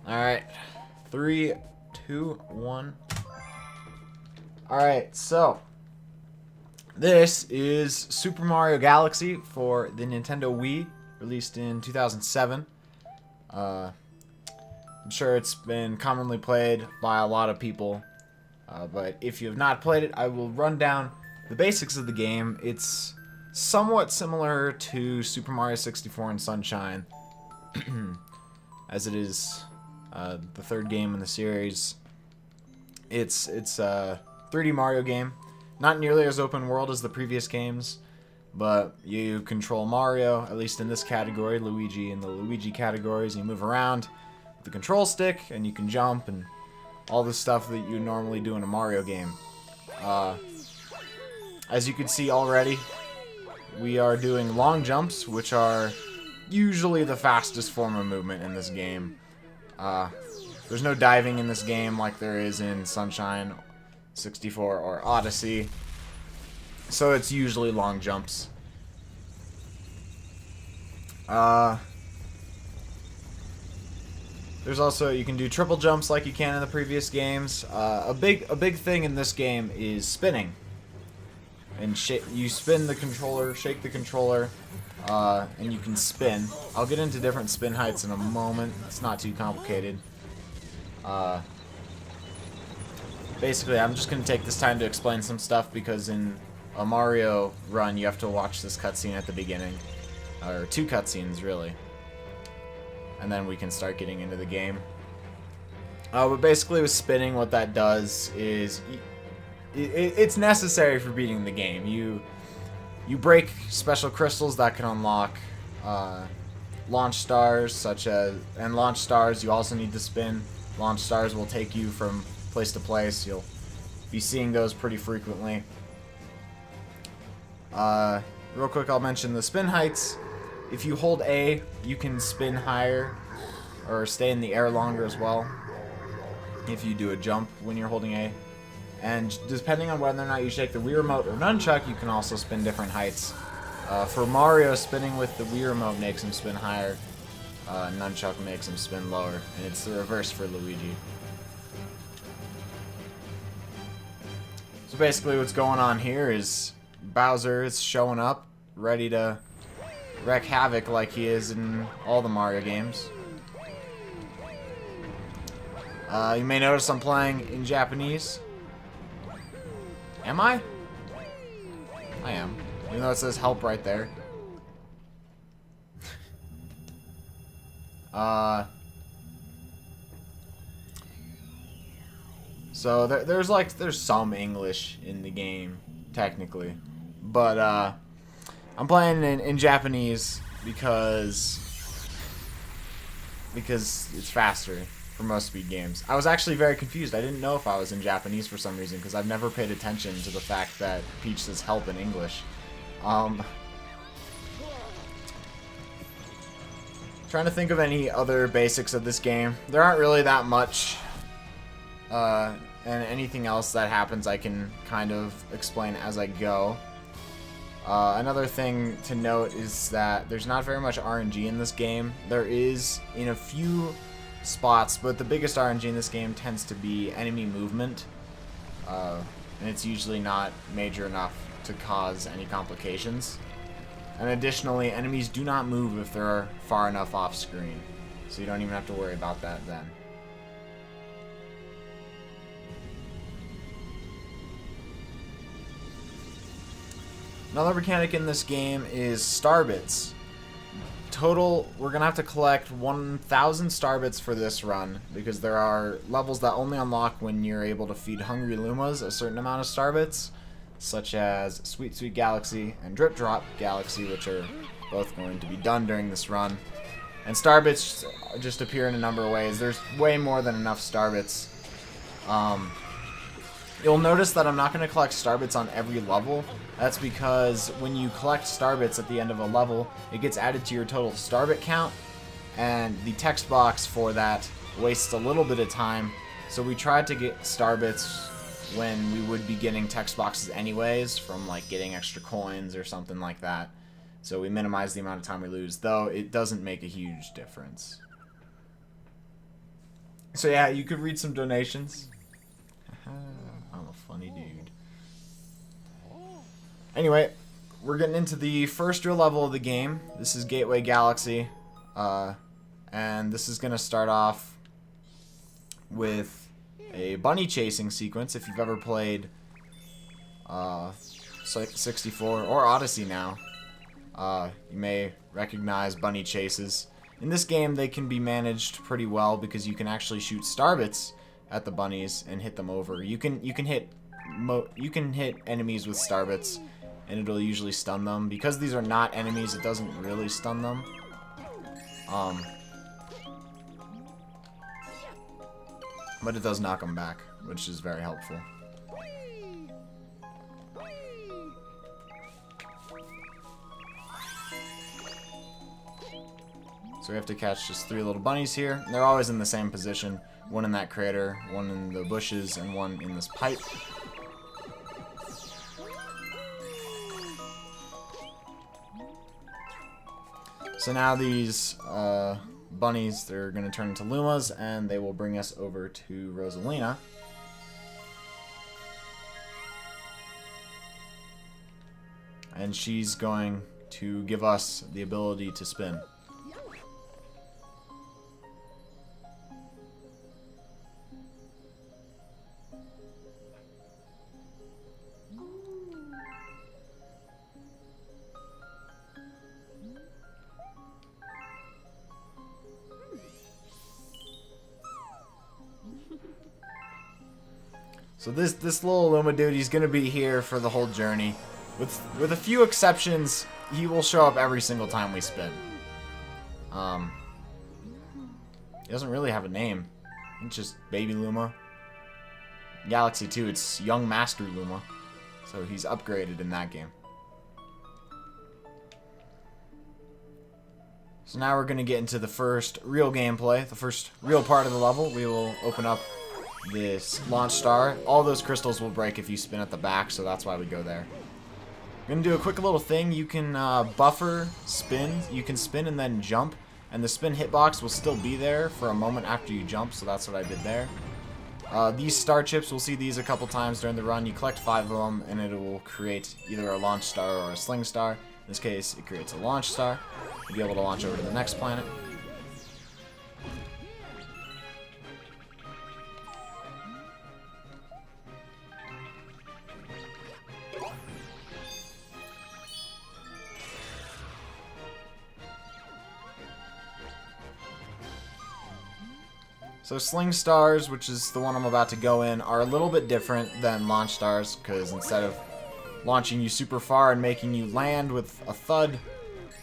Alright. 3, 2, 1. Alright, so this is Super Mario Galaxy for the Nintendo Wii, released in 2007. I'm sure it's been commonly played by a lot of people, but if you have not played it, I will run down the basics of the game. It's somewhat similar to Super Mario 64 and Sunshine, as it is the third game in the series. It's a 3D Mario game, not nearly as open world as the previous games, but you control Mario, at least in this category, Luigi in the Luigi categories. You move around with the control stick, and you can jump and all the stuff that you normally do in a Mario game. As you can see already, we are doing long jumps, which are usually the fastest form of movement in this game. There's no diving in this game like there is in Sunshine, 64, or Odyssey. So it's usually long jumps. There's also, you can do triple jumps like you can in the previous games. A big thing in this game is spinning. And you spin the controller, shake the controller, and you can spin. I'll get into different spin heights in a moment. It's not too complicated. Basically, I'm just going to take this time to explain some stuff because in a Mario run, you have to watch this cutscene at the beginning. Or two cutscenes, really. And then we can start getting into the game. But basically with spinning, what that does is it's necessary for beating the game. You break special crystals that can unlock launch stars, and launch stars you also need to spin. Launch stars will take you from place to place. You'll be seeing those pretty frequently. Real quick, I'll mention the spin heights. If you hold A, you can spin higher or stay in the air longer as well if you do a jump when you're holding A. And depending on whether or not you shake the Wii Remote or Nunchuck, you can also spin different heights. For Mario, spinning with the Wii Remote makes him spin higher. Nunchuck makes him spin lower. And it's the reverse for Luigi. So basically what's going on here is Bowser is showing up, ready to wreak havoc like he is in all the Mario games. You may notice I'm playing in Japanese. Am I? I am. Even though it says help right there. So there's some English in the game, technically. But I'm playing in Japanese because it's faster for most speed games. I was actually very confused. I didn't know if I was in Japanese for some reason because I've never paid attention to the fact that Peach says help in English. Trying to think of any other basics of this game. There aren't really that much. And anything else that happens I can kind of explain as I go. Another thing to note is that there's not very much RNG in this game. There is in a few spots, but the biggest RNG in this game tends to be enemy movement. And it's usually not major enough to cause any complications. And additionally, enemies do not move if they're far enough off screen. So you don't even have to worry about that then. Another mechanic in this game is Starbits. Total, we're going to have to collect 1,000 Starbits for this run, because there are levels that only unlock when you're able to feed Hungry Lumas a certain amount of Starbits, such as Sweet Sweet Galaxy and Drip Drop Galaxy, which are both going to be done during this run. And Starbits just appear in a number of ways. There's way more than enough Starbits. You'll notice that I'm not going to collect Starbits on every level. That's because when you collect Starbits at the end of a level, it gets added to your total Starbit count, and the text box for that wastes a little bit of time. So we tried to get Starbits when we would be getting text boxes anyways, from like getting extra coins or something like that. So we minimize the amount of time we lose, though it doesn't make a huge difference. So yeah, you could read some donations. I'm a funny dude. Anyway, we're getting into the first real level of the game. This is Gateway Galaxy. And this is going to start off with a bunny chasing sequence. If you've ever played 64 or Odyssey now, you may recognize bunny chases. In this game, they can be managed pretty well because you can actually shoot starbits at the bunnies and hit them over. You can hit enemies with starbits, and it'll usually stun them. Because these are not enemies, it doesn't really stun them. But it does knock them back, which is very helpful. So we have to catch just 3 little bunnies here. They're always in the same position. One in that crater, one in the bushes, and one in this pipe. So now these bunnies, they're going to turn into Lumas, and they will bring us over to Rosalina. And she's going to give us the ability to spin. So this little Luma dude, he's gonna be here for the whole journey. With a few exceptions, he will show up every single time we spin. He doesn't really have a name. It's just Baby Luma. Galaxy 2, it's Young Master Luma. So he's upgraded in that game. So now we're gonna get into the first real gameplay, the first real part of the level. We will open up this launch star. All those crystals will break if you spin at the back, so that's why we go there. I'm gonna do a quick little thing. You can buffer spin. You can spin and then jump, and the spin hitbox will still be there for a moment after you jump, so that's what I did there. These star chips, we'll see these a couple times during the run. You collect 5 of them, and it will create either a launch star or a sling star. In this case, it creates a launch star. You'll be able to launch over to the next planet. So sling stars, which is the one I'm about to go in, are a little bit different than launch stars, because instead of launching you super far and making you land with a thud,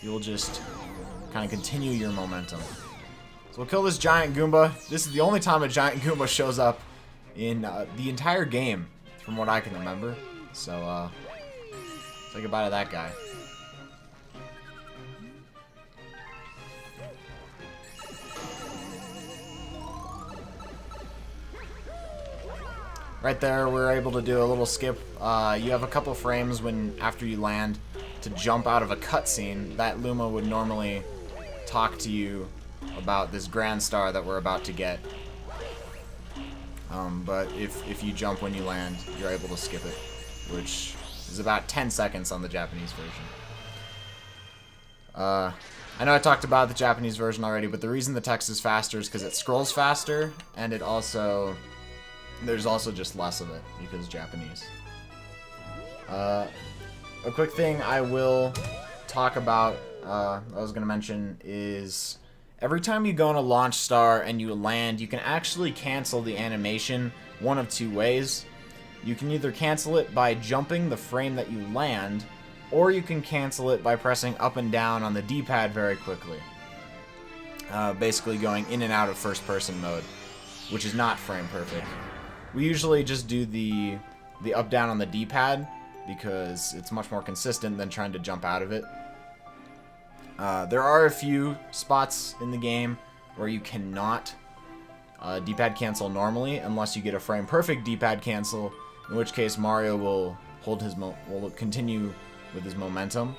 you'll just kind of continue your momentum. So we'll kill this giant Goomba. This is the only time a giant Goomba shows up in the entire game, from what I can remember. So, say goodbye to that guy. Right there, we're able to do a little skip. You have a couple frames when after you land to jump out of a cutscene. That Luma would normally talk to you about this grand star that we're about to get. But if you jump when you land, you're able to skip it, which is about 10 seconds on the Japanese version. I know I talked about the Japanese version already, but the reason the text is faster is because it scrolls faster, and it also... there's also just less of it because Japanese. A quick thing I will talk about, I was going to mention, is every time you go on a launch star and you land, you can actually cancel the animation one of 2 ways. You can either cancel it by jumping the frame that you land, or you can cancel it by pressing up and down on the D-pad very quickly. Basically going in and out of first-person mode, which is not frame perfect. We usually just do the up-down on the D-pad because it's much more consistent than trying to jump out of it. There are a few spots in the game where you cannot D-pad cancel normally unless you get a frame-perfect D-pad cancel, in which case Mario will will continue with his momentum.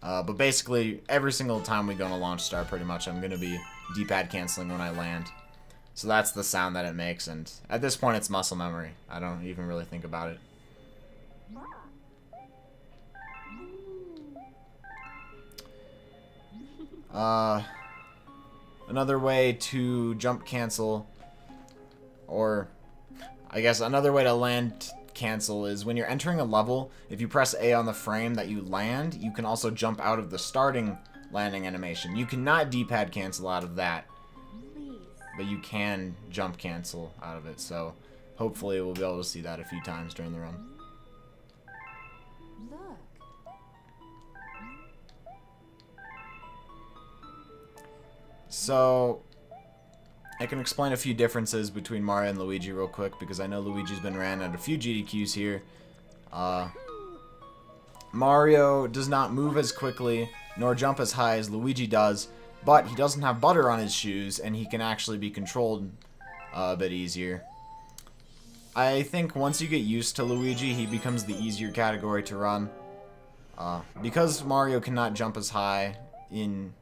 But basically, every single time we go on a launch star, pretty much, I'm going to be D-pad canceling when I land. So that's the sound that it makes, and at this point it's muscle memory. I don't even really think about it. Another way to jump cancel, or I guess another way to land cancel, is when you're entering a level, if you press A on the frame that you land, you can also jump out of the starting landing animation. You cannot D-pad cancel out of that, but you can jump cancel out of it, so hopefully we'll be able to see that a few times during the run. Look. So I can explain a few differences between Mario and Luigi real quick, because I know Luigi's been ran at a few GDQs here. Mario does not move as quickly nor jump as high as Luigi does, but he doesn't have butter on his shoes, and he can actually be controlled a bit easier. I think once you get used to Luigi, he becomes the easier category to run. Because Mario cannot jump as high and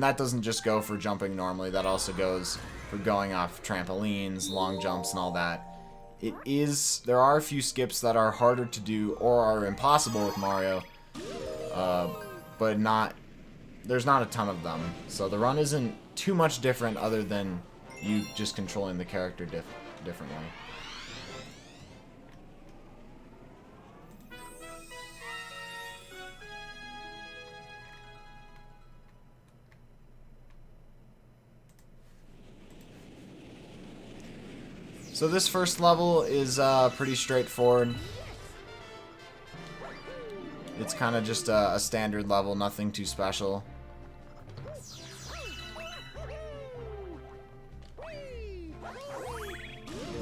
that doesn't just go for jumping normally, that also goes for going off trampolines, long jumps, and all that. There are a few skips that are harder to do or are impossible with Mario, but there's not a ton of them. So the run isn't too much different other than you just controlling the character differently. So this first level is pretty straightforward. It's kind of just a standard level, nothing too special.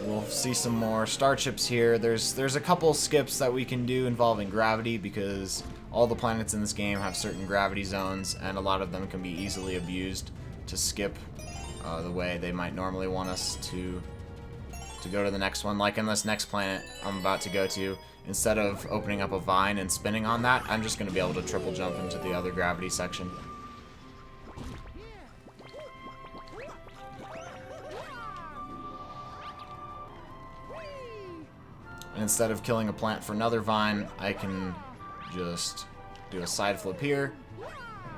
We'll see some more star chips here. There's a couple skips that we can do involving gravity, because all the planets in this game have certain gravity zones, and a lot of them can be easily abused to skip the way they might normally want us to go to the next one. Like in this next planet I'm about to go to, instead of opening up a vine and spinning on that, I'm just going to be able to triple jump into the other gravity section. And instead of killing a plant for another vine, I can just do a side flip here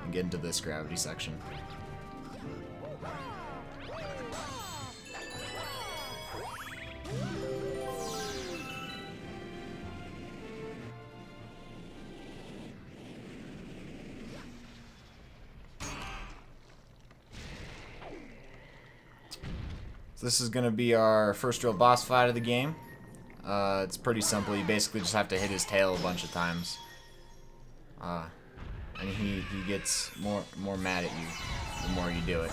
and get into this gravity section. So this is going to be our first real boss fight of the game. It's pretty simple. You basically just have to hit his tail a bunch of times. And he gets more mad at you the more you do it.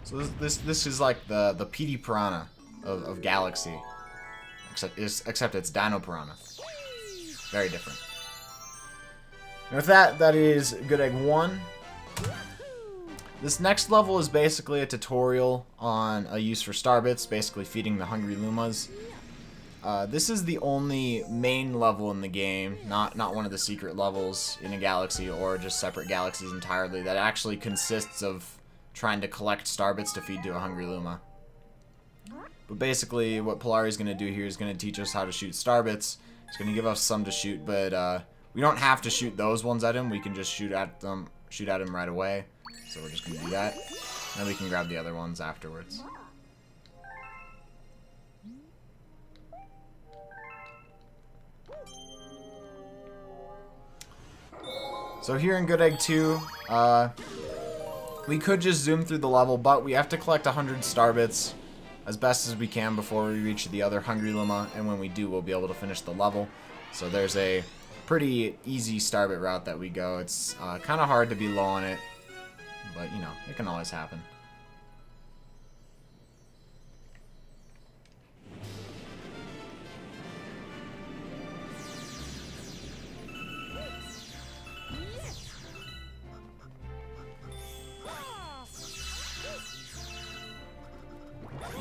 So this is like the Petey Piranha of Galaxy, except it's Dino Piranha. Very different. And with that is Good Egg 1. This next level is basically a tutorial on a use for Starbits, basically feeding the hungry Lumas. This is the only main level in the game, not one of the secret levels in a galaxy or just separate galaxies entirely, that actually consists of trying to collect Starbits to feed to a hungry Luma. But basically what Polari's going to do here is going to teach us how to shoot Starbits. He's going to give us some to shoot, but we don't have to shoot those ones at him. We can just shoot at him right away. So we're just going to do that. And then we can grab the other ones afterwards. So here in Good Egg 2, we could just zoom through the level, but we have to collect 100 Starbits as best as we can before we reach the other hungry Luma, and when we do, we'll be able to finish the level. So there's a pretty easy Starbit route that we go. It's kind of hard to be low on it, but you know, it can always happen.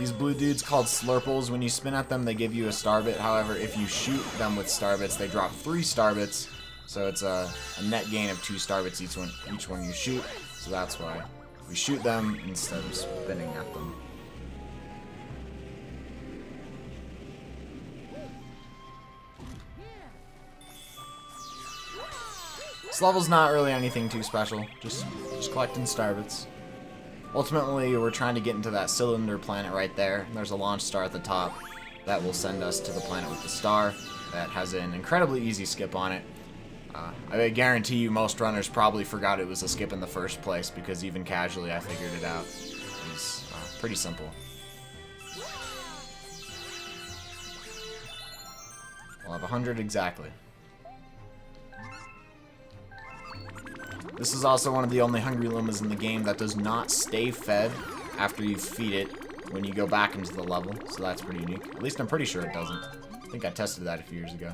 These blue dudes called Slurples, when you spin at them, they give you a star bit. However, if you shoot them with star bits, they drop 3 star bits. So it's a net gain of 2 star bits each one you shoot. So that's why we shoot them instead of spinning at them. This level's not really anything too special. Just collecting star bits. Ultimately, we're trying to get into that cylinder planet right there. There's a launch star at the top that will send us to the planet with the star that has an incredibly easy skip on it. I guarantee you most runners probably forgot it was a skip in the first place, because even casually I figured it out. It's pretty simple. We'll have 100 exactly. This is also one of the only Hungry Lumas in the game that does not stay fed after you feed it when you go back into the level, so that's pretty unique. At least I'm pretty sure it doesn't. I think I tested that a few years ago.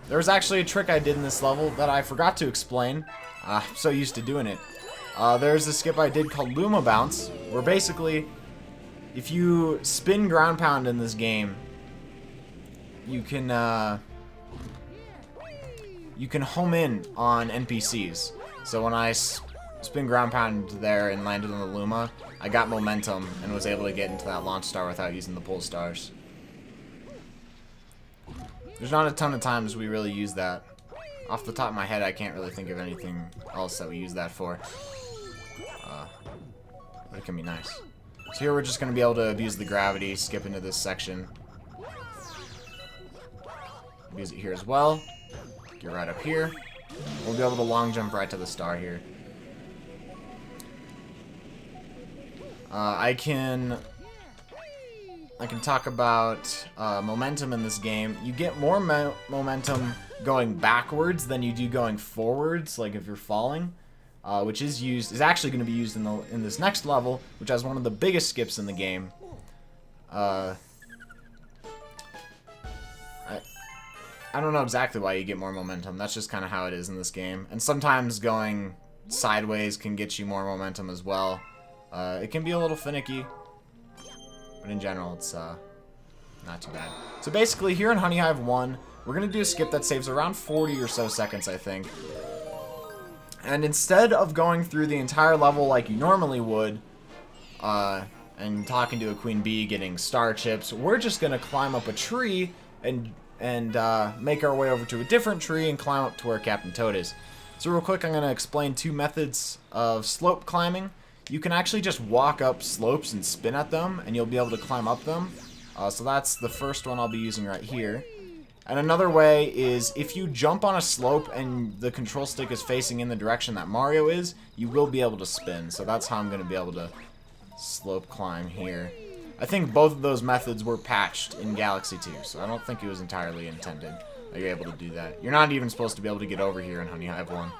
There was actually a trick I did in this level that I forgot to explain. I'm so used to doing it. There's a skip I did called Luma Bounce, where basically, if you spin ground pound in this game, you can home in on NPCs. So when I spin ground pound there and landed on the Luma, I got momentum and was able to get into that launch star without using the pull stars. There's not a ton of times we really use that. Off the top of my head, I can't really think of anything else that we use that for. But it can be nice. So here we're just going to be able to abuse the gravity, skip into this section. Abuse it here as well. Get right up here. We'll be able to long jump right to the star here. I can talk about momentum in this game. You get more momentum going backwards than you do going forwards, like if you're falling, which is actually going to be used in this next level, which has one of the biggest skips in the game. I don't know exactly why you get more momentum. That's just kind of how it is in this game. And sometimes going sideways can get you more momentum as well. It can be a little finicky, but in general, it's not too bad. So basically, here in Honey Hive 1, we're going to do a skip that saves around 40 or so seconds, I think. And instead of going through the entire level like you normally would, and talking to a queen bee, getting star chips, we're just going to climb up a tree and make our way over to a different tree and climb up to where Captain Toad is. So real quick, I'm going to explain 2 methods of slope climbing. You can actually just walk up slopes and spin at them, and you'll be able to climb up them. So that's the first one I'll be using right here. And another way is if you jump on a slope and the control stick is facing in the direction that Mario is, you will be able to spin. So that's how I'm going to be able to slope climb here. I think both of those methods were patched in Galaxy 2, so I don't think it was entirely intended that you're able to do that. You're not even supposed to be able to get over here in Honey Hive 1.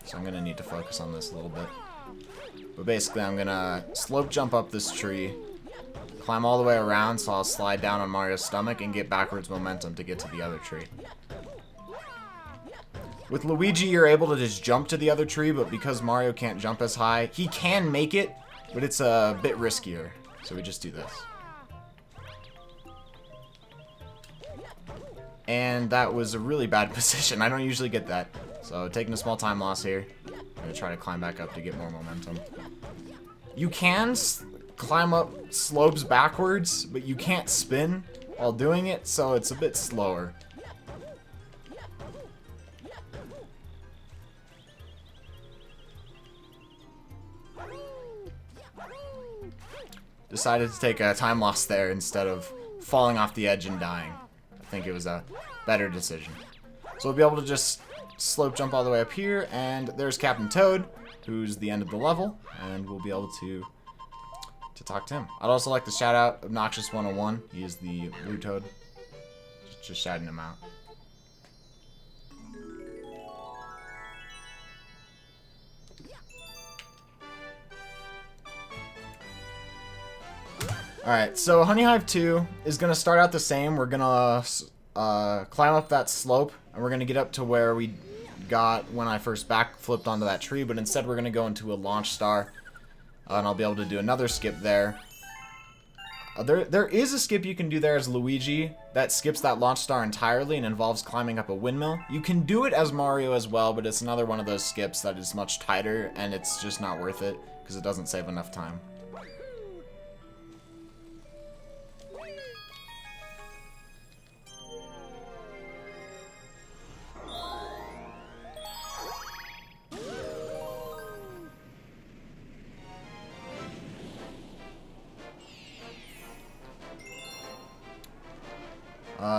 So I'm going to need to focus on this a little bit. But basically, I'm going to slope jump up this tree, climb all the way around, so I'll slide down on Mario's stomach and get backwards momentum to get to the other tree. With Luigi, you're able to just jump to the other tree, but because Mario can't jump as high, he can make it, but it's a bit riskier. So we just do this. And that was a really bad position. I don't usually get that. So taking a small time loss here. I'm going to try to climb back up to get more momentum. You can climb up slopes backwards, but you can't spin while doing it, so it's a bit slower. Decided to take a time loss there instead of falling off the edge and dying. I think it was a better decision. So we'll be able to just slope jump all the way up here, and there's Captain Toad, who's the end of the level, and we'll be able to talk to him. I'd also like to shout out Obnoxious 101. He is the blue Toad. Just shouting him out. Alright, so Honey Hive 2 is going to start out the same. We're going to climb up that slope, and we're going to get up to where we got when I first backflipped onto that tree, but instead we're going to go into a launch star, and I'll be able to do another skip there. There is a skip you can do there as Luigi that skips that launch star entirely and involves climbing up a windmill. You can do it as Mario as well, but it's another one of those skips that is much tighter, and it's just not worth it because it doesn't save enough time.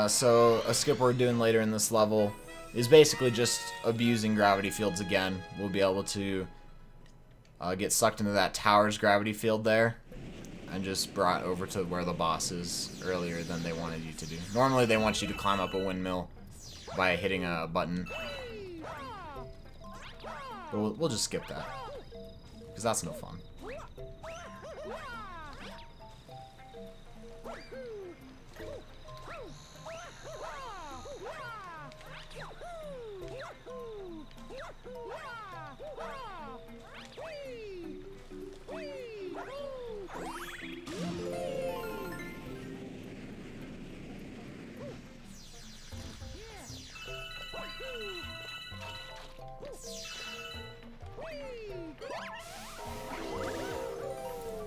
So a skip we're doing later in this level is basically just abusing gravity fields again. We'll be able to get sucked into that tower's gravity field there and just brought over to where the boss is earlier than they wanted you to do. Normally they want you to climb up a windmill by hitting a button. But we'll just skip that because that's no fun.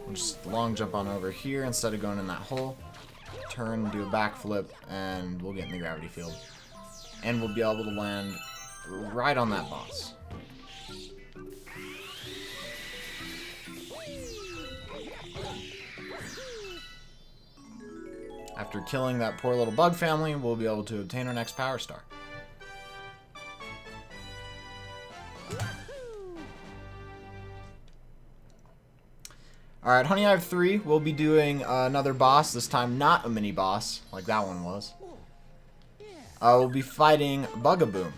We'll just long jump on over here instead of going in that hole. Turn, do a backflip, and we'll get in the gravity field. And we'll be able to land right on that boss. After killing that poor little bug family, we'll be able to obtain our next Power Star. Alright, Honey Hive 3, we'll be doing another boss, this time not a mini boss, like that one was. We'll be fighting Bugaboom.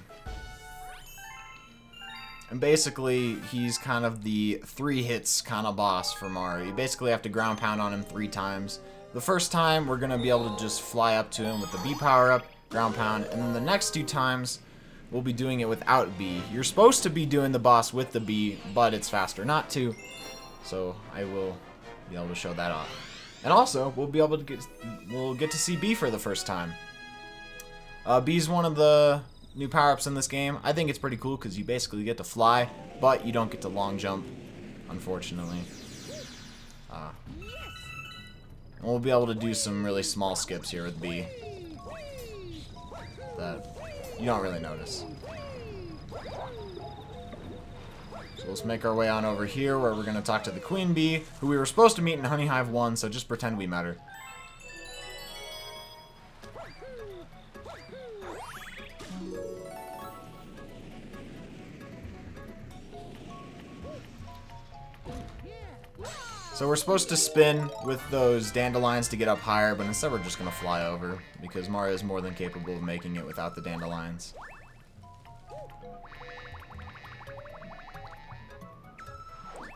And basically, he's kind of the 3 hits kind of boss for Mario. You basically have to ground pound on him 3 times. The first time, we're going to be able to just fly up to him with the B power-up, ground pound, and then the next 2 times, we'll be doing it without B. You're supposed to be doing the boss with the B, but it's faster not to. So I will be able to show that off. And also, we'll get to see B for the first time. B's one of the new power-ups in this game. I think it's pretty cool because you basically get to fly, but you don't get to long jump, unfortunately. And we'll be able to do some really small skips here with B that you don't really notice. So let's make our way on over here where we're going to talk to the Queen Bee, who we were supposed to meet in Honey Hive 1, so just pretend we met her. So we're supposed to spin with those dandelions to get up higher, but instead we're just going to fly over, because Mario is more than capable of making it without the dandelions.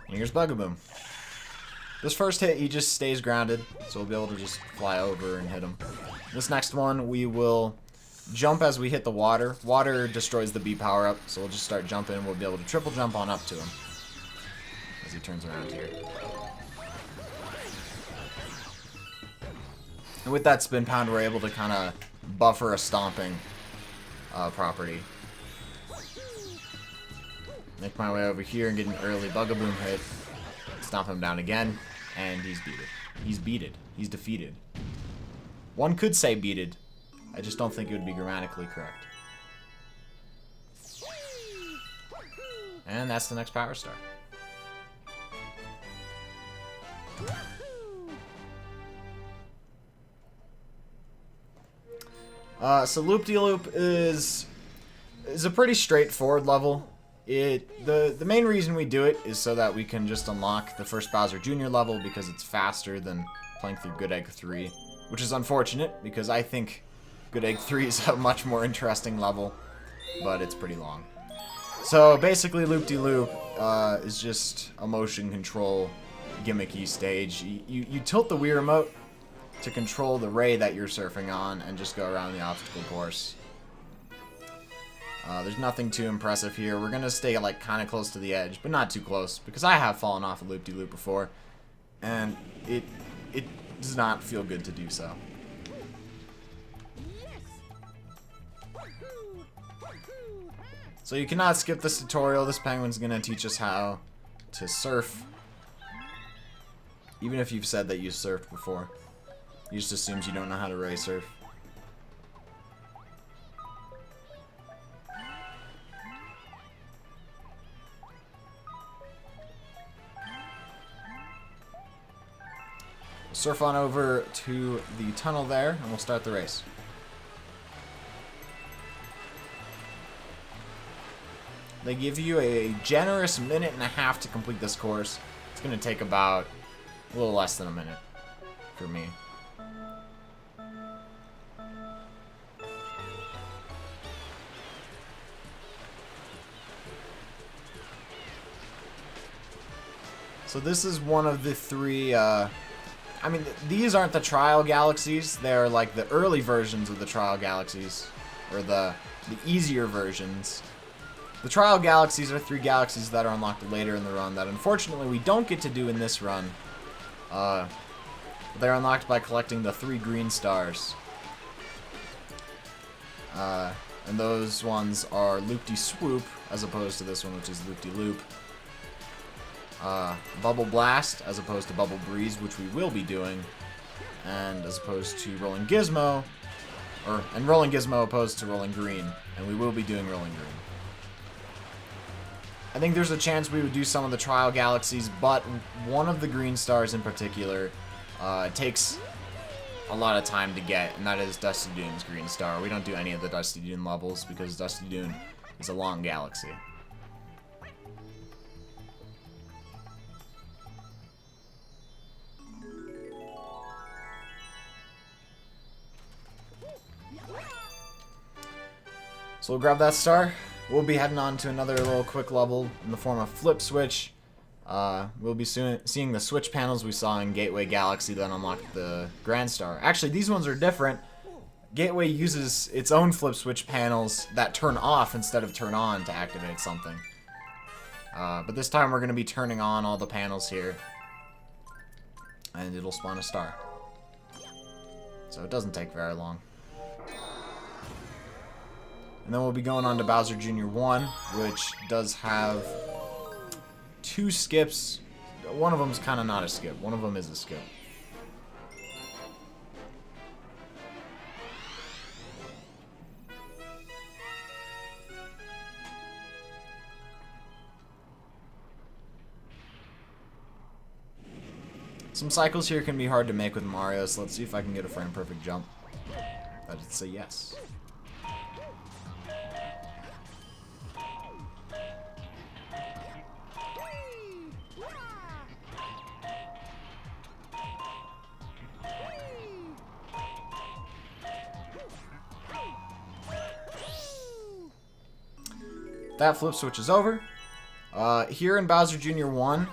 And here's Bugaboom. This first hit, he just stays grounded, so we'll be able to just fly over and hit him. This next one, we will jump as we hit the water. Water destroys the B power-up, so we'll just start jumping, and we'll be able to triple jump on up to him as he turns around here. And with that spin pound, we're able to kind of buffer a stomping property. Make my way over here and get an early Bugaboom hit. Stomp him down again, and he's beated. He's beated. He's defeated. One could say beated. I just don't think it would be grammatically correct. And that's the next Power Star. So Loop-de-Loop is a pretty straightforward level. The main reason we do it is so that we can just unlock the first Bowser Jr. level because it's faster than playing through Good Egg 3, which is unfortunate because I think Good Egg 3 is a much more interesting level, but it's pretty long. So basically Loop-de-Loop is just a motion control gimmicky stage. You tilt the Wii Remote to control the ray that you're surfing on and just go around the obstacle course. There's nothing too impressive here. We're going to stay like kind of close to the edge, but not too close, because I have fallen off a loop-de-loop before, and it does not feel good to do so. So you cannot skip this tutorial. This penguin's going to teach us how to surf. Even if you've said that you surfed before. He just assumes you don't know how to really surf. We'll surf on over to the tunnel there, and we'll start the race. They give you a generous minute and a half to complete this course. It's going to take about a little less than a minute for me. So this is one of the three, I mean, these aren't the Trial Galaxies. They're like the early versions of the Trial Galaxies, or the easier versions. The Trial Galaxies are 3 galaxies that are unlocked later in the run that unfortunately we don't get to do in this run. They're unlocked by collecting the 3 green stars. And those ones are Loop-de-Swoop, as opposed to this one, which is Loop-de-Loop. Bubble Blast, as opposed to Bubble Breeze, which we will be doing. And as opposed to Rolling Gizmo, and Rolling Gizmo opposed to Rolling Green. And we will be doing Rolling Green. I think there's a chance we would do some of the Trial Galaxies, but one of the green stars in particular takes a lot of time to get, and that is Dusty Dune's green star. We don't do any of the Dusty Dune levels because Dusty Dune is a long galaxy. So we'll grab that star. We'll be heading on to another little quick level in the form of Flip Switch. We'll be seeing the switch panels we saw in Gateway Galaxy that unlocked the Grand Star. Actually, these ones are different. Gateway uses its own flip switch panels that turn off instead of turn on to activate something. But this time we're going to be turning on all the panels here. And it'll spawn a star. So it doesn't take very long. And then we'll be going on to Bowser Jr. 1, which does have 2 skips. One of them's kind of not a skip. One of them is a skip. Some cycles here can be hard to make with Mario, so let's see if I can get a frame-perfect jump. That'd say yes. That flip switch is over. Here in Bowser Jr. 1,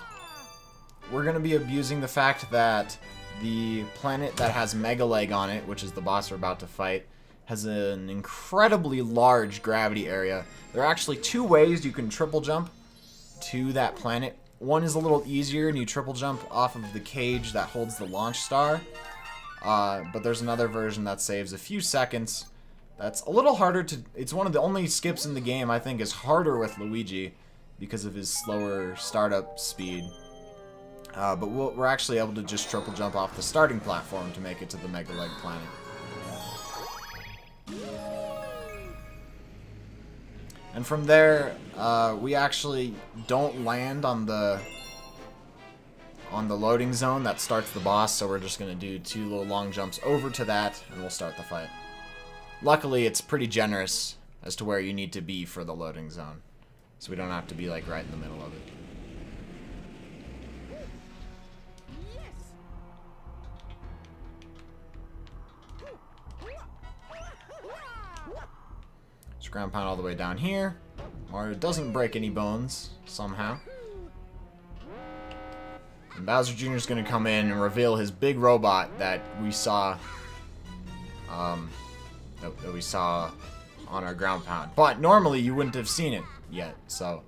we're going to be abusing the fact that the planet that has Mega Leg on it, which is the boss we're about to fight, has an incredibly large gravity area. There are actually 2 ways you can triple jump to that planet. One is a little easier, and you triple jump off of the cage that holds the launch star. But there's another version that saves a few seconds. That's a little harder to... It's one of the only skips in the game I think is harder with Luigi because of his slower startup speed. But we're actually able to just triple jump off the starting platform to make it to the Mega Leg planet. And from there, we actually don't land on the loading zone that starts the boss, so we're just going to do 2 little long jumps over to that, and we'll start the fight. Luckily, it's pretty generous as to where you need to be for the loading zone, so we don't have to be like right in the middle of it. Just ground pound all the way down here. Mario doesn't break any bones, somehow. And Bowser Jr. is going to come in and reveal his big robot that we saw on our ground pound. But normally you wouldn't have seen it yet, so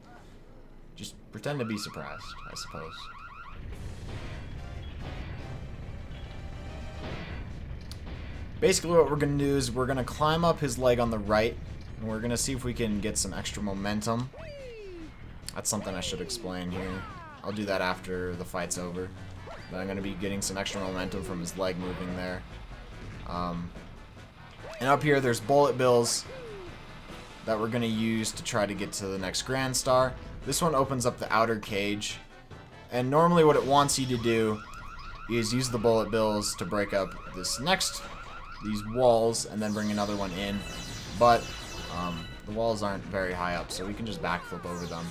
just pretend to be surprised, I suppose. Basically what we're going to do is we're going to climb up his leg on the right, and we're going to see if we can get some extra momentum. That's something I should explain here. I'll do that after the fight's over. But I'm going to be getting some extra momentum from his leg moving there. And up here there's bullet bills that we're going to use to try to get to the next Grand Star. This one opens up the outer cage. And normally what it wants you to do is use the bullet bills to break up these walls and then bring another one in. But the walls aren't very high up, so we can just backflip over them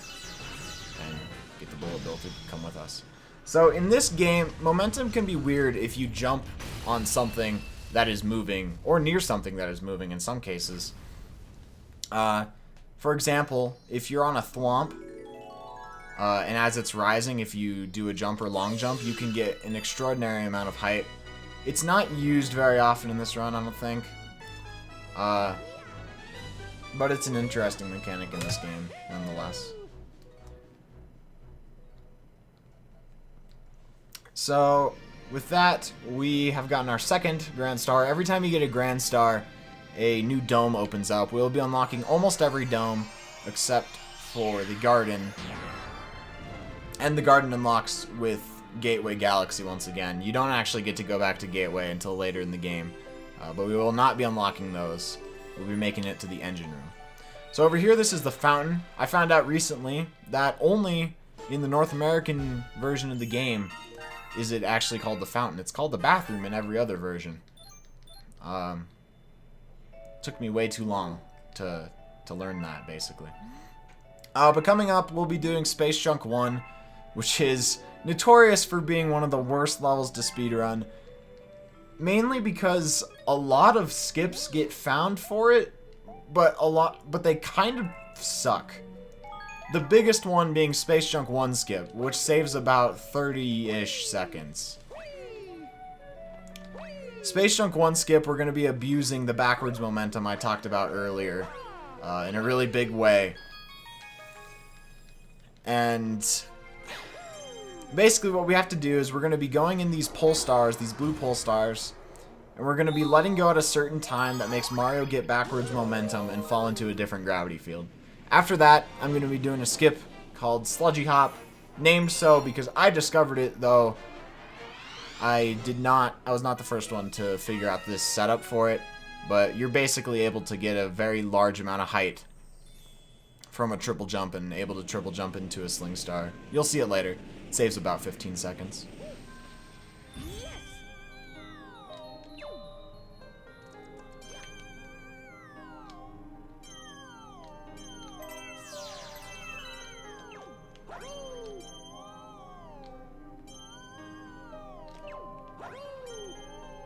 and get the bullet bill to come with us. So in this game, momentum can be weird if you jump on something that is moving, or near something that is moving in some cases. For example, if you're on a thwomp, and as it's rising, if you do a jump or long jump, you can get an extraordinary amount of height. It's not used very often in this run, I don't think. But it's an interesting mechanic in this game, nonetheless. So, with that, we have gotten our second Grand Star. Every time you get a Grand Star, a new dome opens up. We'll be unlocking almost every dome, except for the garden. And the garden unlocks with Gateway Galaxy once again. You don't actually get to go back to Gateway until later in the game. But we will not be unlocking those. We'll be making it to the engine room. So over here, this is the fountain. I found out recently that only in the North American version of the game is it actually called the fountain. It's called the bathroom in every other version. Took me way too long to learn that, basically. But coming up, we'll be doing Space Junk 1, which is notorious for being one of the worst levels to speedrun. Mainly because a lot of skips get found for it, but they kind of suck. The biggest one being Space Junk 1 skip, which saves about 30-ish seconds. Space Junk 1 skip, we're going to be abusing the backwards momentum I talked about earlier in a really big way. And basically what we have to do is we're going to be going in these pole stars, these blue pole stars, and we're going to be letting go at a certain time that makes Mario get backwards momentum and fall into a different gravity field. After that, I'm going to be doing a skip called Sludgy Hop, named so because I discovered it, though I was not the first one to figure out this setup for it, but you're basically able to get a very large amount of height from a triple jump and able to triple jump into a Sling Star. You'll see it later. It saves about 15 seconds.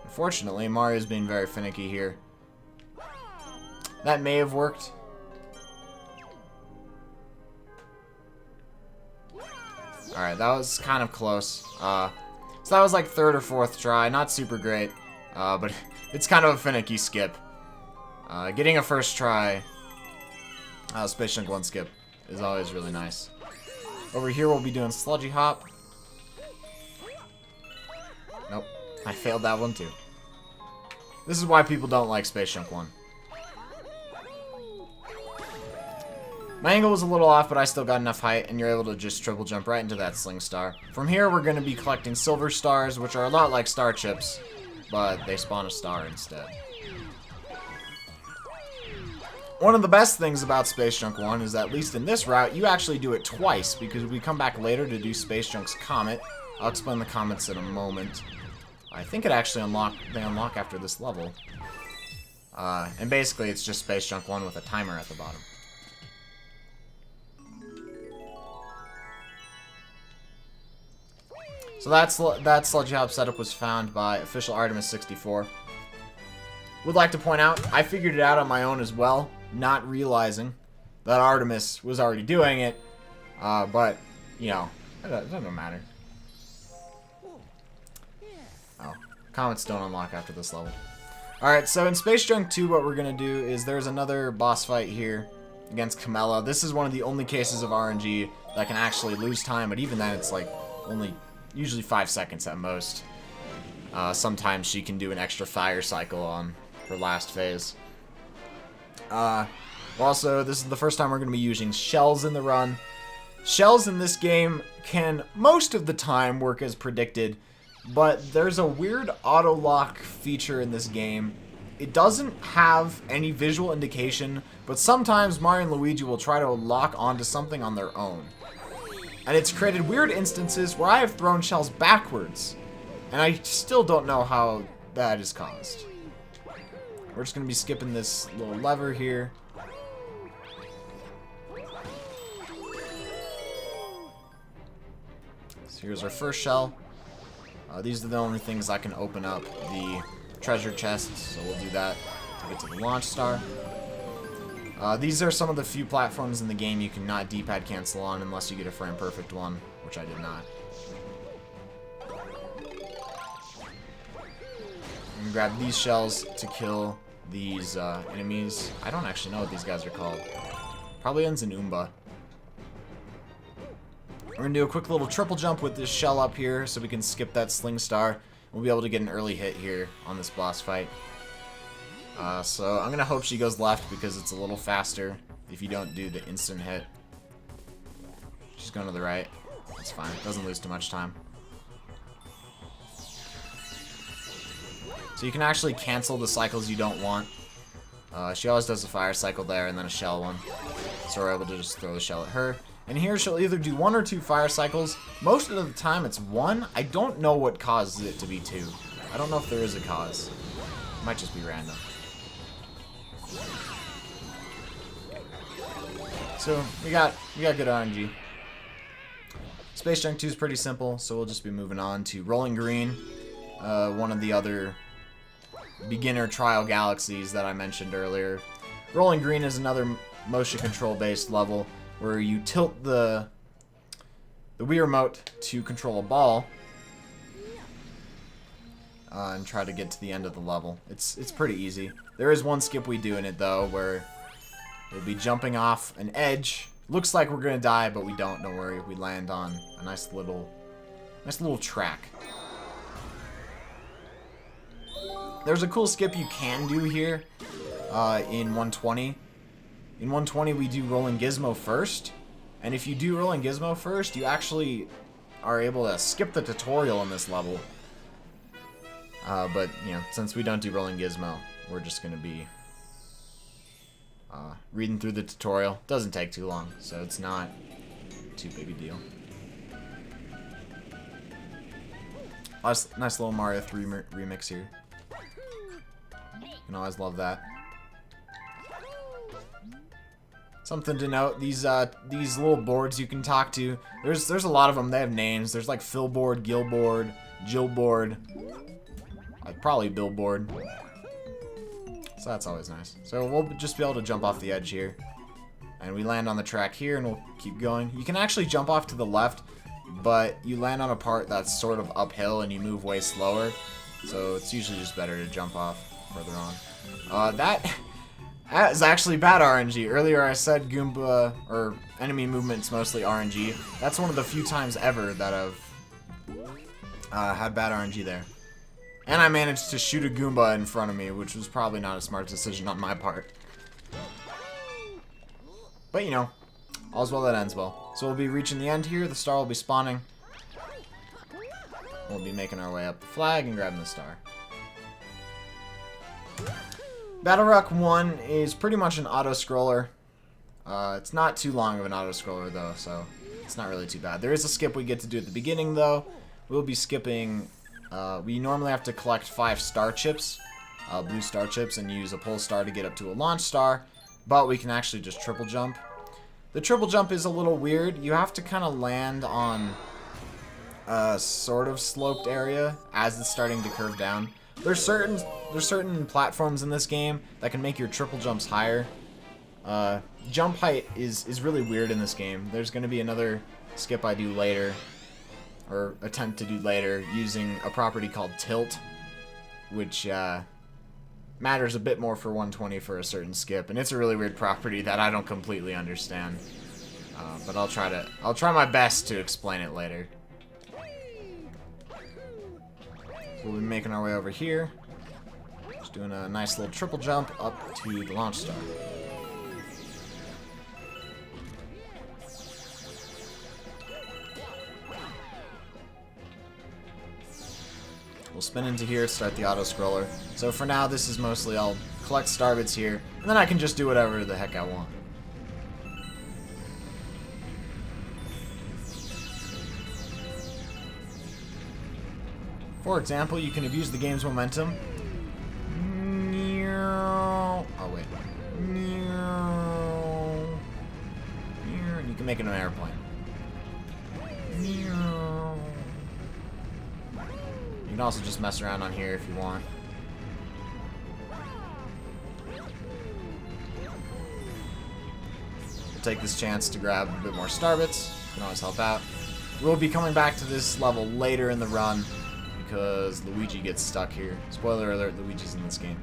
Unfortunately, Mario's being very finicky here. That may have worked. Alright, that was kind of close. So that was like third or fourth try. Not super great, but it's kind of a finicky skip. Getting a first try Space Junk 1 skip is always really nice. Over here we'll be doing Sludgy Hop. Nope, I failed that one too. This is why people don't like Space Junk 1. My angle was a little off, but I still got enough height, and you're able to just triple jump right into that Sling Star. From here, we're going to be collecting Silver Stars, which are a lot like Star Chips, but they spawn a star instead. One of the best things about Space Junk 1 is that, at least in this route, you actually do it twice, because we come back later to do Space Junk's Comet. I'll explain the comets in a moment. I think it actually they unlock after this level. And basically, it's just Space Junk 1 with a timer at the bottom. So that Sludgy Hop setup was found by Official Artemis 64. Would like to point out, I figured it out on my own as well, not realizing that Artemis was already doing it. But, you know, it doesn't matter. Oh, comets don't unlock after this level. Alright, so in Space Junk 2, what we're going to do is there's another boss fight here against Camella. This is one of the only cases of RNG that can actually lose time, but even then it's like only usually 5 seconds at most. Sometimes she can do an extra fire cycle on her last phase. Also, this is the first time we're going to be using shells in the run. Shells in this game can most of the time work as predicted, but there's a weird auto-lock feature in this game. It doesn't have any visual indication, but sometimes Mario and Luigi will try to lock onto something on their own. And it's created weird instances where I have thrown shells backwards, and I still don't know how that is caused. We're just going to be skipping this little lever here. So here's our first shell. These are the only things I can open up the treasure chests, so we'll do that to get to the launch star. These are some of the few platforms in the game you cannot D-pad cancel on unless you get a frame perfect one, which I did not. I'm gonna grab these shells to kill these enemies. I don't actually know what these guys are called. Probably ends in Oomba. We're going to do a quick little triple jump with this shell up here so we can skip that sling star. We'll be able to get an early hit here on this boss fight. So I'm going to hope she goes left because it's a little faster if you don't do the instant hit. She's going to the right. That's fine. Doesn't lose too much time. So you can actually cancel the cycles you don't want. She always does a fire cycle there and then a shell one. So we're able to just throw the shell at her. And here she'll either do 1 or 2 fire cycles. Most of the time it's 1. I don't know what causes it to be 2. I don't know if there is a cause. It might just be random. So we got good RNG. Space Junk 2 is pretty simple, so we'll just be moving on to Rolling Green, one of the other beginner trial galaxies that I mentioned earlier. Rolling Green is another motion control based level where you tilt the Wii Remote to control a ball and try to get to the end of the level. It's pretty easy. There is one skip we do in it though where we'll be jumping off an edge. Looks like we're gonna die, but we don't. Don't worry. We land on a nice little track. There's a cool skip you can do here in 120. In 120, we do Rolling Gizmo first, and if you do Rolling Gizmo first, you actually are able to skip the tutorial in this level. But, you know, since we don't do Rolling Gizmo, we're just going to be reading through the tutorial. Doesn't take too long, so it's not too big a deal. Nice little Mario 3 remix here. You can always love that. Something to note, these little boards you can talk to, there's a lot of them. They have names. There's like Philboard, Gilboard, Jillboard, probably Billboard. So that's always nice. So we'll just be able to jump off the edge here. And we land on the track here and we'll keep going. You can actually jump off to the left, but you land on a part that's sort of uphill and you move way slower. So it's usually just better to jump off further on. That is actually bad RNG. Earlier I said Goomba, or enemy movement's mostly RNG. That's one of the few times ever that I've had bad RNG there. And I managed to shoot a Goomba in front of me, which was probably not a smart decision on my part. But you know, all's well that ends well. So we'll be reaching the end here. The star will be spawning. We'll be making our way up the flag and grabbing the star. Battle Rock 1 is pretty much an auto-scroller. It's not too long of an auto-scroller though, so it's not really too bad. There is a skip we get to do at the beginning though. We'll be skipping, we normally have to collect 5 star chips, blue star chips, and use a pull star to get up to a launch star, but we can actually just triple jump. The triple jump is a little weird. You have to kind of land on a sort of sloped area as it's starting to curve down. There's certain platforms in this game that can make your triple jumps higher. Jump height is really weird in this game. There's going to be another skip I do later, or attempt to do later, using a property called Tilt, which matters a bit more for 120 for a certain skip, and it's a really weird property that I don't completely understand. But I'll try my best to explain it later. So we'll be making our way over here. Just doing a nice little triple jump up to the launch star. We'll spin into here, start the auto-scroller. So for now, this is mostly I'll collect starbits here, and then I can just do whatever the heck I want. For example, you can abuse the game's momentum. Oh, wait. And you can make it an airplane. You can also just mess around on here if you want. We'll take this chance to grab a bit more starbits. Can always help out. We'll be coming back to this level later in the run because Luigi gets stuck here. Spoiler alert, Luigi's in this game.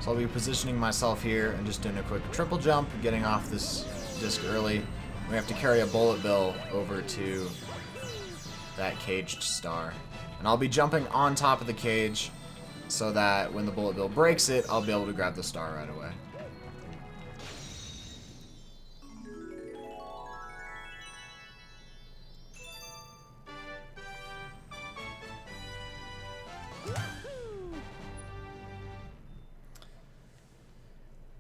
So I'll be positioning myself here and just doing a quick triple jump, getting off this disc early. We have to carry a bullet bill over to that caged star. And I'll be jumping on top of the cage so that when the bullet bill breaks it, I'll be able to grab the star right away.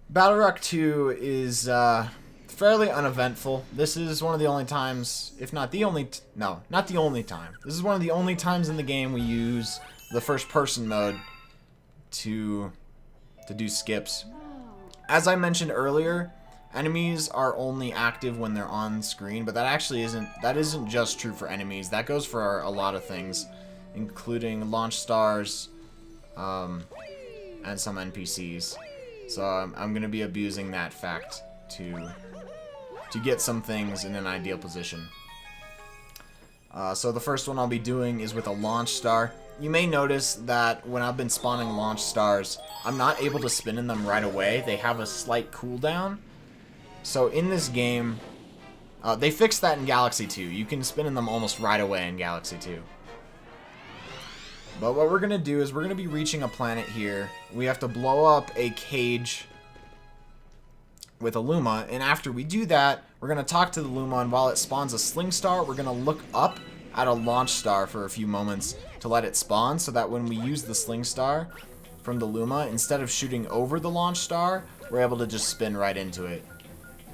Battle Rock 2 is fairly uneventful. This is one of the only times, if not the only, no, not the only time. This is one of the only times in the game we use the first-person mode to do skips. As I mentioned earlier, enemies are only active when they're on screen, but that isn't just true for enemies. That goes for a lot of things, including launch stars and some NPCs. So I'm going to be abusing that fact to get some things in an ideal position. So the first one I'll be doing is with a launch star. You may notice that when I've been spawning launch stars, I'm not able to spin in them right away. They have a slight cooldown. So in this game, they fixed that in Galaxy 2. You can spin in them almost right away in Galaxy 2. But what we're going to do is we're going to be reaching a planet here. We have to blow up a cage with a Luma, and after we do that, we're going to talk to the Luma, and while it spawns a Sling Star, we're going to look up at a launch star for a few moments to let it spawn, so that when we use the Sling Star from the Luma, instead of shooting over the launch star, we're able to just spin right into it.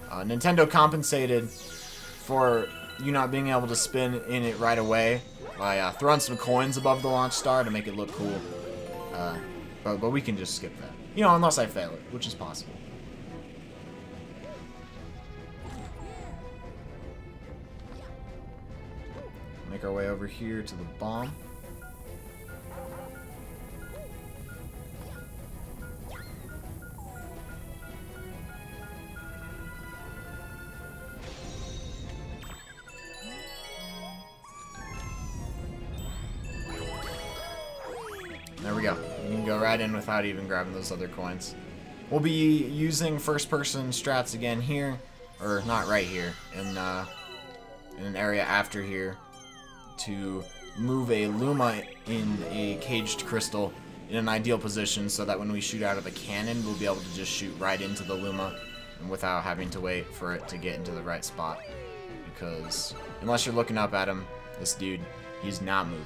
Nintendo compensated for you not being able to spin in it right away by throwing some coins above the launch star to make it look cool. But we can just skip that. You know, unless I fail it, which is possible. Make our way over here to the bomb. There we go. We can go right in without even grabbing those other coins. We'll be using first-person strats again here, or not right here, in an area after here, to move a Luma in a caged crystal in an ideal position so that when we shoot out of a cannon, we'll be able to just shoot right into the Luma and without having to wait for it to get into the right spot. Because unless you're looking up at him, this dude, he's not moving.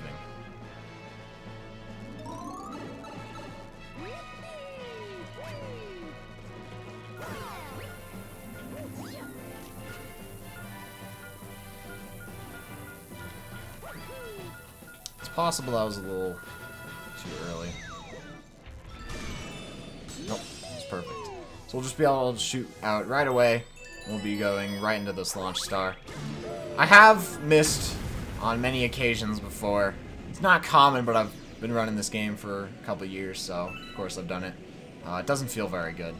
Possible that was a little too early. Nope, it's perfect. So we'll just be able to shoot out right away. We'll be going right into this launch star. I have missed on many occasions before. It's not common, but I've been running this game for a couple years, so of course I've done it. It doesn't feel very good.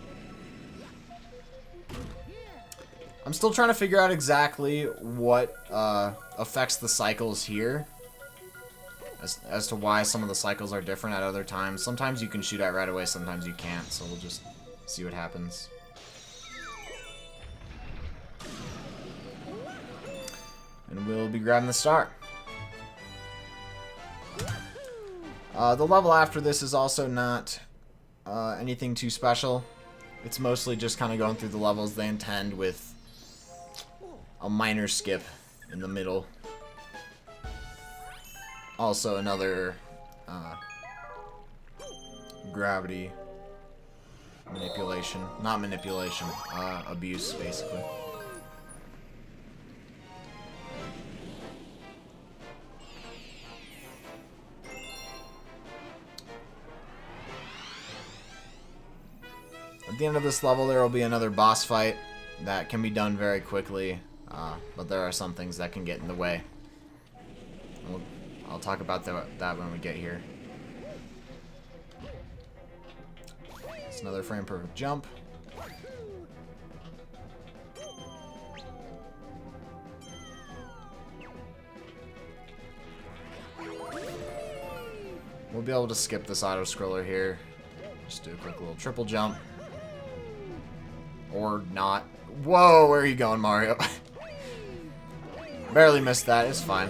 I'm still trying to figure out exactly what affects the cycles here. As to why some of the cycles are different at other times. Sometimes you can shoot at right away, sometimes you can't, so we'll just see what happens. And we'll be grabbing the star. The level after this is also not anything too special. It's mostly just kind of going through the levels they intend, with a minor skip in the middle. Also another gravity manipulation. Not manipulation, abuse, basically. At the end of this level, there will be another boss fight that can be done very quickly, but there are some things that can get in the way. I'll talk about that when we get here. It's another frame perfect jump. We'll be able to skip this auto-scroller here. Just do a quick little triple jump. Or not. Whoa, where are you going, Mario? Barely missed that, it's fine.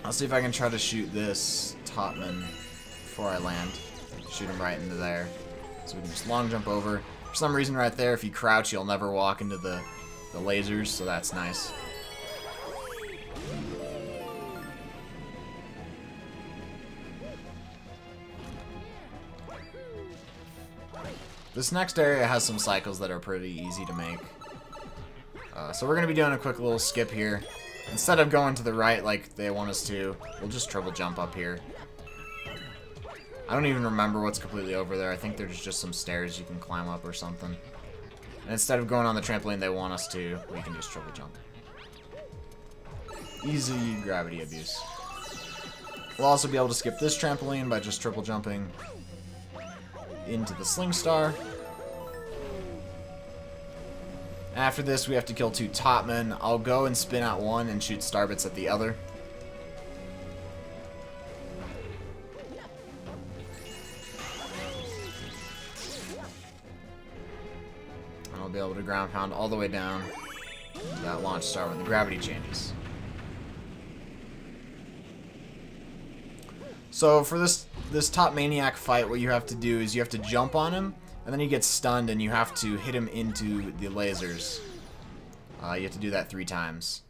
I'll see if I can try to shoot this Topman before I land. Shoot him right into there. So we can just long jump over. For some reason right there, if you crouch, you'll never walk into the lasers, so that's nice. This next area has some cycles that are pretty easy to make. So we're going to be doing a quick little skip here. Instead of going to the right like they want us to, we'll just triple jump up here. I don't even remember what's completely over there. I think there's just some stairs you can climb up or something. And instead of going on the trampoline they want us to, we can just triple jump. Easy gravity abuse. We'll also be able to skip this trampoline by just triple jumping into the Sling Star. After this, we have to kill 2 Topmen. I'll go and spin at one and shoot Starbits at the other. And I'll be able to ground pound all the way down that launch star when the gravity changes. So for this Top Maniac fight, what you have to do is you have to jump on him, and then he gets stunned, and you have to hit him into the lasers. You have to do that 3 times.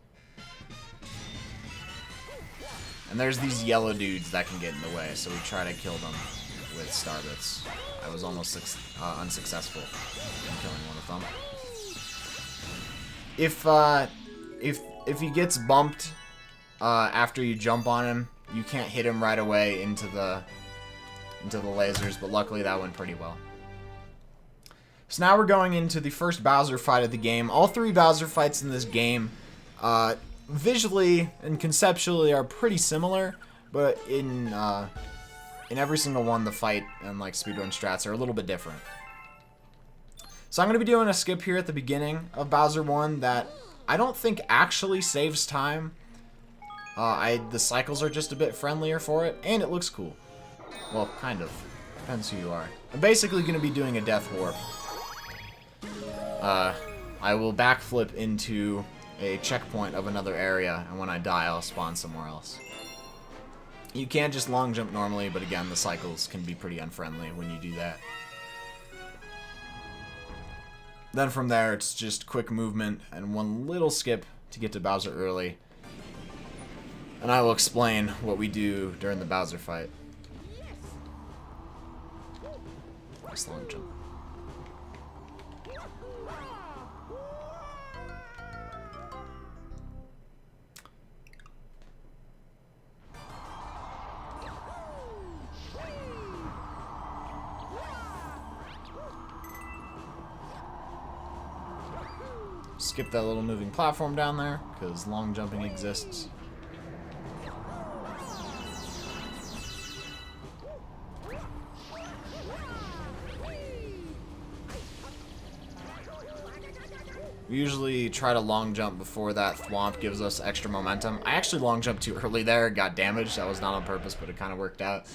And there's these yellow dudes that can get in the way, so we try to kill them with Starbits. I was almost unsuccessful in killing one of them. If he gets bumped after you jump on him, you can't hit him right away into the lasers, but luckily that went pretty well. So now we're going into the first Bowser fight of the game. All 3 Bowser fights in this game, visually and conceptually, are pretty similar, but in every single one, the fight and like speedrun strats are a little bit different. So I'm going to be doing a skip here at the beginning of Bowser 1 that I don't think actually saves time. The cycles are just a bit friendlier for it, and it looks cool. Well, kind of. Depends who you are. I'm basically going to be doing a death warp. I will backflip into a checkpoint of another area, and when I die, I'll spawn somewhere else. You can't just long jump normally, but again, the cycles can be pretty unfriendly when you do that. Then from there, it's just quick movement and one little skip to get to Bowser early. And I will explain what we do during the Bowser fight. Nice long jump. Skip that little moving platform down there, because long jumping exists. We usually try to long jump before that thwomp gives us extra momentum. I actually long jumped too early there, got damaged. That was not on purpose, but it kind of worked out.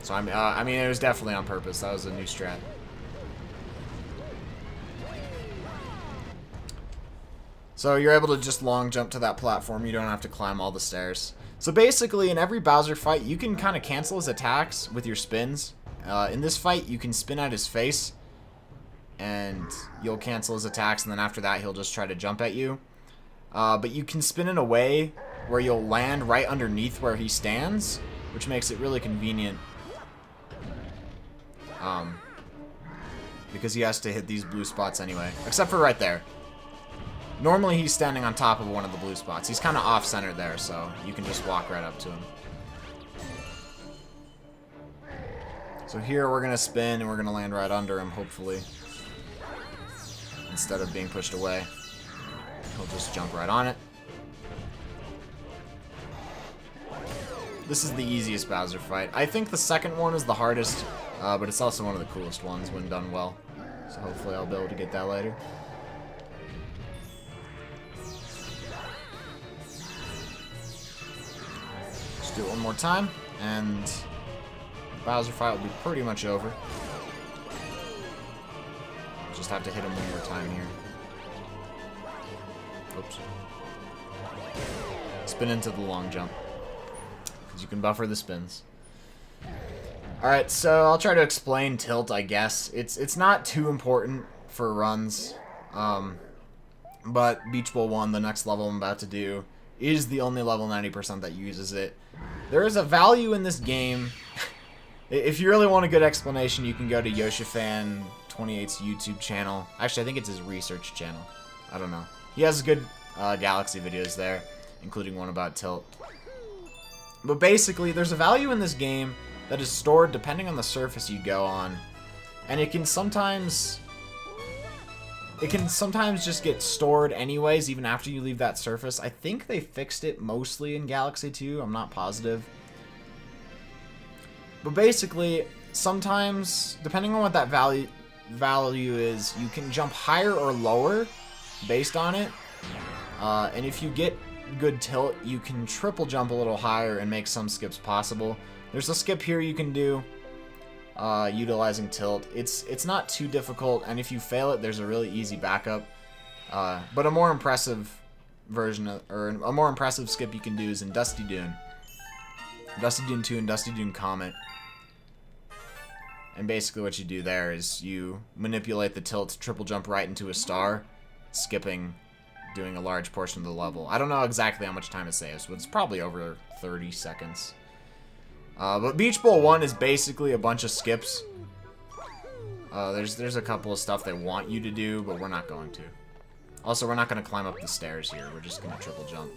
So I mean, it was definitely on purpose. That was a new strat. So you're able to just long jump to that platform. You don't have to climb all the stairs. So basically, in every Bowser fight, you can kind of cancel his attacks with your spins. In this fight, you can spin at his face, and you'll cancel his attacks, and then after that, he'll just try to jump at you. But you can spin in a way where you'll land right underneath where he stands, which makes it really convenient. Because he has to hit these blue spots anyway, except for right there. Normally he's standing on top of one of the blue spots. He's kind of off-center there, so you can just walk right up to him. So here we're going to spin, and we're going to land right under him, hopefully. Instead of being pushed away. He'll just jump right on it. This is the easiest Bowser fight. I think the second one is the hardest, but it's also one of the coolest ones when done well. So hopefully I'll be able to get that later. Just do it one more time, and the Bowser fight will be pretty much over. Just have to hit him one more time here. Oops. Spin into the long jump, because you can buffer the spins. Alright, so I'll try to explain tilt, I guess. It's not too important for runs, but Beach Bowl 1, the next level I'm about to do, is the only level 90% that uses it. There is a value in this game. If you really want a good explanation, you can go to YoshiFan28's YouTube channel. Actually, I think it's his research channel. I don't know. He has good Galaxy videos there, including one about tilt. But basically, there's a value in this game that is stored depending on the surface you go on, and it can sometimes just get stored anyways, even after you leave that surface. I think they fixed it mostly in Galaxy 2. I'm not positive. But basically, sometimes, depending on what that value is, you can jump higher or lower based on it. And if you get good tilt, you can triple jump a little higher and make some skips possible. There's a skip here you can do utilizing tilt. It's not too difficult, and if you fail it, there's a really easy backup. But a more impressive version or a more impressive skip you can do is in Dusty Dune. Dusty Dune 2 and Dusty Dune Comet. And basically what you do there is you manipulate the tilt to triple jump right into a star, skipping, doing a large portion of the level. I don't know exactly how much time it saves, but it's probably over 30 seconds. But Beach Bowl 1 is basically a bunch of skips. There's a couple of stuff they want you to do, but we're not going to. Also, we're not going to climb up the stairs here. We're just going to triple jump,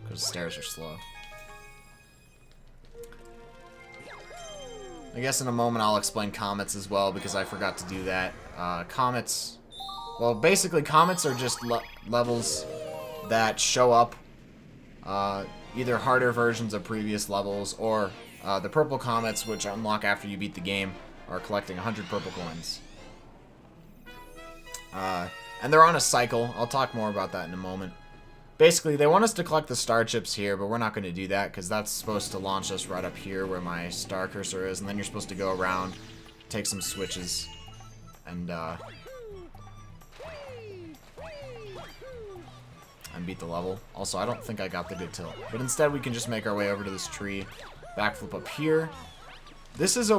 because the stairs are slow. I guess in a moment I'll explain comets as well, because I forgot to do that. Comets... Well, basically, comets are just levels that show up, either harder versions of previous levels, or the purple comets, which unlock after you beat the game, are collecting 100 purple coins. And they're on a cycle. I'll talk more about that in a moment. Basically, they want us to collect the star chips here, but we're not going to do that, because that's supposed to launch us right up here where my star cursor is, and then you're supposed to go around, take some switches, and beat the level. Also, I don't think I got the good tilt. But instead, we can just make our way over to this tree, backflip up here. This is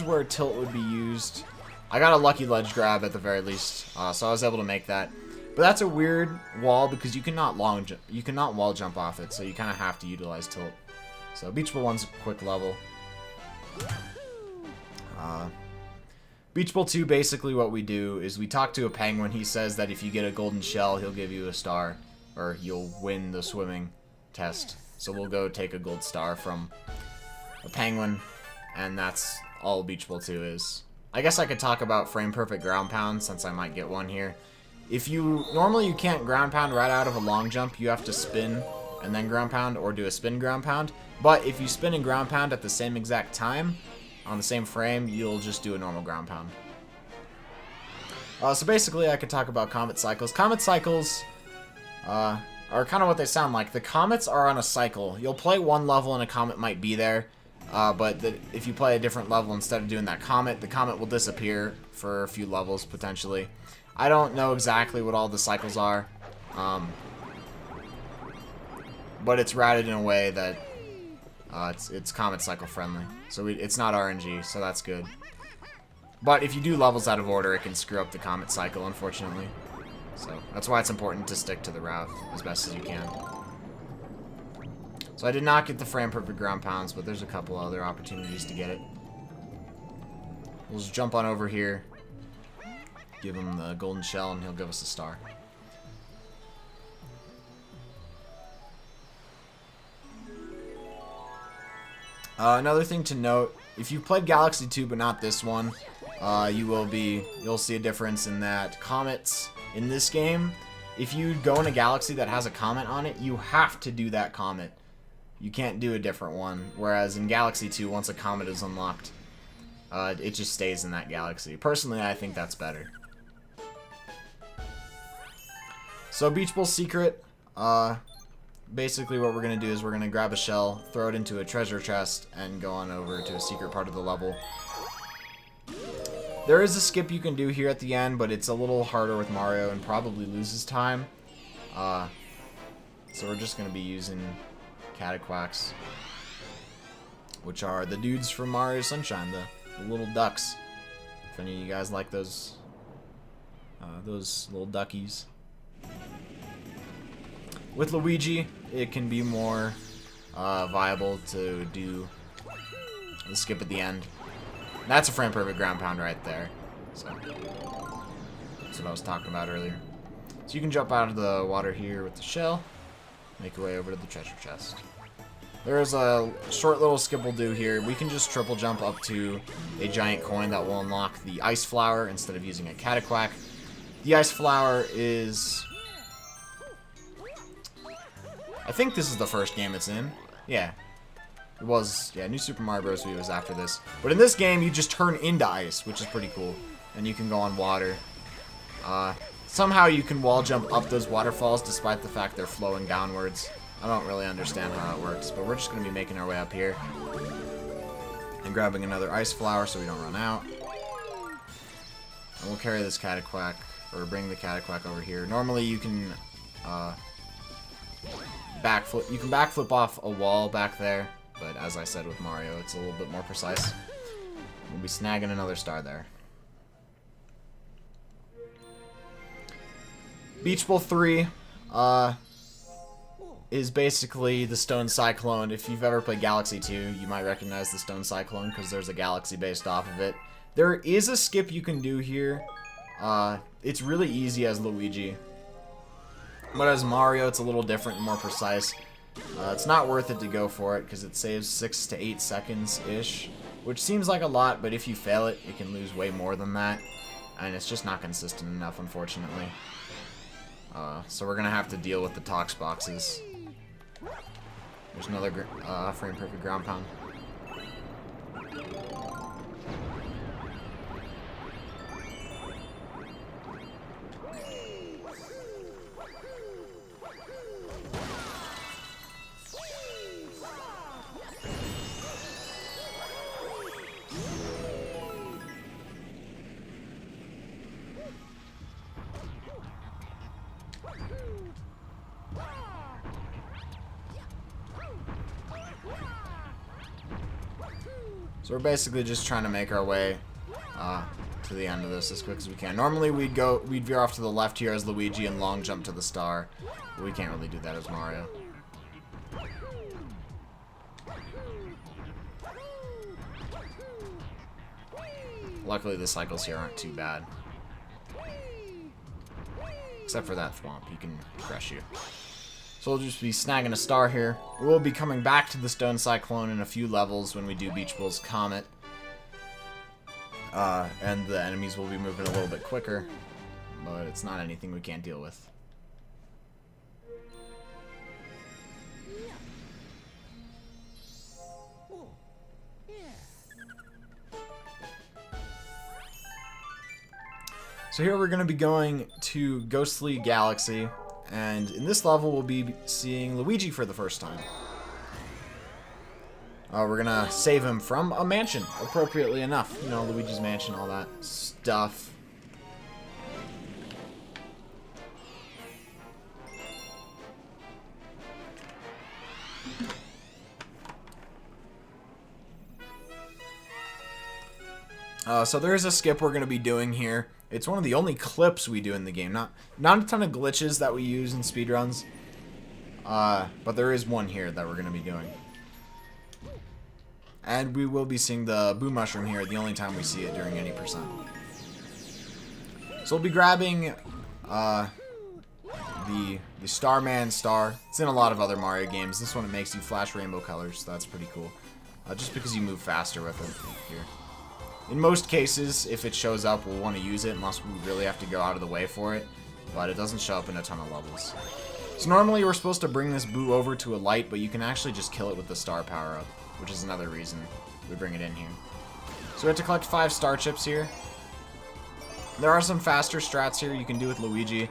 where tilt would be used. I got a lucky ledge grab at the very least, so I was able to make that. But that's a weird wall because you cannot wall jump off it, so you kind of have to utilize tilt. So Beach Bowl 1's a quick level. Beach Bowl 2, basically what we do is we talk to a penguin. He says that if you get a golden shell, he'll give you a star, or you'll win the swimming test. So we'll go take a gold star from a penguin, and that's all Beach Bowl 2 is. I guess I could talk about frame perfect ground pound since I might get one here. Normally you can't ground pound right out of a long jump. You have to spin and then ground pound, or do a spin ground pound. But if you spin and ground pound at the same exact time, on the same frame, you'll just do a normal ground pound. So basically, I could talk about comet cycles. Comet cycles are kind of what they sound like. The comets are on a cycle. You'll play one level and a comet might be there, but if you play a different level instead of doing that comet, the comet will disappear for a few levels, potentially. I don't know exactly what all the cycles are, but it's routed in a way that it's comet cycle friendly. So it's not RNG, so that's good. But if you do levels out of order, it can screw up the comet cycle, unfortunately. So that's why it's important to stick to the route as best as you can. So I did not get the frame perfect ground pounds, but there's a couple other opportunities to get it. We'll just jump on over here, give him the golden shell, and he'll give us a star. Another thing to note, if you've played Galaxy 2 but not this one, you'll see a difference in that comets in this game, if you go in a galaxy that has a comet on it, you have to do that comet. You can't do a different one, whereas in Galaxy 2, once a comet is unlocked, it just stays in that galaxy. Personally, I think that's better. So Beach Bull Secret, basically what we're going to do is we're going to grab a shell, throw it into a treasure chest, and go on over to a secret part of the level. There is a skip you can do here at the end, but it's a little harder with Mario and probably loses time. So we're just going to be using Cataquacks, which are the dudes from Mario Sunshine, the little ducks. If any of you guys like those little duckies. With Luigi, it can be more viable to do the skip at the end. That's a frame perfect ground pound right there. So that's what I was talking about earlier. So you can jump out of the water here with the shell, make your way over to the treasure chest. There's a short little skip we'll do here. We can just triple jump up to a giant coin that will unlock the ice flower instead of using a Cataquack. The ice flower is... I think this is the first game it's in. Yeah. It was, yeah, New Super Mario Bros. Wii was after this. But in this game, you just turn into ice, which is pretty cool. And you can go on water. Somehow you can wall jump up those waterfalls despite the fact they're flowing downwards. I don't really understand how it works, but we're just going to be making our way up here. And grabbing another ice flower so we don't run out. And we'll carry this Cataquack, or bring the Cataquack over here. Normally you can, backflip. You can backflip off a wall back there. But as I said with Mario, it's a little bit more precise. We'll be snagging another star there. Beach Bull 3 is basically the Stone Cyclone. If you've ever played Galaxy 2, you might recognize the Stone Cyclone because there's a galaxy based off of it. There is a skip you can do here. It's really easy as Luigi. But as Mario, it's a little different and more precise. It's not worth it to go for it because it saves 6 to 8 seconds-ish, which seems like a lot, but if you fail it, it can lose way more than that, and it's just not consistent enough, unfortunately. So we're going to have to deal with the Tox boxes. There's another frame perfect ground pound. So we're basically just trying to make our way to the end of this as quick as we can. Normally we'd veer off to the left here as Luigi and long jump to the star, but we can't really do that as Mario. Luckily the cycles here aren't too bad. Except for that thwomp, he can crush you. So we'll just be snagging a star here. We'll be coming back to the Stone Cyclone in a few levels when we do Beach Bull's Comet. And the enemies will be moving a little bit quicker, but it's not anything we can't deal with. So here we're going to be going to Ghostly Galaxy, and in this level we'll be seeing Luigi for the first time. We're going to save him from a mansion, appropriately enough. You know, Luigi's Mansion, all that stuff. So there is a skip we're going to be doing here. It's one of the only clips we do in the game. Not a ton of glitches that we use in speedruns. But there is one here that we're going to be doing. And we will be seeing the Boo Mushroom here the only time we see it during any percent. So we'll be grabbing the Starman Star. It's in a lot of other Mario games. This one, it makes you flash rainbow colors, so that's pretty cool. Just because you move faster with it here. In most cases, if it shows up, we'll want to use it unless we really have to go out of the way for it. But it doesn't show up in a ton of levels. So normally we're supposed to bring this Boo over to a light, but you can actually just kill it with the star power-up, which is another reason we bring it in here. So we have to collect 5 star chips here. There are some faster strats here you can do with Luigi,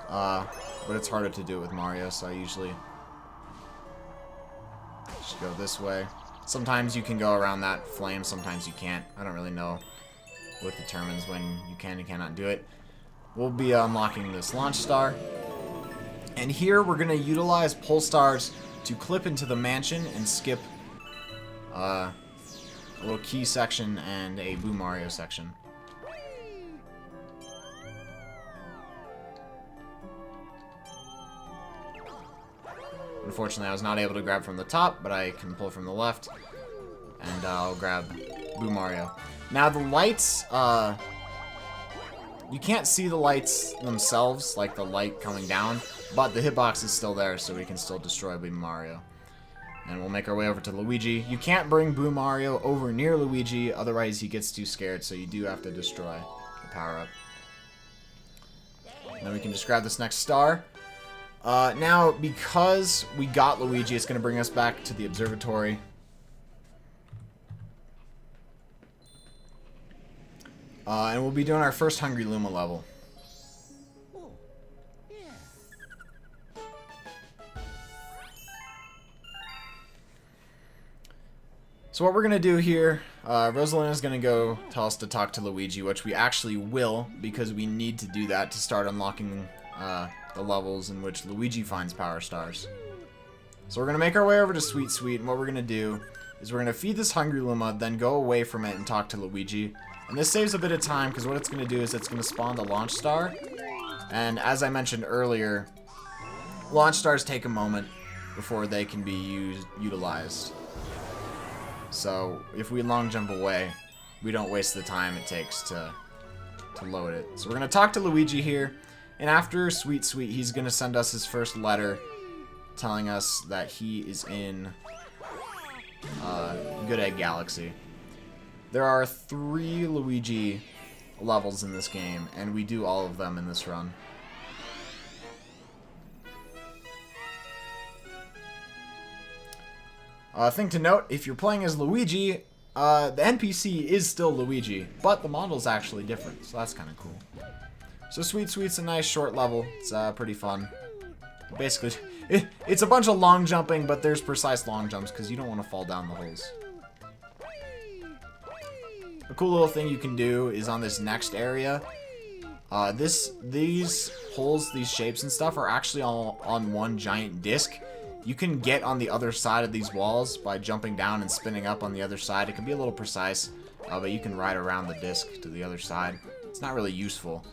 but it's harder to do it with Mario, so I usually just go this way. Sometimes you can go around that flame, sometimes you can't. I don't really know what determines when you can and cannot do it. We'll be unlocking this launch star. And here we're going to utilize pull stars to clip into the mansion and skip a little key section and a Boo Mario section. Unfortunately, I was not able to grab from the top, but I can pull from the left, and I'll grab Boo Mario. Now, the lights, you can't see the lights themselves, like the light coming down, but the hitbox is still there, so we can still destroy Boo Mario. And we'll make our way over to Luigi. You can't bring Boo Mario over near Luigi, otherwise he gets too scared, so you do have to destroy the power-up. Then we can just grab this next star. Now, because we got Luigi, it's going to bring us back to the observatory. And we'll be doing our first Hungry Luma level. So what we're going to do here, Rosalina is going to go tell us to talk to Luigi, which we actually will, because we need to do that to start unlocking the levels in which Luigi finds power stars. So we're going to make our way over to Sweet Sweet, and what we're going to do is we're going to feed this Hungry Luma, then go away from it and talk to Luigi. And this saves a bit of time, because what it's going to do is it's going to spawn the launch star. And as I mentioned earlier, launch stars take a moment before they can be utilized. So if we long jump away, we don't waste the time it takes to load it. So we're going to talk to Luigi here. And after Sweet Sweet, he's going to send us his first letter telling us that he is in Good Egg Galaxy. There are 3 Luigi levels in this game, and we do all of them in this run. Thing to note, if you're playing as Luigi, the NPC is still Luigi, but the model's actually different, so that's kind of cool. So Sweet Sweet's a nice short level. It's pretty fun. Basically, it's a bunch of long jumping, but there's precise long jumps because you don't want to fall down the holes. A cool little thing you can do is on this next area. These holes, these shapes and stuff are actually all on one giant disc. You can get on the other side of these walls by jumping down and spinning up on the other side. It can be a little precise, but you can ride around the disc to the other side. It's not really useful.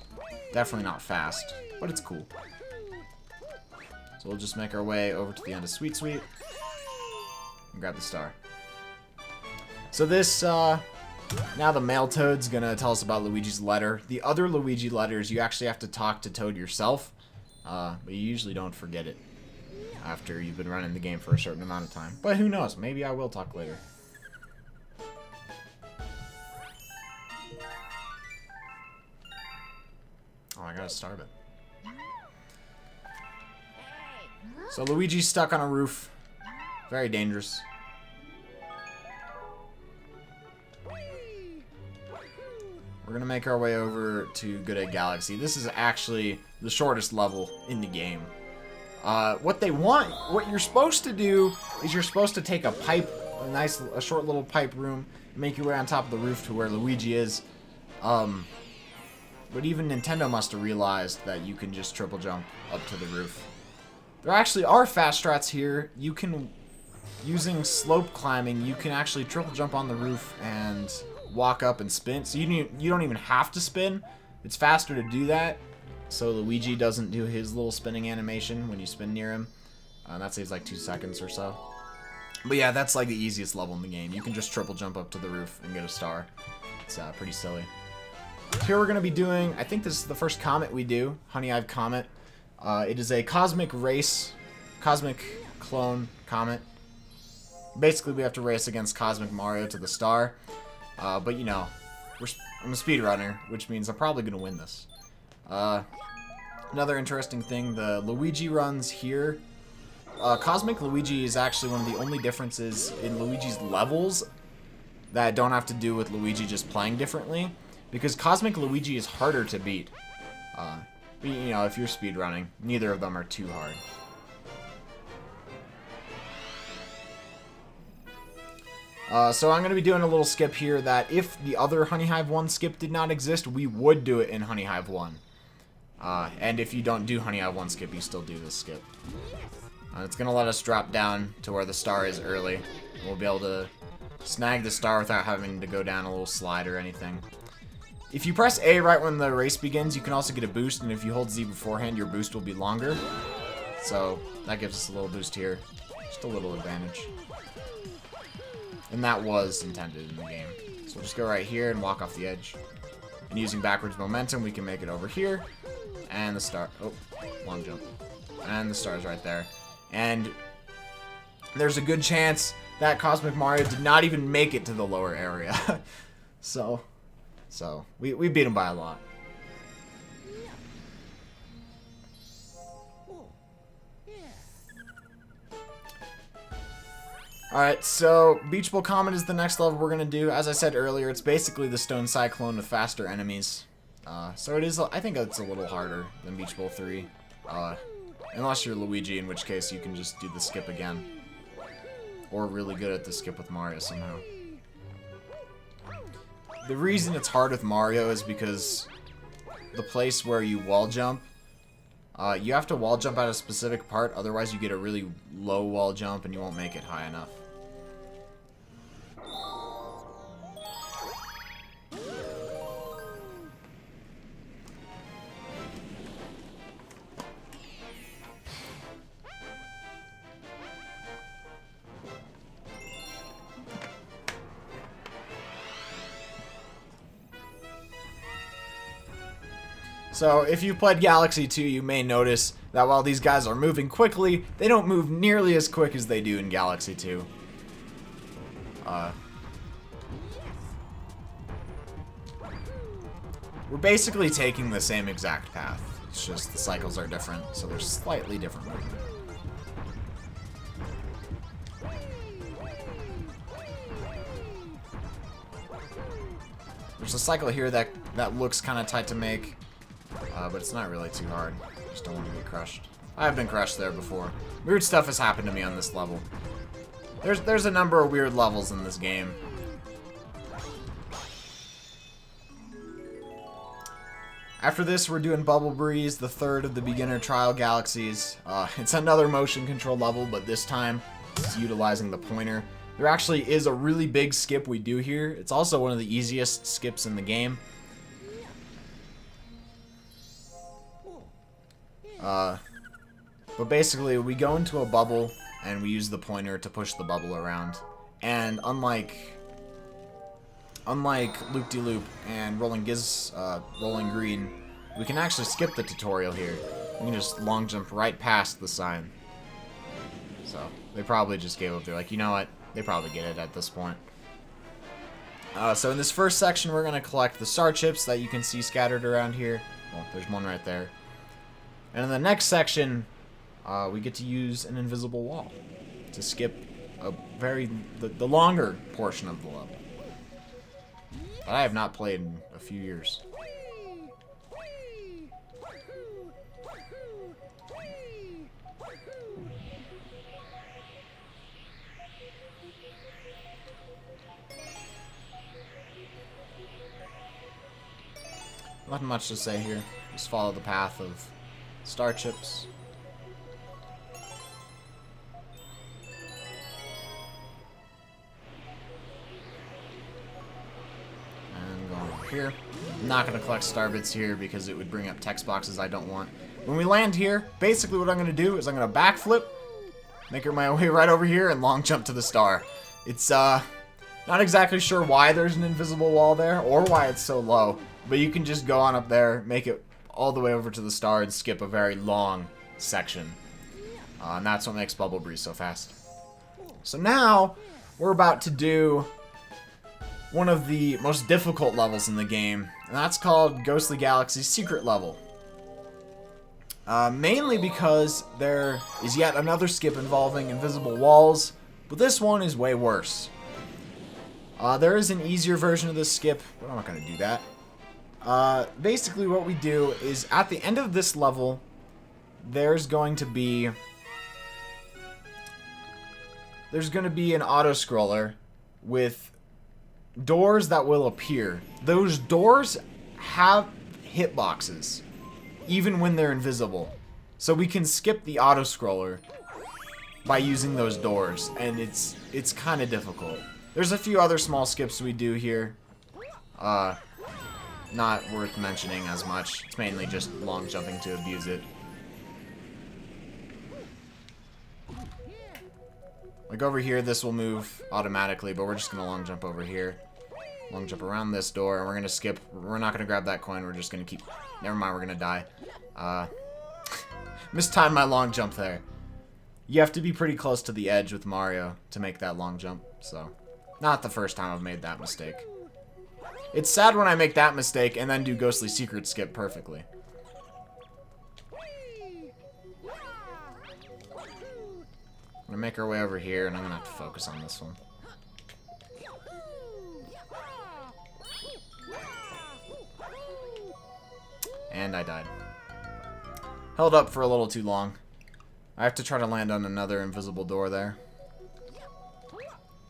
Definitely not fast, but it's cool. So we'll just make our way over to the end of Sweet Sweet and grab the star. So this, now the male Toad's gonna tell us about Luigi's letter. The other Luigi letters, you actually have to talk to Toad yourself, but you usually don't forget it after you've been running the game for a certain amount of time. But who knows, maybe I will talk later. Oh, I got a Starbit. So Luigi's stuck on a roof. Very dangerous. we're going to make our way over to Good Egg Galaxy. This is actually the shortest level in the game. What you're supposed to do is you're supposed to take a pipe, a short little pipe room, make your way on top of the roof to where Luigi is. But even Nintendo must have realized that you can just triple jump up to the roof. There actually are fast strats here. You can, using slope climbing, you can actually triple jump on the roof and walk up and spin. So you don't even have to spin. It's faster to do that. So Luigi doesn't do his little spinning animation when you spin near him. That saves like 2 seconds or so. But yeah, that's like the easiest level in the game. You can just triple jump up to the roof and get a star. It's pretty silly. Here we're going to be doing, I think this is the first comet we do, Honey Hive Comet. It is a cosmic clone comet. Basically, we have to race against Cosmic Mario to the star. But you know, I'm a speedrunner, which means I'm probably going to win this. Another interesting thing, the Luigi runs here. Cosmic Luigi is actually one of the only differences in Luigi's levels that don't have to do with Luigi just playing differently. Because Cosmic Luigi is harder to beat. But, you know, if you're speedrunning, neither of them are too hard. So I'm going to be doing a little skip here that if the other Honey Hive 1 skip did not exist, we would do it in Honey Hive 1. And if you don't do Honey Hive 1 skip, you still do this skip. It's going to let us drop down to where the star is early. We'll be able to snag the star without having to go down a little slide or anything. If you press A right when the race begins, you can also get a boost, and if you hold Z beforehand, your boost will be longer. So that gives us a little boost here. Just a little advantage. And that was intended in the game. So we'll just go right here and walk off the edge. And using backwards momentum, we can make it over here. And the star... Oh, long jump. And the star's right there. And there's a good chance that Cosmic Mario did not even make it to the lower area. So we beat him by a lot. Alright, so Beach Bowl Comet is the next level we're going to do. As I said earlier, it's basically the Stone Cyclone with faster enemies. So it is, I think it's a little harder than Beach Bowl 3. Unless you're Luigi, in which case you can just do the skip again. Or really good at the skip with Mario somehow. The reason it's hard with Mario is because the place where you wall jump, you have to wall jump at a specific part, otherwise you get a really low wall jump and you won't make it high enough. So, if you've played Galaxy 2, you may notice that while these guys are moving quickly, they don't move nearly as quick as they do in Galaxy 2. We're basically taking the same exact path. It's just the cycles are different, so there's slightly different movement. There's a cycle here that looks kind of tight to make. But it's not really too hard. Just don't want to get crushed. I've been crushed there before. Weird stuff has happened to me on this level. There's a number of weird levels in this game. After this, we're doing Bubble Breeze, the third of the beginner trial galaxies. It's another motion control level, but this time it's utilizing the pointer. There actually is a really big skip we do here. It's also one of the easiest skips in the game. But basically, we go into a bubble, and we use the pointer to push the bubble around. And unlike Loop-de-Loop and Rolling Green, we can actually skip the tutorial here. We can just long jump right past the sign. So, they probably just gave up. They're like, you know what? They probably get it at this point. So in this first section, we're going to collect the star chips that you can see scattered around here. Well, there's one right there. And in the next section, we get to use an invisible wall to skip the longer portion of the level. that I have not played in a few years. Nothing much to say here. Just follow the path of star chips. And going over here. I'm not going to collect star bits here because it would bring up text boxes I don't want. When we land here, basically what I'm going to do is I'm going to backflip, make my way right over here, and long jump to the star. It's, not exactly sure why there's an invisible wall there, or why it's so low. But you can just go on up there, make it all the way over to the star, and skip a very long section. And that's what makes Bubble Breeze so fast. So now, we're about to do one of the most difficult levels in the game, and that's called Ghostly Galaxy's Secret Level. Mainly because there is yet another skip involving invisible walls, but this one is way worse. There is an easier version of this skip, but I'm not going to do that. Basically what we do is at the end of this level, there's going to be an auto-scroller with doors that will appear. Those doors have hitboxes, even when they're invisible. So we can skip the auto-scroller by using those doors, and it's kind of difficult. There's a few other small skips we do here. Not worth mentioning as much. It's mainly just long jumping to abuse it. Like over here, this will move automatically, but we're just going to long jump over here. Long jump around this door, and we're going to skip. We're not going to grab that coin. We're just going to keep... Never mind, we're going to die. Mistimed my long jump there. You have to be pretty close to the edge with Mario to make that long jump, so... Not the first time I've made that mistake. It's sad when I make that mistake and then do Ghostly Secret skip perfectly. I'm gonna make our way over here, and I'm gonna have to focus on this one. And I died. Held up for a little too long. I have to try to land on another invisible door there.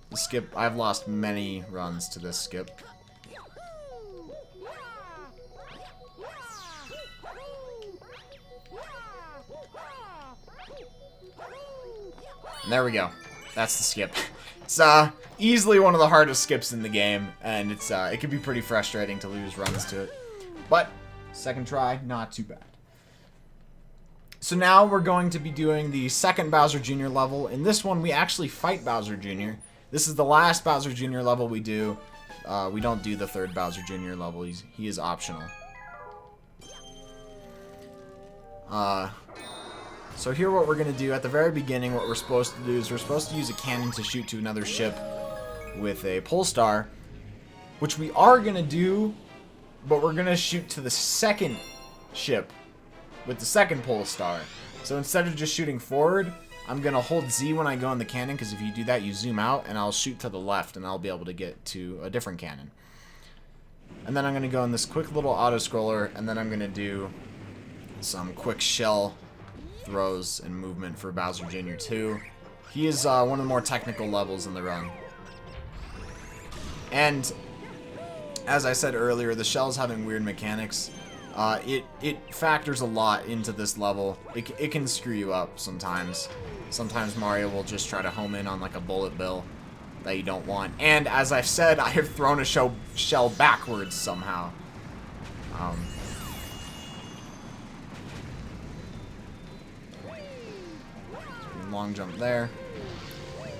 The skip, I've lost many runs to this skip. And there we go. That's the skip. It's easily one of the hardest skips in the game, and it can be pretty frustrating to lose runs to it. But second try, not too bad. So now we're going to be doing the second Bowser Jr. level. In this one, we actually fight Bowser Jr. This is the last Bowser Jr. level we do. We don't do the third Bowser Jr. level. He is optional. So here what we're going to do, at the very beginning, what we're supposed to do is we're supposed to use a cannon to shoot to another ship with a pole star, which we are going to do, but we're going to shoot to the second ship with the second pole star. So instead of just shooting forward, I'm going to hold Z when I go in the cannon, because if you do that, you zoom out, and I'll shoot to the left, and I'll be able to get to a different cannon. And then I'm going to go in this quick little auto-scroller, and then I'm going to do some quick shell throws and movement for Bowser Jr. 2. He is one of the more technical levels in the run. And as I said earlier, the shells having weird mechanics, it factors a lot into this level. It can screw you up sometimes. Sometimes Mario will just try to home in on like a bullet bill that you don't want. And as I've said, I have thrown a shell backwards somehow. Long jump there.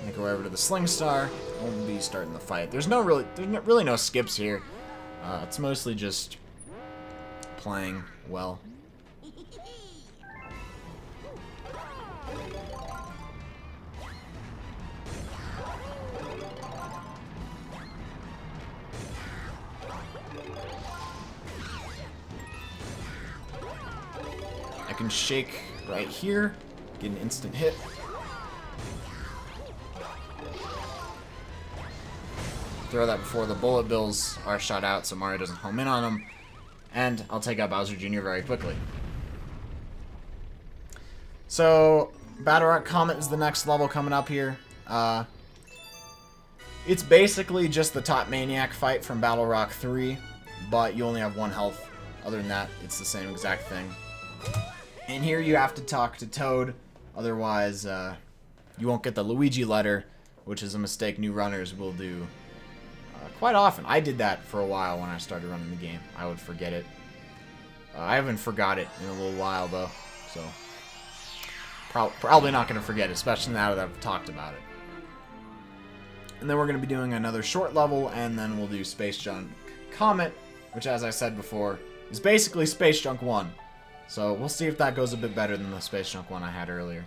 Make our way over to the Sling Star. We'll be starting the fight. There's really no skips here. It's mostly just playing well. I can shake right here, get an instant hit. throw that before the bullet bills are shot out so Mario doesn't home in on them. And I'll take out Bowser Jr. very quickly. So, Battle Rock Comet is the next level coming up here. It's basically just the top Maniac fight from Battle Rock 3, but you only have 1 health. Other than that, it's the same exact thing. And here you have to talk to Toad, otherwise you won't get the Luigi letter, which is a mistake new runners will do quite often. I did that for a while when I started running the game. I would forget it. I haven't forgot it in a little while, though, so probably not going to forget it, especially now that I've talked about it. And then we're going to be doing another short level, and then we'll do Space Junk Comet, which, as I said before, is basically Space Junk 1. So we'll see if that goes a bit better than the Space Junk one I had earlier.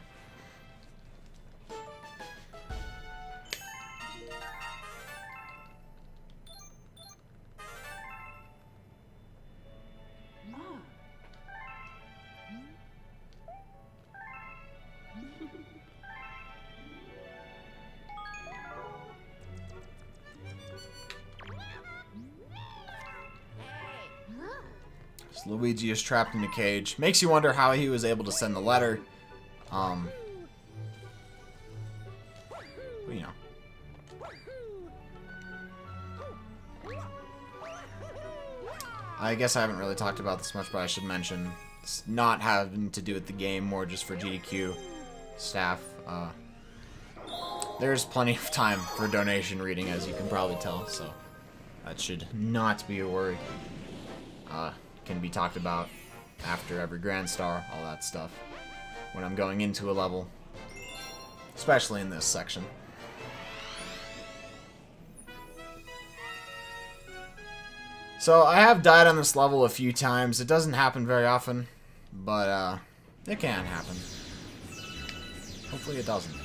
Luigi is trapped in a cage. Makes you wonder how he was able to send the letter. You know. I guess I haven't really talked about this much, but I should mention it's not having to do with the game, more just for GDQ staff. There's plenty of time for donation reading, as you can probably tell, so that should not be a worry. Can be talked about after every Grand Star, all that stuff, when I'm going into a level, especially in this section. So I have died on this level a few times. It doesn't happen very often, but it can happen. Hopefully it doesn't.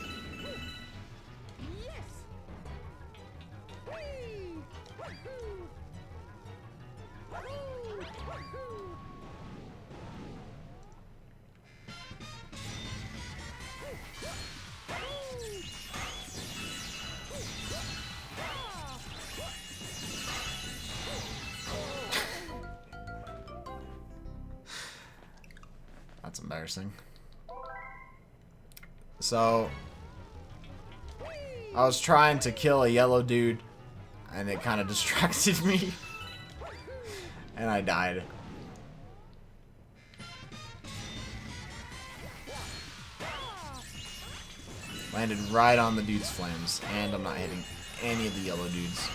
That's embarrassing. So, I was trying to kill a yellow dude, and it kind of distracted me, and I died. Landed right on the dude's flames, and I'm not hitting any of the yellow dudes.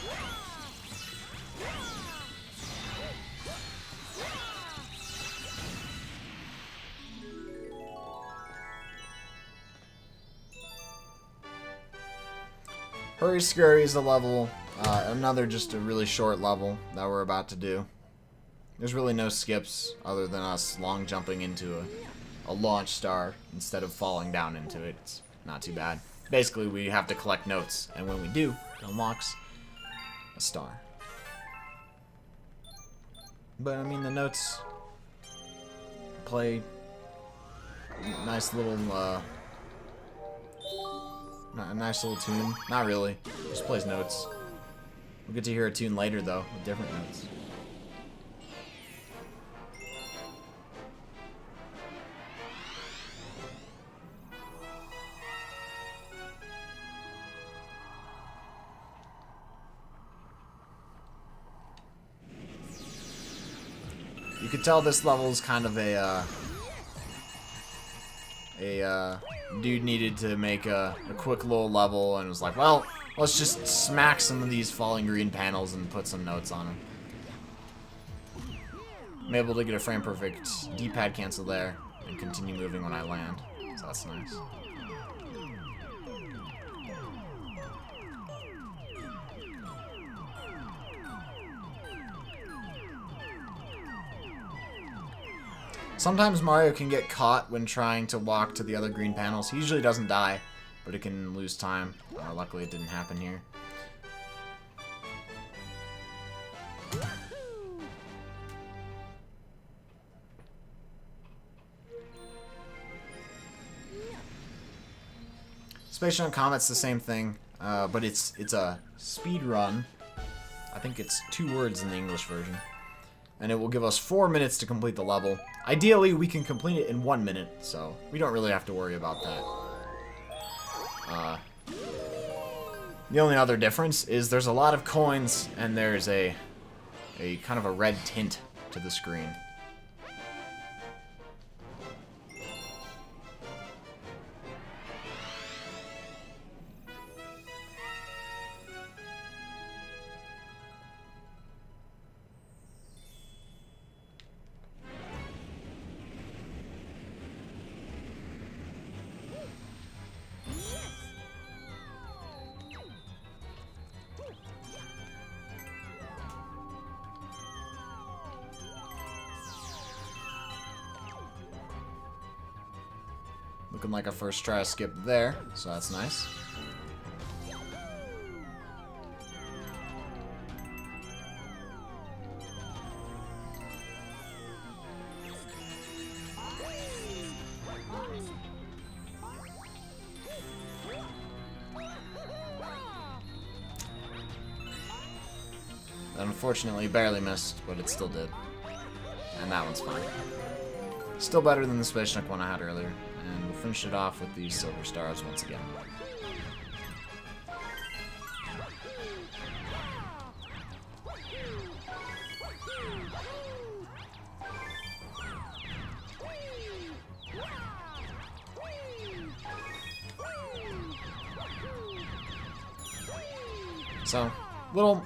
Hurry Scurry is a level, another just a really short level that we're about to do. There's really no skips other than us long jumping into a launch star instead of falling down into it. It's not too bad. Basically, we have to collect notes, and when we do, it unlocks a star. But, I mean, the notes play nice little, a nice little tune. Not really. Just plays notes. We'll get to hear a tune later, though, with different notes. You could tell this level is kind of a dude needed to make a quick little level and was like, well, let's just smack some of these falling green panels and put some notes on them. I'm able to get a frame perfect D-pad cancel there and continue moving when I land, so that's nice. Sometimes Mario can get caught when trying to walk to the other green panels. He usually doesn't die, but it can lose time. Luckily it didn't happen here. Space Junk Comet's the same thing, but it's a speed run think it's 2 words in the English version. And it will give us 4 minutes to complete the level. Ideally, we can complete it in 1 minute, so we don't really have to worry about that. The only other difference is there's a lot of coins, and there's a kind of a red tint to the screen. Looking like a first try skip there, so that's nice. That unfortunately barely missed, but it still did. And that one's fine. Still better than the Space Chunk one I had earlier. And we'll finish it off with these silver stars once again. So, little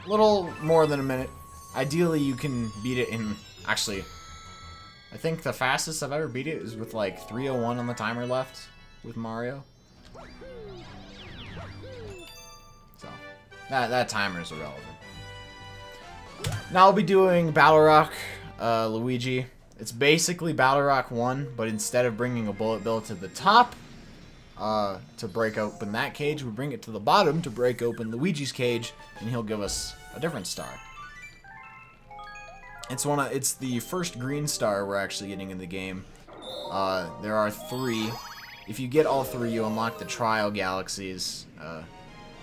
more than a minute. Ideally, you can beat it in, actually, I think the fastest I've ever beat it is with like 3:01 on the timer left with Mario. So, that timer is irrelevant. Now I'll be doing Battle Rock Luigi. It's basically Battle Rock 1, but instead of bringing a bullet bill to the top to break open that cage, we bring it to the bottom to break open Luigi's cage, and he'll give us a different star. It's the first green star we're actually getting in the game. There are 3. If you get all 3, you unlock the Trial Galaxies.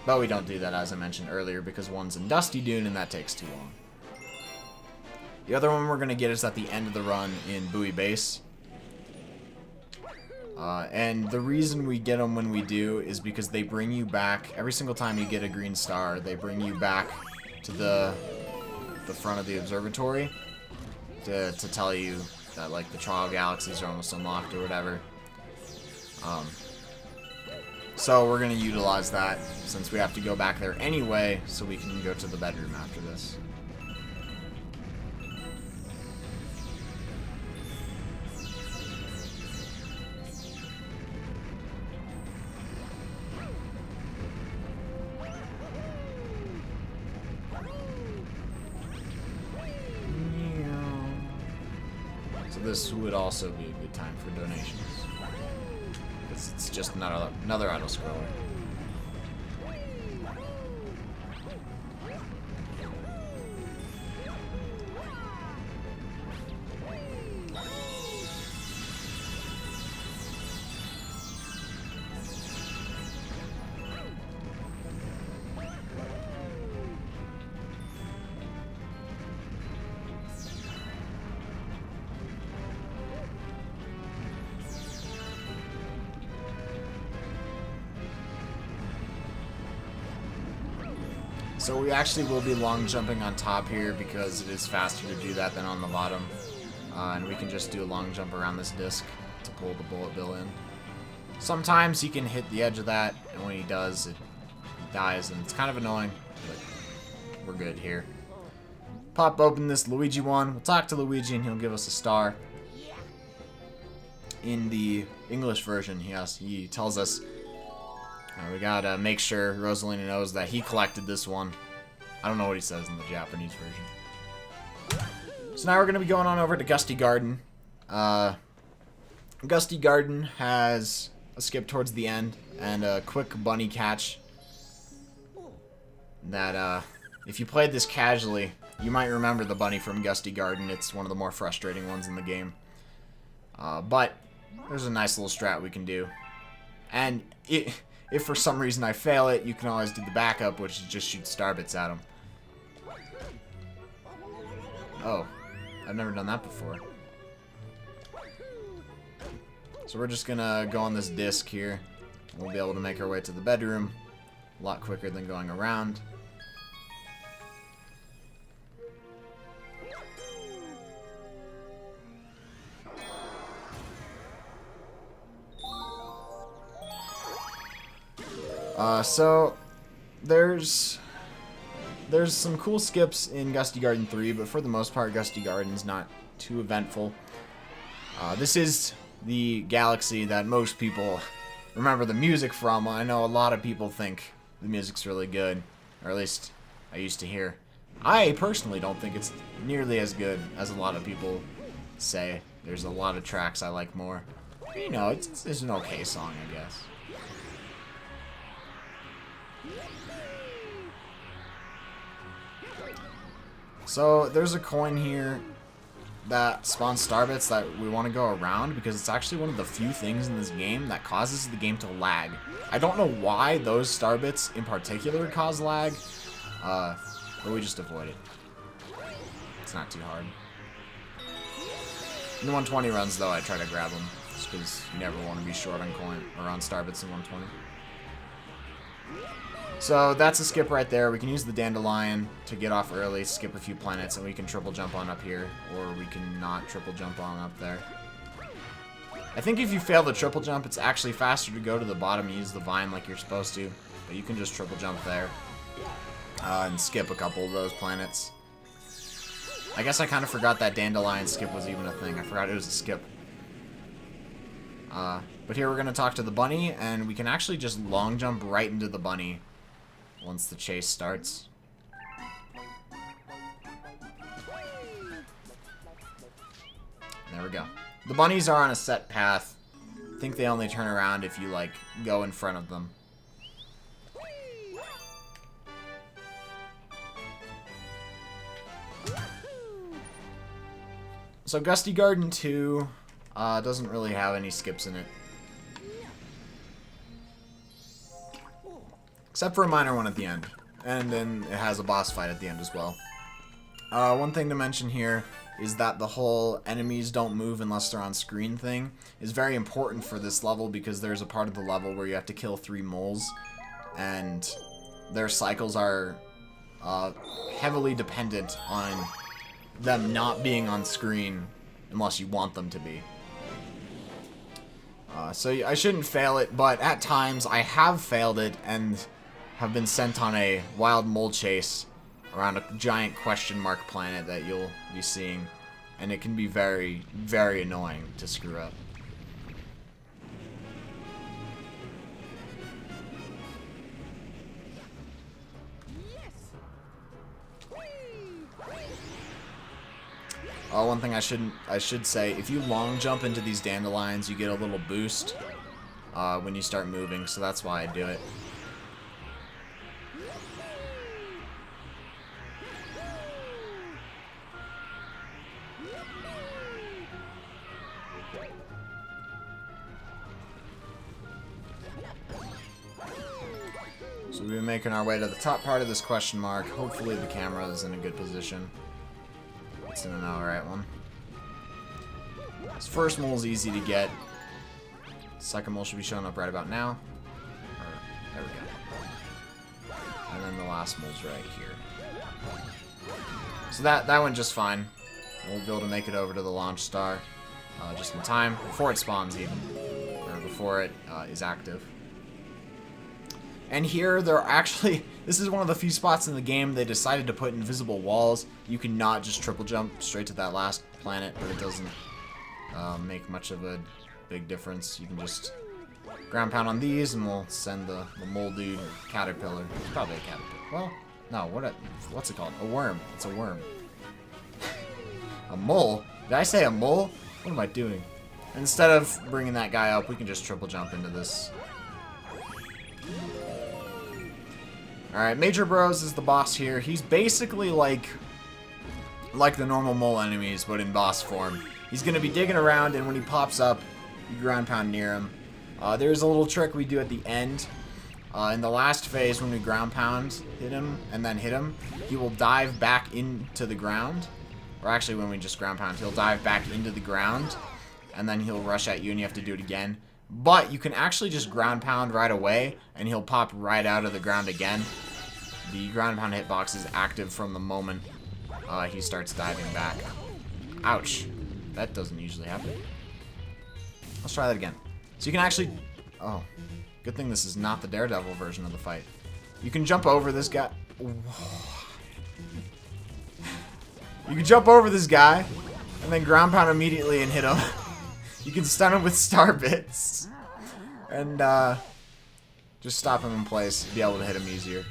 But we don't do that, as I mentioned earlier, because one's in Dusty Dune, and that takes too long. The other one we're going to get is at the end of the run in Bowie Base. And the reason we get them when we do is because they bring you back, every single time you get a green star, they bring you back to the front of the observatory to tell you that, like, the Trial Galaxies are almost unlocked or whatever. So we're going to utilize that since we have to go back there anyway, so we can go to the bedroom after this. So this would also be a good time for donations. It's just another auto-scroller. So we actually will be long jumping on top here because it is faster to do that than on the bottom. And we can just do a long jump around this disc to pull the bullet bill in. Sometimes he can hit the edge of that, and when he does, it dies, and it's kind of annoying, but we're good here. Pop open this Luigi one. We'll talk to Luigi, and he'll give us a star. In the English version, he tells us we gotta make sure Rosalina knows that he collected this one. I don't know what he says in the Japanese version. So now we're gonna be going on over to Gusty Garden. Gusty Garden has a skip towards the end and a quick bunny catch that if you played this casually, you might remember the bunny from Gusty Garden. It's one of the more frustrating ones in the game. But there's a nice little strat we can do. And if for some reason I fail it, you can always do the backup, which is just shoot starbits at him. Oh, I've never done that before. So we're just gonna go on this disc here. We'll be able to make our way to the bedroom a lot quicker than going around. So there's some cool skips in Gusty Garden 3, but for the most part, Gusty Garden's not too eventful. This is the galaxy that most people remember the music from. I know a lot of people think the music's really good, or at least I used to hear. I personally don't think it's nearly as good as a lot of people say. There's a lot of tracks I like more. You know, it's an okay song, I guess. So there's a coin here that spawns starbits that we want to go around because it's actually one of the few things in this game that causes the game to lag. I don't know why those starbits in particular cause lag, but we just avoid it. It's not too hard. In the 120 runs though, I try to grab them just because you never want to be short on coin or on starbits in 120. So that's a skip right there. We can use the Dandelion to get off early, skip a few planets, and we can triple jump on up here, or we can not triple jump on up there. I think if you fail the triple jump, it's actually faster to go to the bottom and use the vine like you're supposed to, but you can just triple jump there and skip a couple of those planets. I guess I kind of forgot that Dandelion skip was even a thing. I forgot it was a skip. But here we're going to talk to the bunny, and we can actually just long jump right into the bunny once the chase starts. There we go. The bunnies are on a set path. I think they only turn around if you, like, go in front of them. So Gusty Garden 2 doesn't really have any skips in it. Except for a minor one at the end. And then it has a boss fight at the end as well. One thing to mention here is that the whole enemies don't move unless they're on screen thing is very important for this level because there's a part of the level where you have to kill 3 moles. And their cycles are heavily dependent on them not being on screen unless you want them to be. So I shouldn't fail it, but at times I have failed it and have been sent on a wild mole chase around a giant question mark planet that you'll be seeing, and it can be very, very annoying to screw up. One thing I should say, if you long jump into these dandelions, you get a little boost when you start moving, so that's why I do it. So we've been making our way to the top part of this question mark. Hopefully the camera is in a good position. It's in an alright one. This first mole is easy to get. Second mole should be showing up right about now. There we go. And then the last mole's right here. So that went just fine. We'll be able to make it over to the launch star just in time, before it spawns even, or before it is active. And here, they're actually, this is one of the few spots in the game they decided to put invisible walls. You cannot just triple jump straight to that last planet, but it doesn't make much of a big difference. You can just ground pound on these, and we'll send the mole dude, caterpillar. It's probably a caterpillar. Well, no, what's it called? A worm. It's a worm. A mole? Did I say a mole? What am I doing? Instead of bringing that guy up, we can just triple jump into this. Alright, Major Bros is the boss here. He's basically like the normal mole enemies, but in boss form. He's going to be digging around, and when he pops up, you ground pound near him. There's a little trick we do at the end. In the last phase, when we ground pound hit him, and then hit him, he will dive back into the ground. or actually when we just ground pound, he'll dive back into the ground, and then he'll rush at you, and you have to do it again. But you can actually just ground pound right away, and he'll pop right out of the ground again. The ground pound hitbox is active from the moment he starts diving back. Ouch. That doesn't usually happen. Let's try that again. So you can actually... Oh. Good thing this is not the Daredevil version of the fight. You can jump over this guy. You can jump over this guy, and then ground pound immediately and hit him. You can stun him with star bits. And, just stop him in place, be able to hit him easier.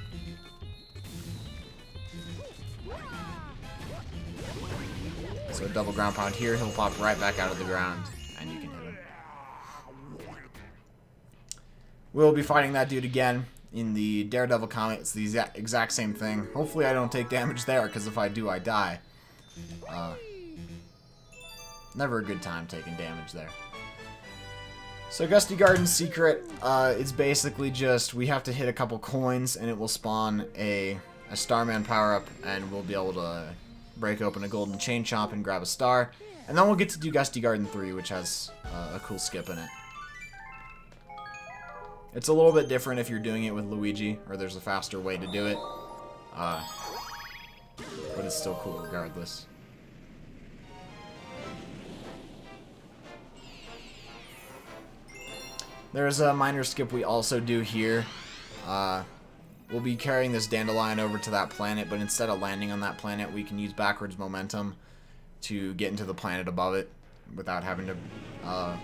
So a double ground pound here, he'll pop right back out of the ground, and you can hit him. We'll be fighting that dude again in the Daredevil comic. It's the exact same thing. Hopefully I don't take damage there, because if I do, I die. Never a good time taking damage there. So Gusty Garden's secret is basically just we have to hit a couple coins and it will spawn a Starman power-up, and we'll be able to break open a golden chain chomp and grab a star. And then we'll get to do Gusty Garden 3, which has a cool skip in it. It's a little bit different if you're doing it with Luigi, or there's a faster way to do it. But it's still cool regardless. There's a minor skip we also do here. We'll be carrying this Dandelion over to that planet, but instead of landing on that planet, we can use backwards momentum to get into the planet above it without having to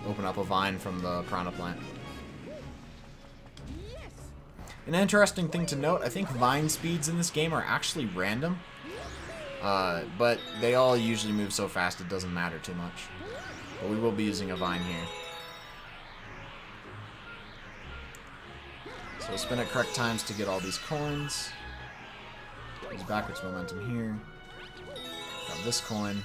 open up a vine from the Piranha Plant. An interesting thing to note, I think vine speeds in this game are actually random, but they all usually move so fast it doesn't matter too much. But we will be using a vine here. So we'll spin at correct times to get all these coins. Use backwards momentum here. Grab this coin.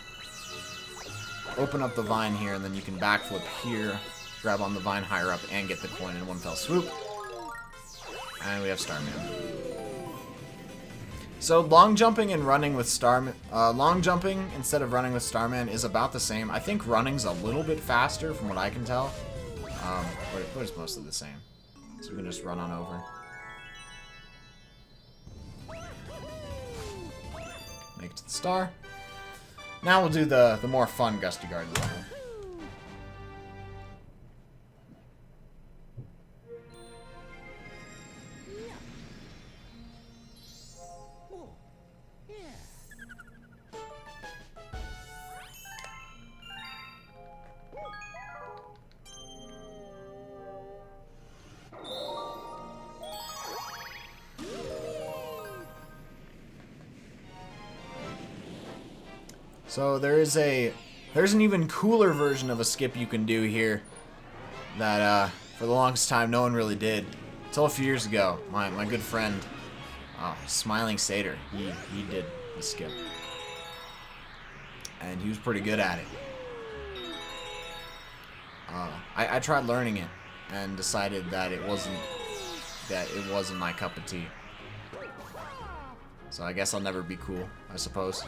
Open up the vine here, and then you can backflip here, grab on the vine higher up, and get the coin in one fell swoop. And we have Starman. So long jumping and running with Starman, long jumping instead of running with Starman is about the same. I think running's a little bit faster from what I can tell, but it's mostly the same. So we can just run on over. Make it to the star. Now we'll do the more fun Gusty Garden level. So there's an even cooler version of a skip you can do here that for the longest time no one really did. Until a few years ago, my good friend Smiling Satyr, he did the skip. And he was pretty good at it. I tried learning it and decided that it wasn't my cup of tea. So I guess I'll never be cool, I suppose.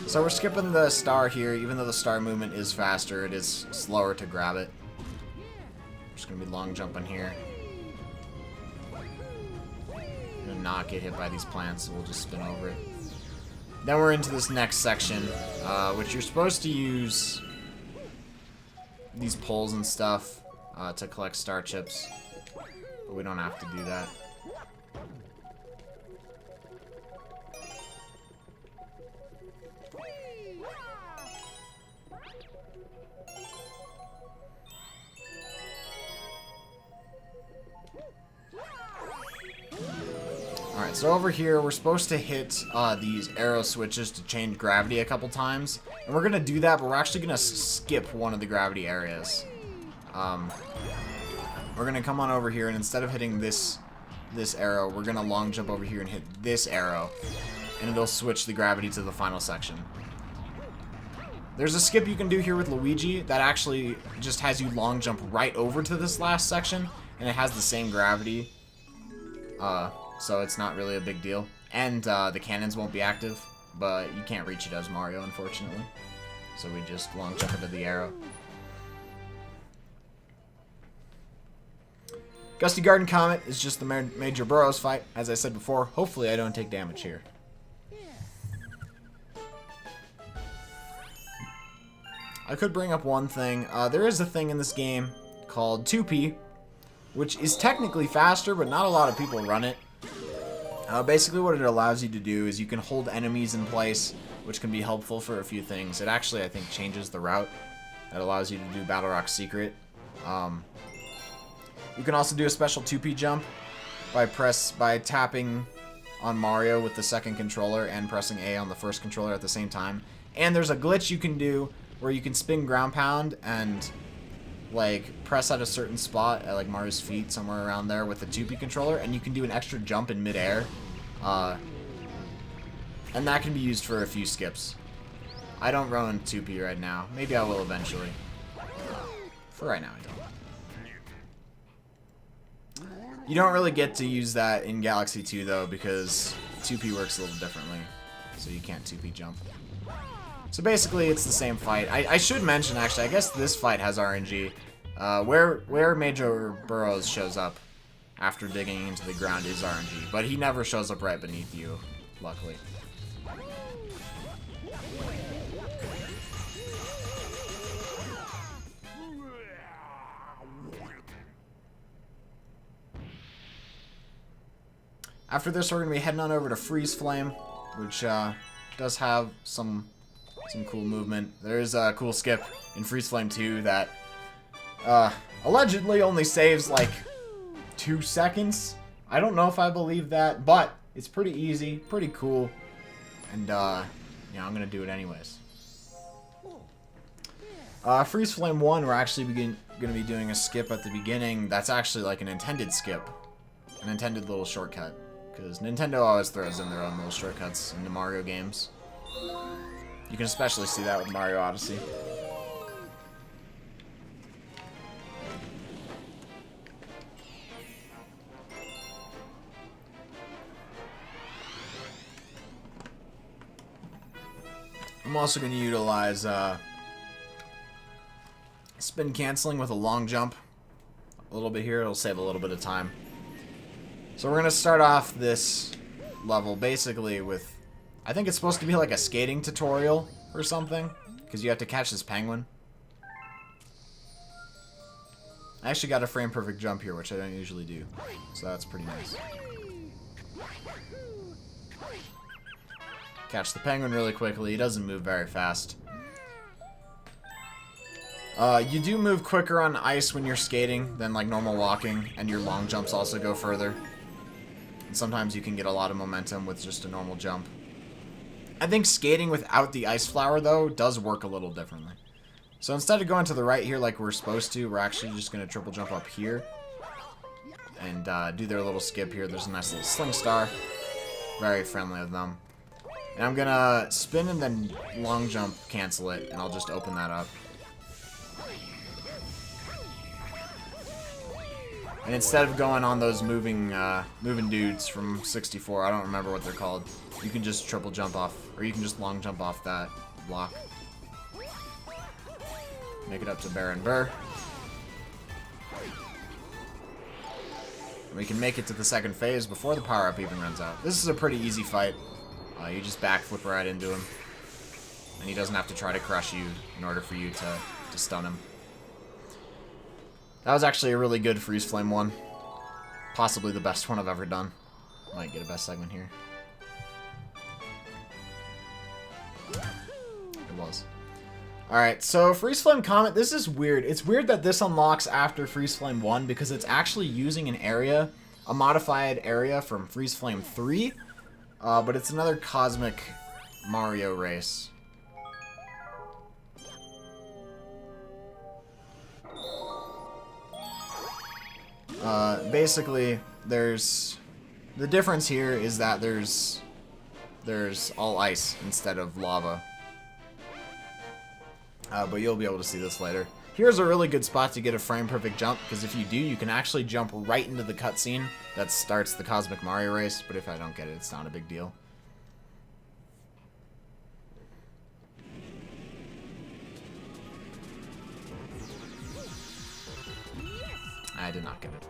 So we're skipping the star here. Even though the star movement is faster, it is slower to grab it. Just gonna be long jumping here. Gonna not get hit by these plants, so we'll just spin over it. Then we're into this next section, which you're supposed to use these poles and stuff to collect star chips, but we don't have to do that. Alright, so over here, we're supposed to hit these arrow switches to change gravity a couple times. And we're going to do that, but we're actually going to skip one of the gravity areas. We're going to come on over here, and instead of hitting this arrow, we're going to long jump over here and hit this arrow. And it'll switch the gravity to the final section. There's a skip you can do here with Luigi that actually just has you long jump right over to this last section. And it has the same gravity. so it's not really a big deal. And the cannons won't be active, but you can't reach it as Mario, unfortunately. So we just long jump into the arrow. Gusty Garden Comet is just the Major Burrows fight. As I said before, hopefully I don't take damage here. I could bring up one thing. There is a thing in this game called 2P, which is technically faster, but not a lot of people run it. Basically what it allows you to do is you can hold enemies in place, which can be helpful for a few things. It actually, I think, changes the route. That allows you to do Battle Rock Secret. You can also do a special 2P jump by tapping on Mario with the second controller and pressing A on the first controller at the same time. And there's a glitch you can do where you can spin ground pound and like press at a certain spot at like Mario's feet, somewhere around there, with the 2P controller, and you can do an extra jump in midair. And that can be used for a few skips. I don't run 2P right now. Maybe I will eventually. For right now, I don't. You don't really get to use that in Galaxy 2 though, because 2P works a little differently, so you can't 2P jump. So basically, it's the same fight. I should mention, actually, I guess this fight has RNG. Where Major Burrows shows up after digging into the ground is RNG, but he never shows up right beneath you, luckily. After this, we're going to be heading on over to Freeze Flame, which does have some cool movement. There's a cool skip in Freeze Flame 2 that allegedly only saves like 2 seconds. I don't know if I believe that, but it's pretty easy, pretty cool, and yeah, I'm going to do it anyways. Freeze Flame 1, we're actually going to be doing a skip at the beginning. That's actually like an intended skip, an intended little shortcut. Because Nintendo always throws in their own little shortcuts into Mario games. You can especially see that with Mario Odyssey. I'm also going to utilize spin canceling with a long jump. A little bit here, it'll save a little bit of time. So we're going to start off this level basically with, I think it's supposed to be like a skating tutorial or something, because you have to catch this penguin. I actually got a frame perfect jump here, which I don't usually do, so that's pretty nice. Catch the penguin really quickly, he doesn't move very fast. You do move quicker on ice when you're skating than like normal walking, and your long jumps also go further. And sometimes you can get a lot of momentum with just a normal jump. I think skating without the ice flower, though, does work a little differently. So instead of going to the right here like we're supposed to, we're actually just going to triple jump up here. And do their little skip here. There's a nice little sling star. Very friendly of them. And I'm going to spin and then long jump cancel it, and I'll just open that up. And instead of going on those moving dudes from 64, I don't remember what they're called, you can just triple jump off, or you can just long jump off that block. Make it up to Baron Burr. And we can make it to the second phase before the power-up even runs out. This is a pretty easy fight. You just backflip right into him. And he doesn't have to try to crush you in order for you to stun him. That was actually a really good Freeze Flame one. Possibly the best one I've ever done. Might get a best segment here. It was. Alright, so Freeze Flame Comet, this is weird. It's weird that this unlocks after Freeze Flame 1 because it's actually using an area, a modified area from Freeze Flame 3, but it's another Cosmic Mario race. Basically, the difference here is that there's all ice instead of lava. But you'll be able to see this later. Here's a really good spot to get a frame-perfect jump, because if you do, you can actually jump right into the cutscene that starts the Cosmic Mario race, but if I don't get it, it's not a big deal. I did not get it.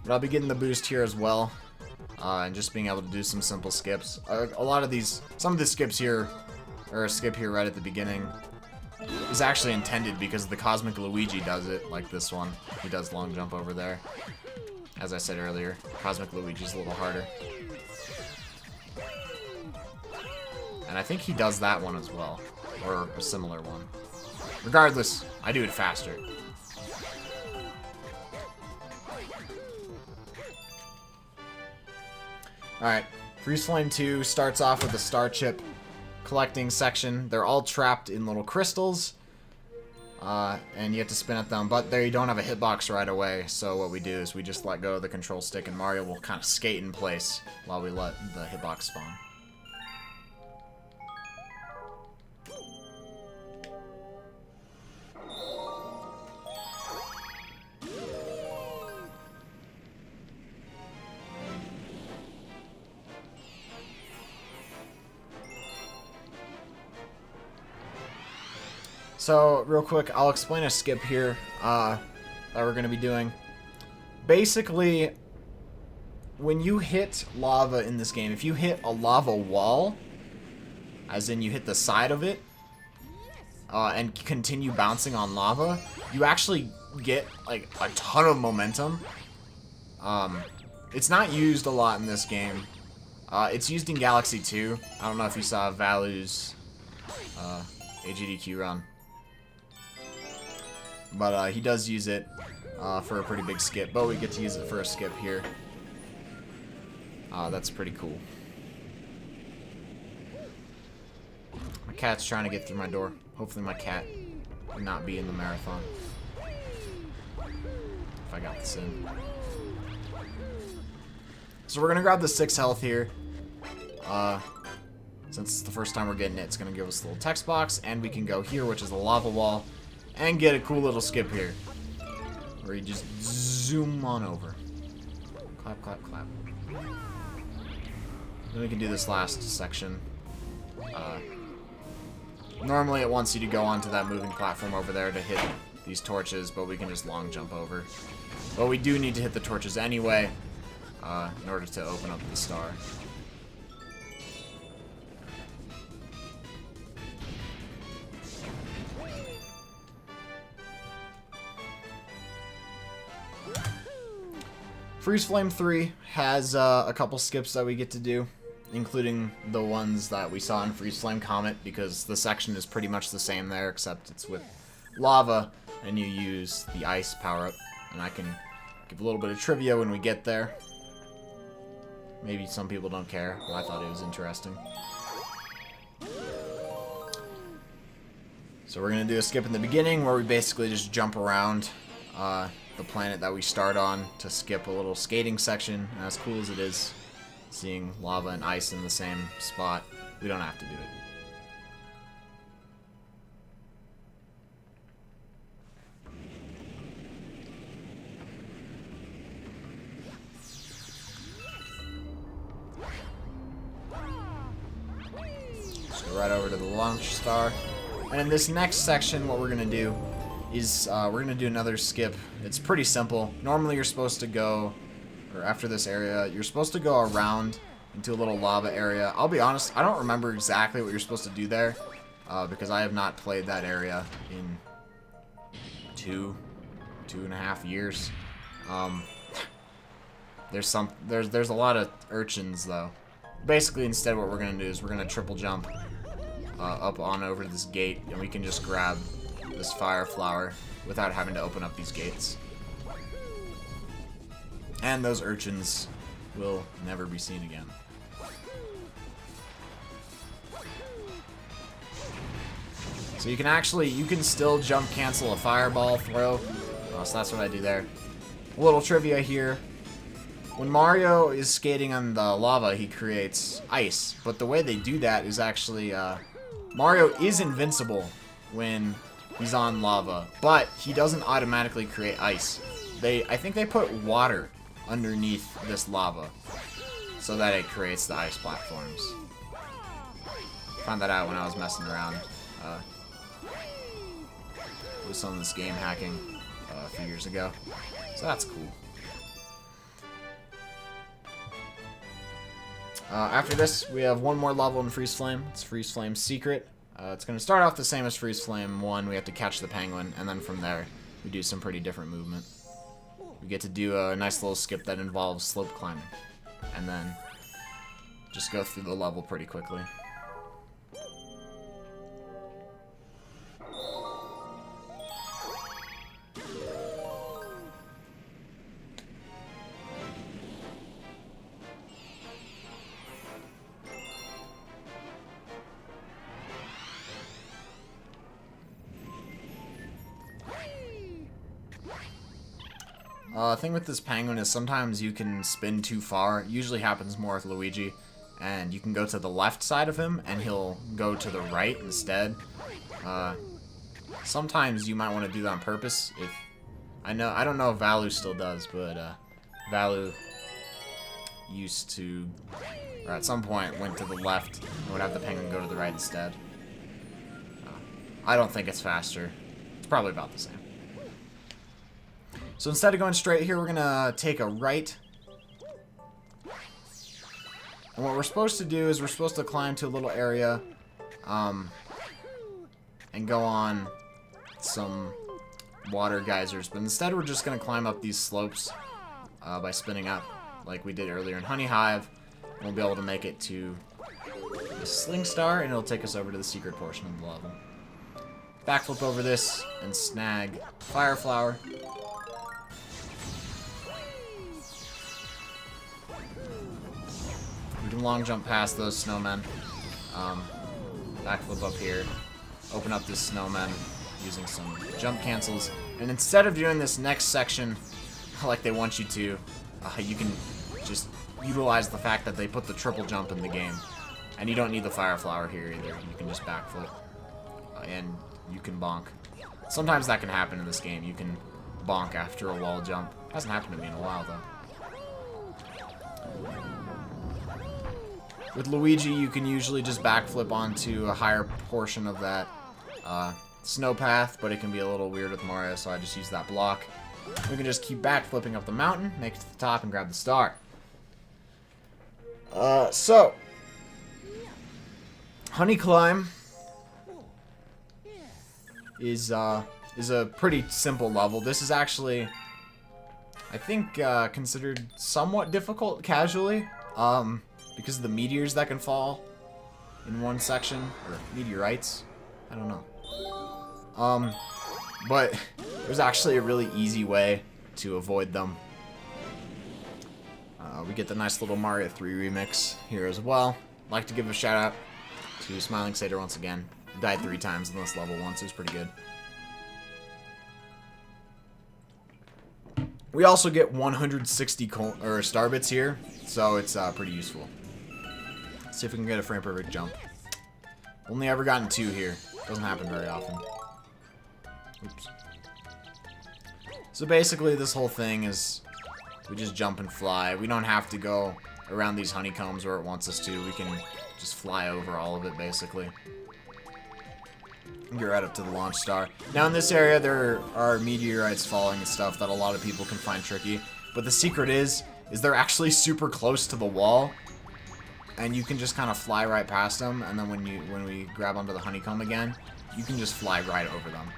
But I'll be getting the boost here as well, and just being able to do some simple skips. A lot of these, some of the skips here, or a skip here right at the beginning, is actually intended because the Cosmic Luigi does it, like this one. He does long jump over there. As I said earlier, Cosmic Luigi's a little harder. And I think he does that one as well, or a similar one. Regardless, I do it faster. Alright, Freeze Flame 2 starts off with a star chip collecting section. They're all trapped in little crystals, and you have to spin at them, but there you don't have a hitbox right away, so what we do is we just let go of the control stick and Mario will kind of skate in place while we let the hitbox spawn. So, real quick, I'll explain a skip here that we're going to be doing. Basically, when you hit lava in this game, if you hit a lava wall, as in you hit the side of it, and continue bouncing on lava, you actually get, like, a ton of momentum. It's not used a lot in this game. It's used in Galaxy 2. I don't know if you saw Valu's AGDQ run. But he does use it for a pretty big skip, but we get to use it for a skip here. That's pretty cool. My cat's trying to get through my door. Hopefully my cat will not be in the marathon. If I got this in. So we're going to grab the 6 health here. Since it's the first time we're getting it, it's going to give us a little text box, and we can go here, which is the lava wall. And get a cool little skip here, where you just zoom on over. Clap, clap, clap. Then we can do this last section. Normally it wants you to go onto that moving platform over there to hit these torches, but we can just long jump over. But we do need to hit the torches anyway, in order to open up the star. Freeze Flame 3 has a couple skips that we get to do, including the ones that we saw in Freeze Flame Comet, because the section is pretty much the same there, except it's with lava, and you use the ice power-up. And I can give a little bit of trivia when we get there. Maybe some people don't care, but I thought it was interesting. So we're going to do a skip in the beginning, where we basically just jump around the planet that we start on to skip a little skating section. And as cool as it is seeing lava and ice in the same spot, we don't have to do it. Let's go right over to the launch star. And in this next section, what we're going to do is we're going to do another skip. It's pretty simple. Normally you're supposed to go, or after this area, you're supposed to go around into a little lava area. I'll be honest, I don't remember exactly what you're supposed to do there, because I have not played that area in two and a half years. There's a lot of urchins though. Basically, instead what we're going to do is we're going to triple jump up on over to this gate, and we can just grab this fire flower without having to open up these gates. And those urchins will never be seen again. So you can still jump cancel a fireball throw. So that's what I do there. A little trivia here. When Mario is skating on the lava, he creates ice. But the way they do that is actually, Mario is invincible when he's on lava, but he doesn't automatically create ice. I think they put water underneath this lava so that it creates the ice platforms. Found that out when I was messing around with some of this game hacking a few years ago. So that's cool. After this, we have one more level in Freeze Flame. It's Freeze Flame's Secret. It's going to start off the same as Freeze Flame 1. We have to catch the penguin, and then from there, we do some pretty different movement. We get to do a nice little skip that involves slope climbing, and then just go through the level pretty quickly. The thing with this penguin is sometimes you can spin too far. It usually happens more with Luigi. And you can go to the left side of him, and he'll go to the right instead. Sometimes you might want to do that on purpose. I don't know if Valu still does, but Valu used to, or at some point, went to the left and would have the penguin go to the right instead. I don't think it's faster. It's probably about the same. So instead of going straight here, we're going to take a right. And what we're supposed to do is we're supposed to climb to a little area and go on some water geysers. But instead, we're just going to climb up these slopes by spinning up like we did earlier in Honey Hive. And we'll be able to make it to the Sling Star, and it'll take us over to the secret portion of the level. Backflip over this and snag Fire Flower. We can long jump past those snowmen. Backflip up here. Open up this snowman using some jump cancels. And instead of doing this next section like they want you to, you can just utilize the fact that they put the triple jump in the game. And you don't need the Fire Flower here either. You can just backflip. And you can bonk. Sometimes that can happen in this game. You can bonk after a wall jump. Hasn't happened to me in a while, though. With Luigi, you can usually just backflip onto a higher portion of that snow path, but it can be a little weird with Mario, so I just use that block. We can just keep backflipping up the mountain, make it to the top, and grab the star. So, Honey Climb is a pretty simple level. This is actually, I think, considered somewhat difficult casually. Because of the meteors that can fall in one section, or meteorites, I don't know. But there's actually a really easy way to avoid them. We get the nice little Mario 3 remix here as well. I'd like to give a shout out to Smiling Satyr once again. Died 3 times in this level once, it was pretty good. We also get 160 star bits here, so it's pretty useful. See if we can get a frame perfect jump. Only ever gotten 2 here. Doesn't happen very often. Oops. So basically this whole thing is we just jump and fly. We don't have to go around these honeycombs where it wants us to. We can just fly over all of it basically. Get right up to the launch star. Now in this area there are meteorites falling and stuff that a lot of people can find tricky. But the secret is they're actually super close to the wall. And you can just kind of fly right past them, and then when we grab onto the honeycomb again, you can just fly right over them.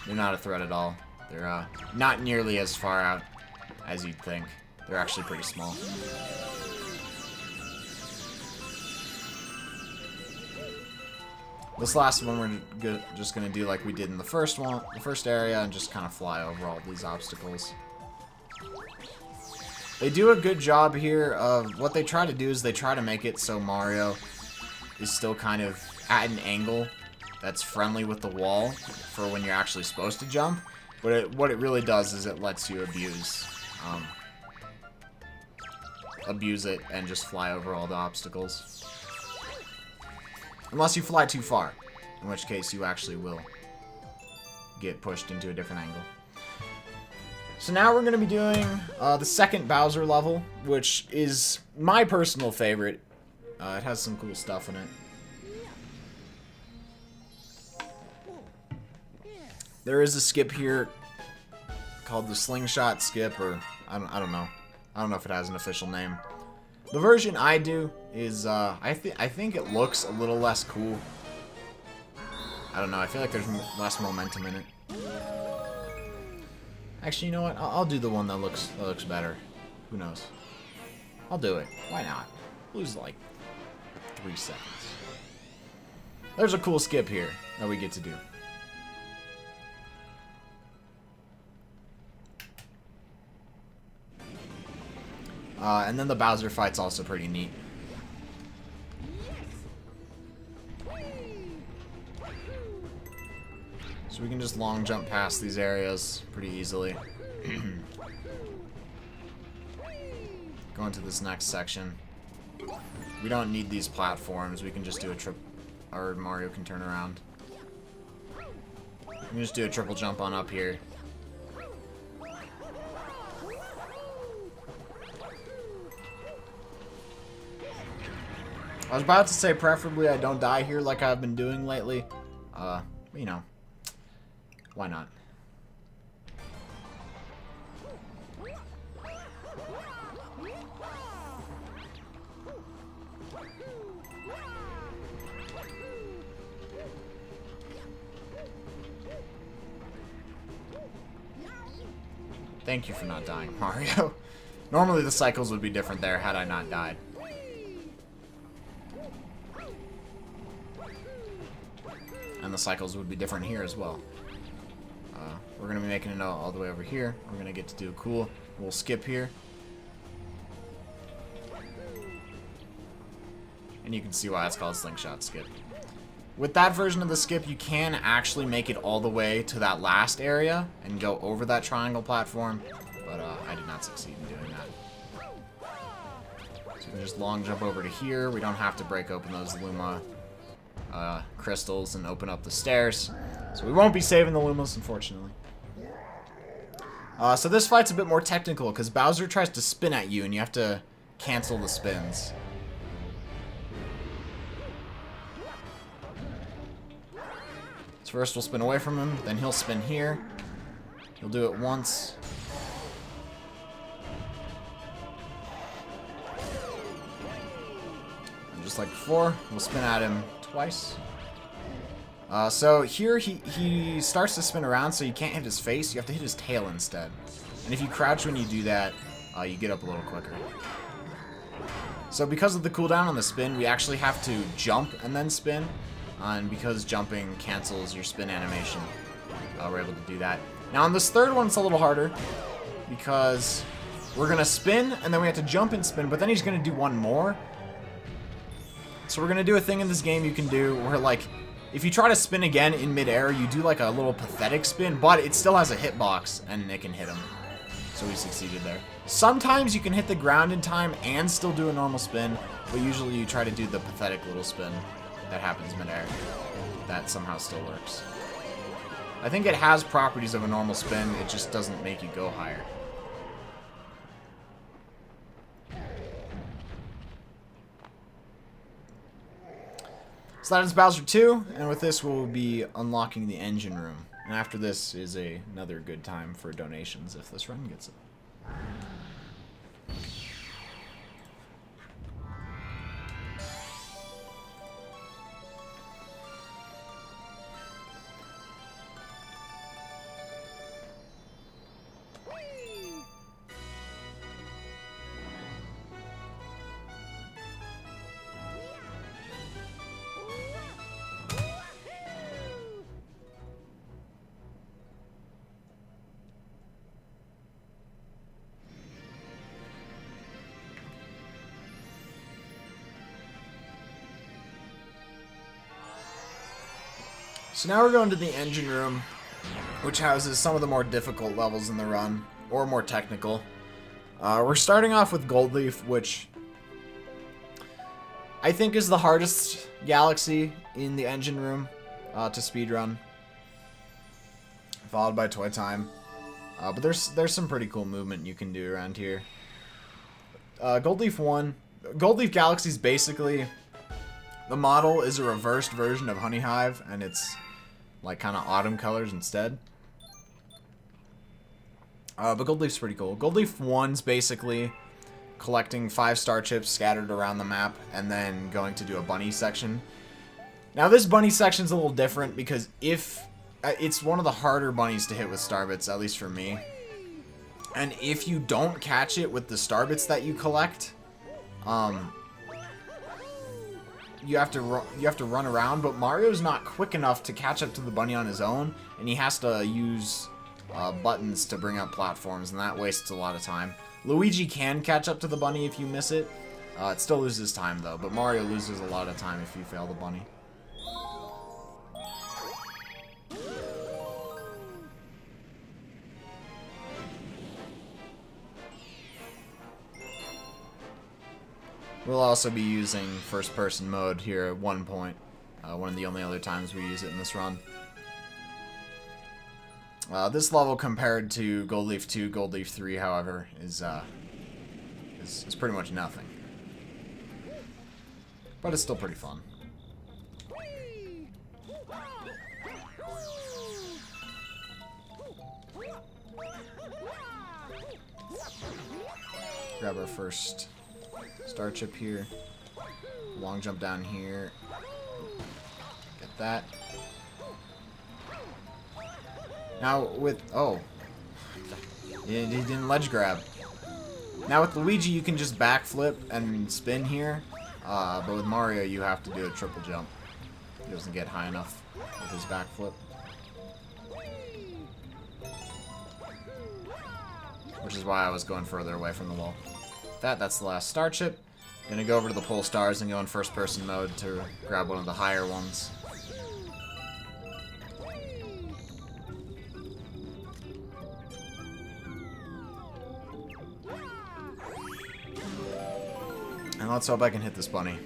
They're not a threat at all. They're not nearly as far out as you'd think. They're actually pretty small. This last one we're just gonna do like we did in the first area, and just kind of fly over all these obstacles. They do a good job here of what they try to do is they try to make it so Mario is still kind of at an angle that's friendly with the wall for when you're actually supposed to jump. But what it really does is it lets you abuse it and just fly over all the obstacles. Unless you fly too far, in which case you actually will get pushed into a different angle. So now we're going to be doing the second Bowser level, which is my personal favorite. It has some cool stuff in it. There is a skip here called the Slingshot Skip, or I don't know. I don't know if it has an official name. The version I do is I think it looks a little less cool. I don't know. I feel like there's less momentum in it. Actually, you know what? I'll do the one that looks better. Who knows? I'll do it. Why not? Lose like 3 seconds. There's a cool skip here that we get to do. And then the Bowser fight's also pretty neat. So we can just long jump past these areas pretty easily. Go into this next section. We don't need these platforms. We can just do a or Mario can turn around. We can just do a triple jump on up here. I was about to say preferably I don't die here like I've been doing lately. You know. Why not? Thank you for not dying, Mario. Normally the cycles would be different there had I not died. And the cycles would be different here as well. We're going to be making it all the way over here. We're going to get to do a cool little skip here. And you can see why it's called Slingshot Skip. With that version of the skip, you can actually make it all the way to that last area and go over that triangle platform. But I did not succeed in doing that. So we can just long jump over to here. We don't have to break open those Luma crystals and open up the stairs. So we won't be saving the Lumas, unfortunately. So this fight's a bit more technical because Bowser tries to spin at you and you have to cancel the spins. So first we'll spin away from him, then he'll spin here. He'll do it once. And just like before, we'll spin at him twice. So here he starts to spin around, so you can't hit his face. You have to hit his tail instead. And if you crouch when you do that, you get up a little quicker. So because of the cooldown on the spin, we actually have to jump and then spin. And because jumping cancels your spin animation, we're able to do that. Now on this third one, it's a little harder because we're going to spin and then we have to jump and spin, but then he's going to do one more. So we're going to do a thing in this game you can do where, like, if you try to spin again in midair, you do like a little pathetic spin, but it still has a hitbox and it can hit him. So we succeeded there. Sometimes you can hit the ground in time and still do a normal spin, but usually you try to do the pathetic little spin that happens midair. That somehow still works. I think it has properties of a normal spin, it just doesn't make you go higher. So that is Bowser 2, and with this we'll be unlocking the engine room. And after this is another good time for donations if this run gets it. So now we're going to the engine room, which houses some of the more difficult levels in the run, or more technical. We're starting off with Gold Leaf, which I think is the hardest galaxy in the engine room to speedrun. followed by Toy Time. But there's some pretty cool movement you can do around here. Gold Leaf 1. Gold Leaf Galaxy is basically... The model is a reversed version of Honey Hive, and it's like kind of autumn colors instead. But Gold Leaf's pretty cool. Gold Leaf 1's basically collecting 5-star chips scattered around the map and then going to do a bunny section. Now this bunny section's a little different because if... it's one of the harder bunnies to hit with Starbits, at least for me. And if you don't catch it with the Starbits that you collect, you have to run around. But Mario's not quick enough to catch up to the bunny on his own, and he has to use buttons to bring up platforms, and that wastes a lot of time. Luigi can catch up to the bunny if you miss it. It still loses time though, but Mario loses a lot of time if you fail the bunny. We'll also be using first-person mode here at one point. One of the only other times we use it in this run. This level compared to Gold Leaf 2, Gold Leaf 3, however, is pretty much nothing. But it's still pretty fun. Grab our first star chip here. Long jump down here. Get that. Now with... oh. He didn't ledge grab. Now with Luigi you can just backflip and spin here. But with Mario you have to do a triple jump. He doesn't get high enough with his backflip. Which is why I was going further away from the wall. That's the last star chip. Gonna go over to the pole stars and go in first person mode to grab one of the higher ones. And let's hope I can hit this bunny.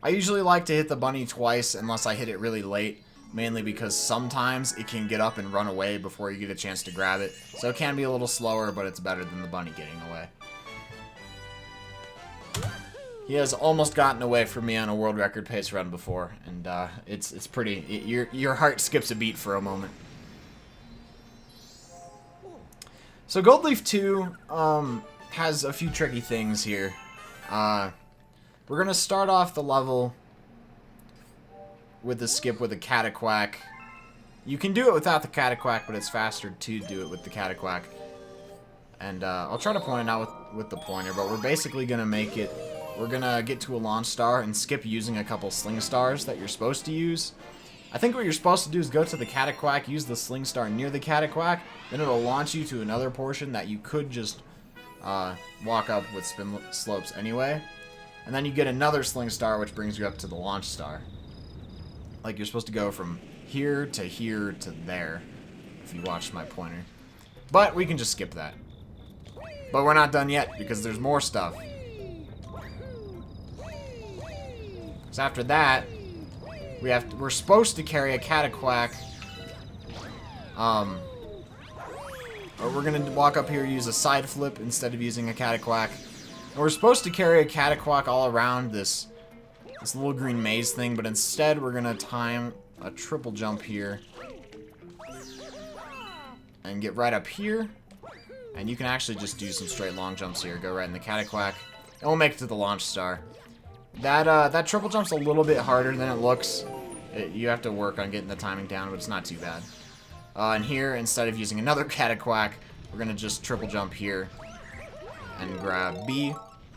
I usually like to hit the bunny twice unless I hit it really late, mainly because sometimes it can get up and run away before you get a chance to grab it. So it can be a little slower, but it's better than the bunny getting away. He has almost gotten away from me on a world record pace run before, and it's pretty... your heart skips a beat for a moment. So Gold Leaf 2 has a few tricky things here. We're going to start off the level with the skip with a Cataquack. You can do it without the Cataquack, but it's faster to do it with the Cataquack. And I'll try to point it out with the pointer, but we're basically going to make it... We're going to get to a launch star and skip using a couple sling stars that you're supposed to use. I think what you're supposed to do is go to the Cataquack, use the sling star near the Cataquack, then it'll launch you to another portion that you could just walk up with spin slopes anyway. And then you get another sling star, which brings you up to the launch star. Like, you're supposed to go from here to there, if you watched my pointer. But we can just skip that. But we're not done yet, because there's more stuff. So after that, we're supposed to carry a Cataquack. Or we're gonna walk up here, use a side flip instead of using a Cataquack. And we're supposed to carry a Cataquack all around this little green maze thing, but instead we're gonna time a triple jump here and get right up here. And you can actually just do some straight long jumps here. Go right in the Cataquack, and we'll make it to the launch star. That triple jump's a little bit harder than it looks. You have to work on getting the timing down, but it's not too bad. And here, instead of using another Cataquack, we're gonna just triple jump here and grab B.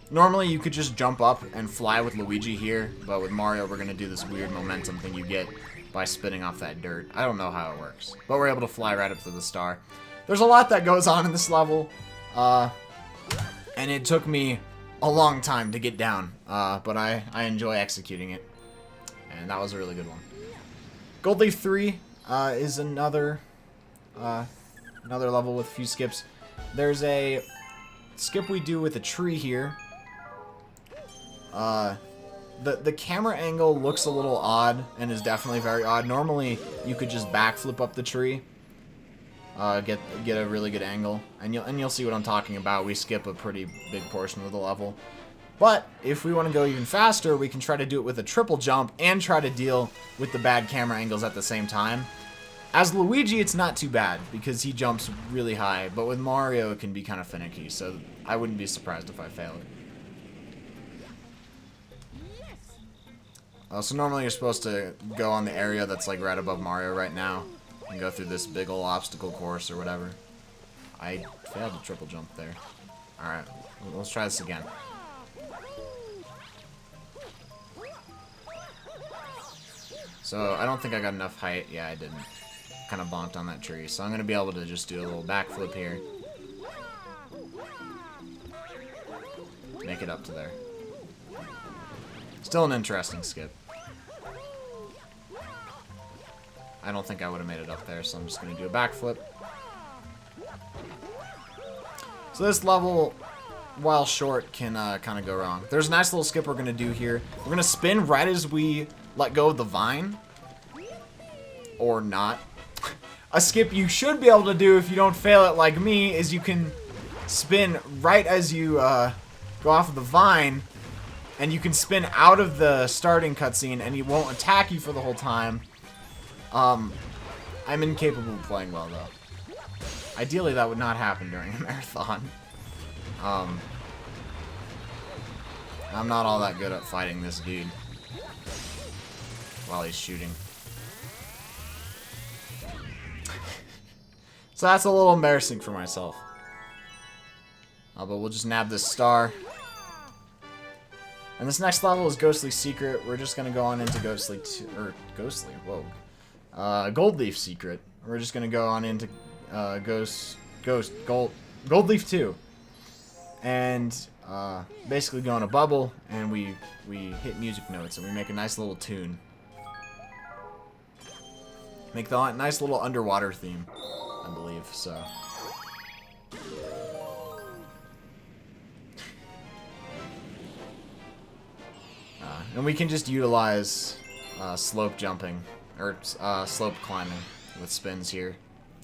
Normally, you could just jump up and fly with Luigi here, but with Mario, we're gonna do this weird momentum thing you get by spinning off that dirt. I don't know how it works, but we're able to fly right up to the star. There's a lot that goes on in this level, and it took me a long time to get down, but I enjoy executing it, and that was a really good one. Gold Leaf 3 is another level with a few skips. There's a skip we do with a tree here, the camera angle looks a little odd and is definitely very odd. Normally, you could just backflip up the tree, get a really good angle, and you'll see what I'm talking about. We skip a pretty big portion of the level. But if we want to go even faster, we can try to do it with a triple jump and try to deal with the bad camera angles at the same time. As Luigi, it's not too bad because he jumps really high, but with Mario, it can be kind of finicky, so I wouldn't be surprised if I fail it. So normally you're supposed to go on the area that's like right above Mario right now and go through this big ol' obstacle course or whatever. I failed a triple jump there. Alright, let's try this again. So I don't think I got enough height. Yeah, I didn't. Kind of bonked on that tree. So I'm going to be able to just do a little backflip here. Make it up to there. Still an interesting skip. I don't think I would have made it up there, so I'm just going to do a backflip. So this level, while short, can kind of go wrong. There's a nice little skip we're going to do here. We're going to spin right as we let go of the vine. Or not. A skip you should be able to do if you don't fail it like me is you can spin right as you go off of the vine, and you can spin out of the starting cutscene and he won't attack you for the whole time. I'm incapable of playing well though. Ideally that would not happen during a marathon. I'm not all that good at fighting this dude while he's shooting. So that's a little embarrassing for myself. But we'll just nab this star. And this next level is Ghostly Secret. We're just gonna go on into Gold Leaf Secret. We're just gonna go on into Gold Leaf 2. And basically go in a bubble, and we hit music notes, and we make a nice little tune. Make the nice little underwater theme, I believe, so. And we can just utilize slope jumping, or slope climbing with spins here.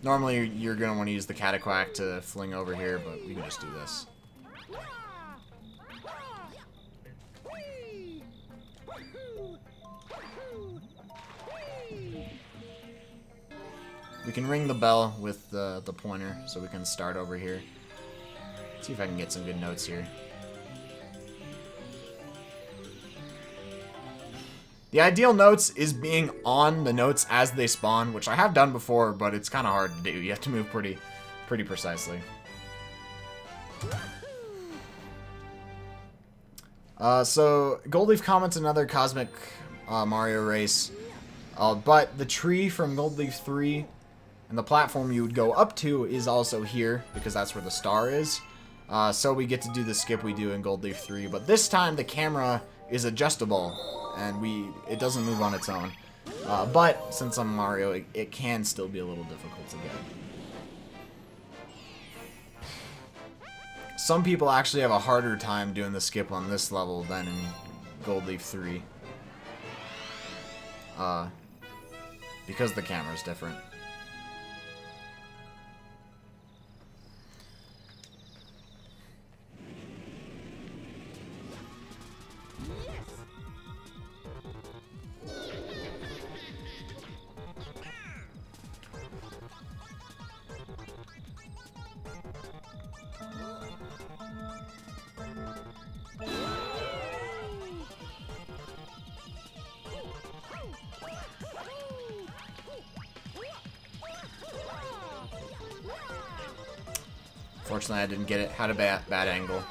Normally you're going to want to use the Cataquack to fling over here, but we can just do this. We can ring the bell with the pointer, so we can start over here. See if I can get some good notes here. The ideal notes is being on the notes as they spawn, which I have done before, but it's kind of hard to do. You have to move pretty precisely. So Gold Leaf Comet's another Cosmic Mario race, but the tree from Gold Leaf 3 and the platform you would go up to is also here, because that's where the star is. So we get to do the skip we do in Gold Leaf 3, but this time the camera is adjustable, and it doesn't move on its own. But since I'm Mario, it can still be a little difficult to get. Some people actually have a harder time doing the skip on this level than in Gold Leaf 3. Because the camera's different. Fortunately, I didn't get it. Had a bad angle.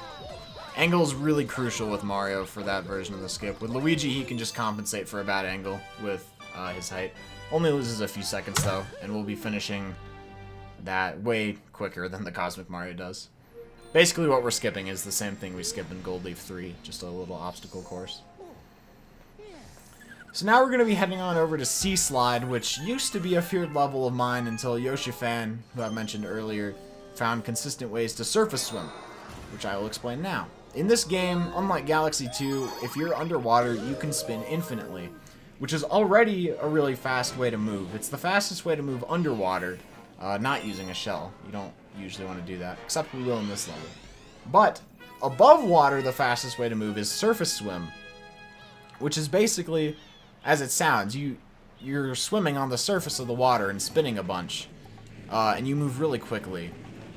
Angle is really crucial with Mario for that version of the skip. With Luigi, he can just compensate for a bad angle with his height. Only loses a few seconds, though, and we'll be finishing that way quicker than the Cosmic Mario does. Basically, what we're skipping is the same thing we skipped in Gold Leaf 3, just a little obstacle course. So now we're going to be heading on over to Sea Slide, which used to be a feared level of mine until Yoshi Fan, who I mentioned earlier, found consistent ways to surface swim. which I will explain now. In this game, unlike Galaxy 2, if you're underwater, you can spin infinitely, which is already a really fast way to move. It's the fastest way to move underwater, not using a shell. You don't usually want to do that, except we will in this level. But above water, the fastest way to move is surface swim, which is basically, as it sounds, you're swimming on the surface of the water and spinning a bunch, and you move really quickly.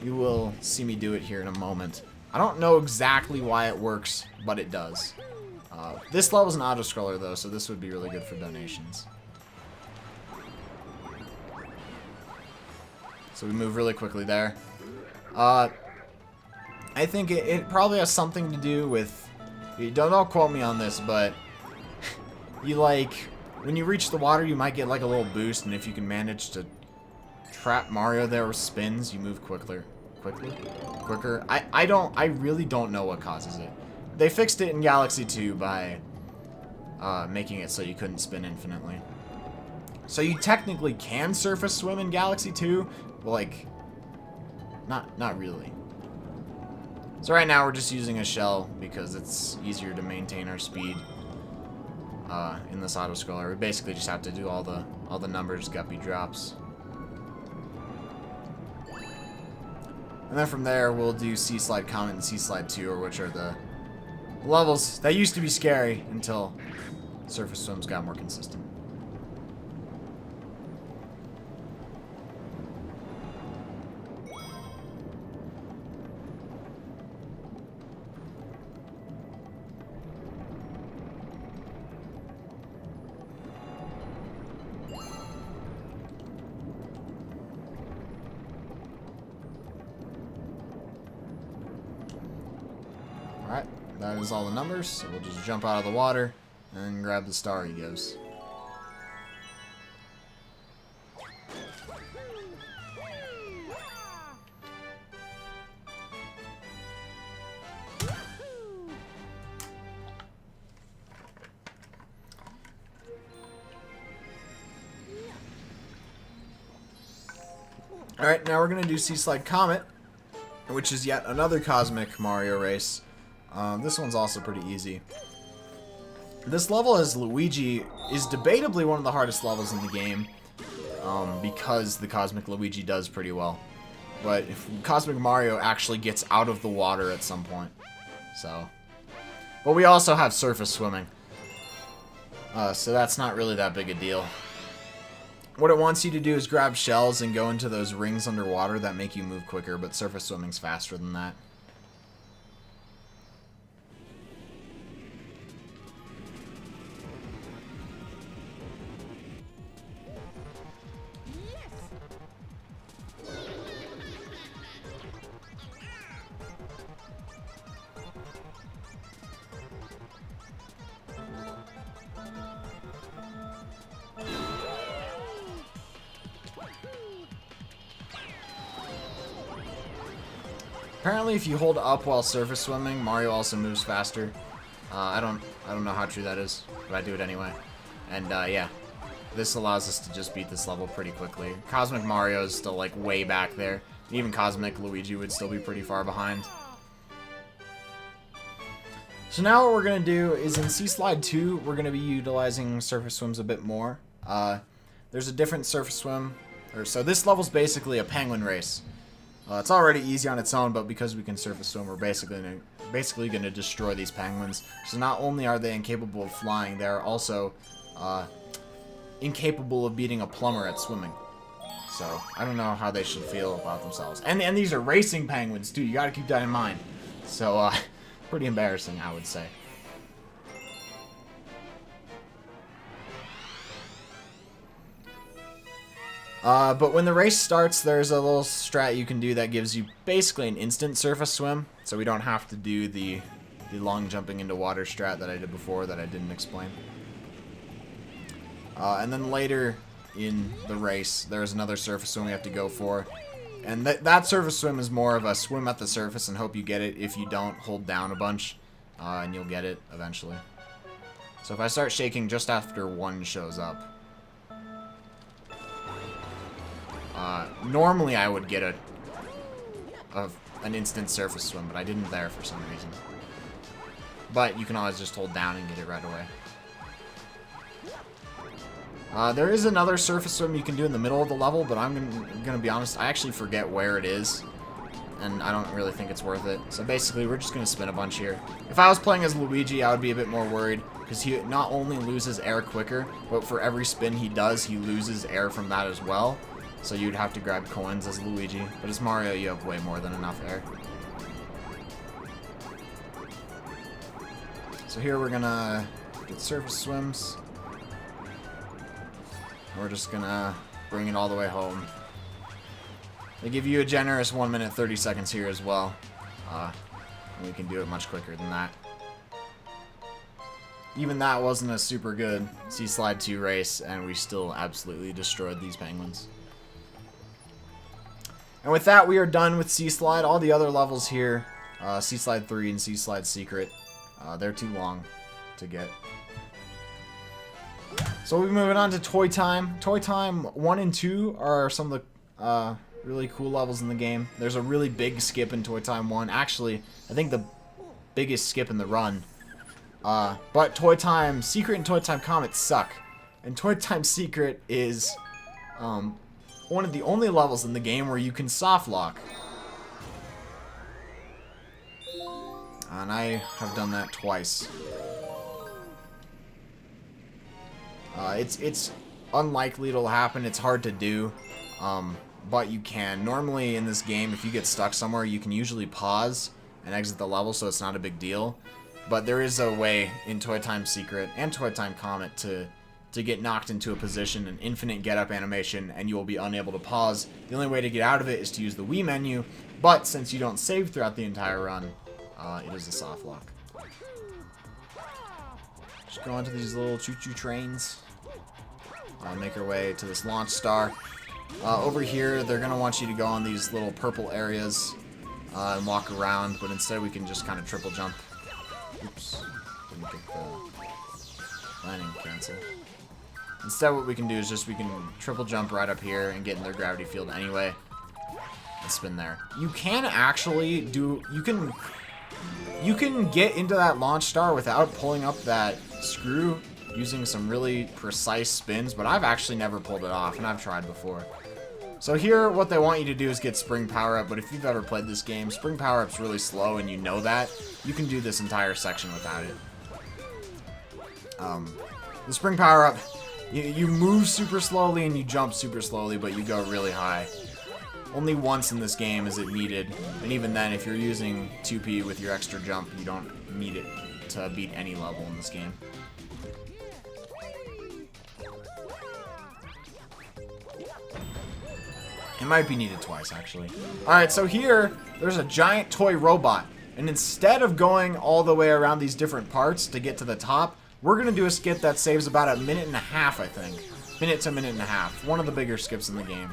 You will see me do it here in a moment. I don't know exactly why it works, but it does. This level's an auto-scroller, though, so this would be really good for donations. So we move really quickly there. I think it probably has something to do with... Don't quote me on this, but... you, like... when you reach the water, you might get, like, a little boost, and if you can manage to trap Mario there with spins, you move quicker. I really don't know what causes it. They fixed it in Galaxy 2 by making it so you couldn't spin infinitely. So you technically can surface swim in Galaxy 2, but like not really. So right now we're just using a shell because it's easier to maintain our speed in this auto-scroller. We basically just have to do all the numbers Guppy drops. And then from there, we'll do Sea Slide Comet and Sea Slide Tour, which are the levels that used to be scary until surface swims got more consistent. Alright, that is all the numbers, so we'll just jump out of the water and grab the star he gives. Alright, now we're going to do Sea Slide Comet, which is yet another Cosmic Mario race. This one's also pretty easy. This level as Luigi is debatably one of the hardest levels in the game, because the Cosmic Luigi does pretty well. But if Cosmic Mario actually gets out of the water at some point. So, but we also have surface swimming. So that's not really that big a deal. What it wants you to do is grab shells and go into those rings underwater that make you move quicker, but surface swimming's faster than that. Apparently, if you hold up while surface swimming, Mario also moves faster. I don't know how true that is, but I do it anyway. And yeah, this allows us to just beat this level pretty quickly. Cosmic Mario is still like way back there. Even Cosmic Luigi would still be pretty far behind. So now what we're gonna do is in Sea Slide 2, we're gonna be utilizing surface swims a bit more. There's a different surface swim, so this level's basically a penguin race. It's already easy on its own, but because we can surface swim, we're basically going to destroy these penguins. So not only are they incapable of flying, they are also incapable of beating a plumber at swimming. So I don't know how they should feel about themselves. And these are racing penguins too. You got to keep that in mind. So pretty embarrassing, I would say. But when the race starts, there's a little strat you can do that gives you basically an instant surface swim, so we don't have to do the long jumping into water strat that I did before that I didn't explain. And then later in the race, there's another surface swim we have to go for, and that surface swim is more of a swim at the surface and hope you get it. If you don't, hold down a bunch, and you'll get it eventually. So if I start shaking just after one shows up, normally I would get a an instant surface swim, but I didn't there for some reason. But you can always just hold down and get it right away. There is another surface swim you can do in the middle of the level, but I'm gonna be honest, I actually forget where it is, and I don't really think it's worth it. So basically, we're just gonna spin a bunch here. If I was playing as Luigi, I would be a bit more worried, because he not only loses air quicker, but for every spin he does, he loses air from that as well. So you'd have to grab coins as Luigi, but as Mario, you have way more than enough air. So here we're gonna get surface swims. We're just gonna bring it all the way home. They give you a generous 1 minute 30 seconds here as well. And we can do it much quicker than that. Even that wasn't a super good Sea Slide 2 race, and we still absolutely destroyed these penguins. And with that, we are done with Sea Slide. All the other levels here, Sea Slide 3 and Sea Slide Secret, they're too long to get. So we'll be moving on to Toy Time. Toy Time 1 and 2 are some of the really cool levels in the game. There's a really big skip in Toy Time 1. Actually, I think the biggest skip in the run. But Toy Time Secret and Toy Time Comet suck. And Toy Time Secret is one of the only levels in the game where you can soft lock. And I have done that twice. It's unlikely it'll happen. It's hard to do, but you can. Normally in this game, if you get stuck somewhere, you can usually pause and exit the level, so it's not a big deal. But there is a way in Toy Time Secret and Toy Time Comet to get knocked into a position, an infinite get-up animation, and you will be unable to pause. The only way to get out of it is to use the Wii menu, but since you don't save throughout the entire run, it is a soft lock. Just go onto these little choo-choo trains. Make our way to this launch star. Over here, they're going to want you to go on these little purple areas and walk around, but instead we can just kind of triple jump. Oops. Didn't get the landing cancel. Instead, what we can do is we can triple jump right up here and get in their gravity field anyway. And spin there. You can actually do... You can get into that launch star without pulling up that screw using some really precise spins, but I've actually never pulled it off, and I've tried before. So here, what they want you to do is get Spring Power-Up, but if you've ever played this game, Spring Power-Up's really slow, and you know that. You can do this entire section without it. The Spring Power-Up, you move super slowly and you jump super slowly, but you go really high. Only once in this game is it needed, and even then, if you're using 2P with your extra jump, you don't need it to beat any level in this game. It might be needed twice, actually. Alright, so here, there's a giant toy robot, and instead of going all the way around these different parts to get to the top, we're going to do a skip that saves about a minute and a half, I think. Minute to minute and a half. One of the bigger skips in the game.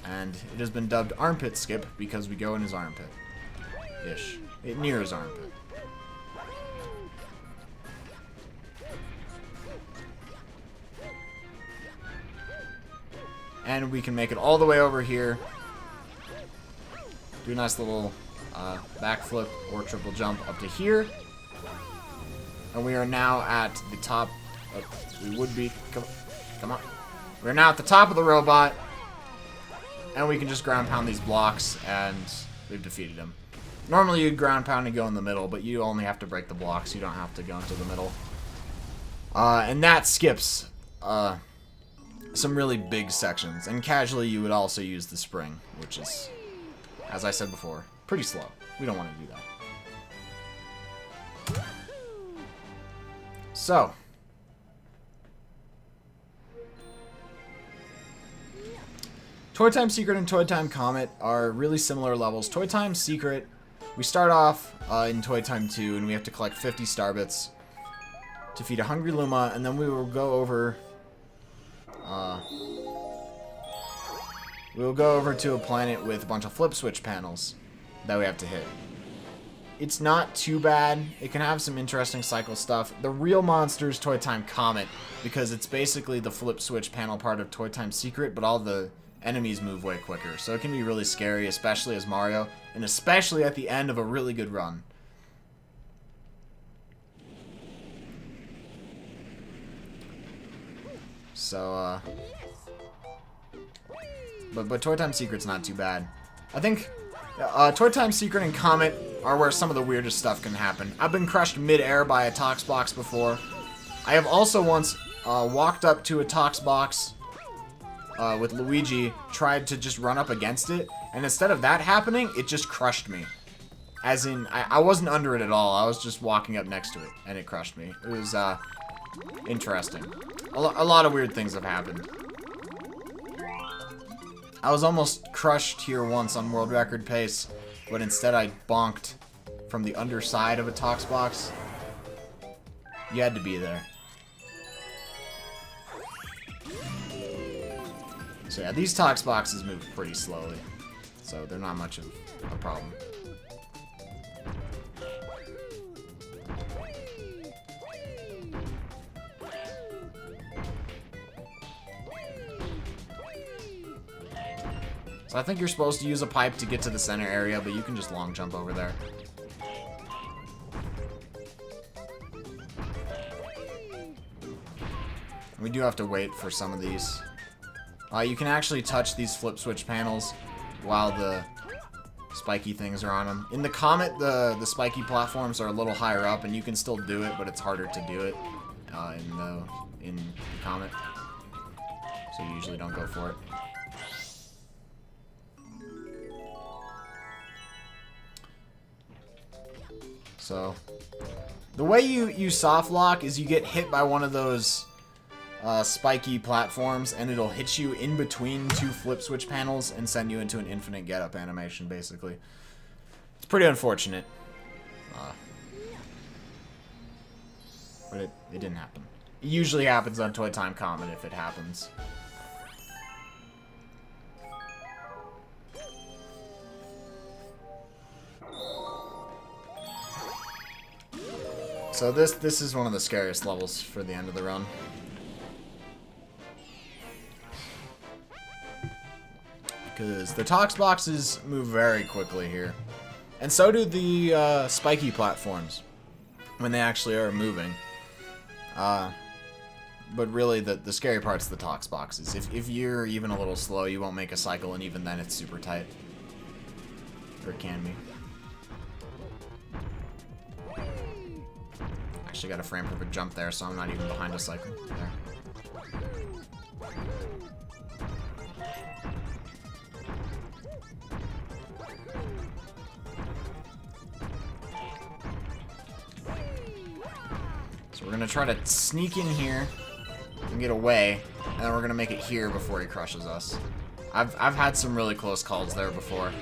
And it has been dubbed Armpit Skip because we go in his armpit. Ish. Near his armpit. And we can make it all the way over here. Do a nice little backflip or triple jump up to here. And we are now at the top. We would be. Come on. We're now at the top of the robot. And we can just ground pound these blocks, and we've defeated him. Normally you'd ground pound and go in the middle, but you only have to break the blocks. You don't have to go into the middle. And that skips some really big sections. And casually you would also use the spring, which is, as I said before, pretty slow. We don't want to do that. So. Toy Time Secret and Toy Time Comet are really similar levels. Toy Time Secret, we start off in Toy Time 2, and we have to collect 50 star bits to feed a hungry Luma, and then we will go over to a planet with a bunch of flip switch panels that we have to hit. It's not too bad. It can have some interesting cycle stuff. The real monster is Toy Time Comet, because it's basically the flip switch panel part of Toy Time Secret, but all the enemies move way quicker. So it can be really scary, especially as Mario, and especially at the end of a really good run. So, But Toy Time Secret's not too bad. I think Toy Time Secret and Comet are where some of the weirdest stuff can happen. I've been crushed mid-air by a Tox Box before. I have also once walked up to a Tox Box with Luigi, tried to just run up against it, and instead of that happening, it just crushed me. As in, I wasn't under it at all. I was just walking up next to it, and it crushed me. It was interesting. A lot of weird things have happened. I was almost crushed here once on world record pace, but instead I bonked from the underside of a Tox Box. You had to be there. So yeah, these Tox Boxes move pretty slowly, so they're not much of a problem. So I think you're supposed to use a pipe to get to the center area, but you can just long jump over there. We do have to wait for some of these. You can actually touch these flip switch panels while the spiky things are on them. In the Comet, the spiky platforms are a little higher up, and you can still do it, but it's harder to do it in the Comet. So you usually don't go for it. So, the way you soft lock is you get hit by one of those spiky platforms, and it'll hit you in between two flip switch panels and send you into an infinite get-up animation, basically. It's pretty unfortunate. But it didn't happen. It usually happens on Toy Time Comet if it happens. So this is one of the scariest levels for the end of the run. Because the Tox Boxes move very quickly here. And so do the spiky platforms when they actually are moving. But really the scary part's the Tox Boxes. If you're even a little slow, you won't make a cycle, and even then it's super tight. Or it can be. Actually got a frame perfect jump there, so I'm not even behind a cycle. There. So we're gonna try to sneak in here and get away, and then we're gonna make it here before he crushes us. I've had some really close calls there before.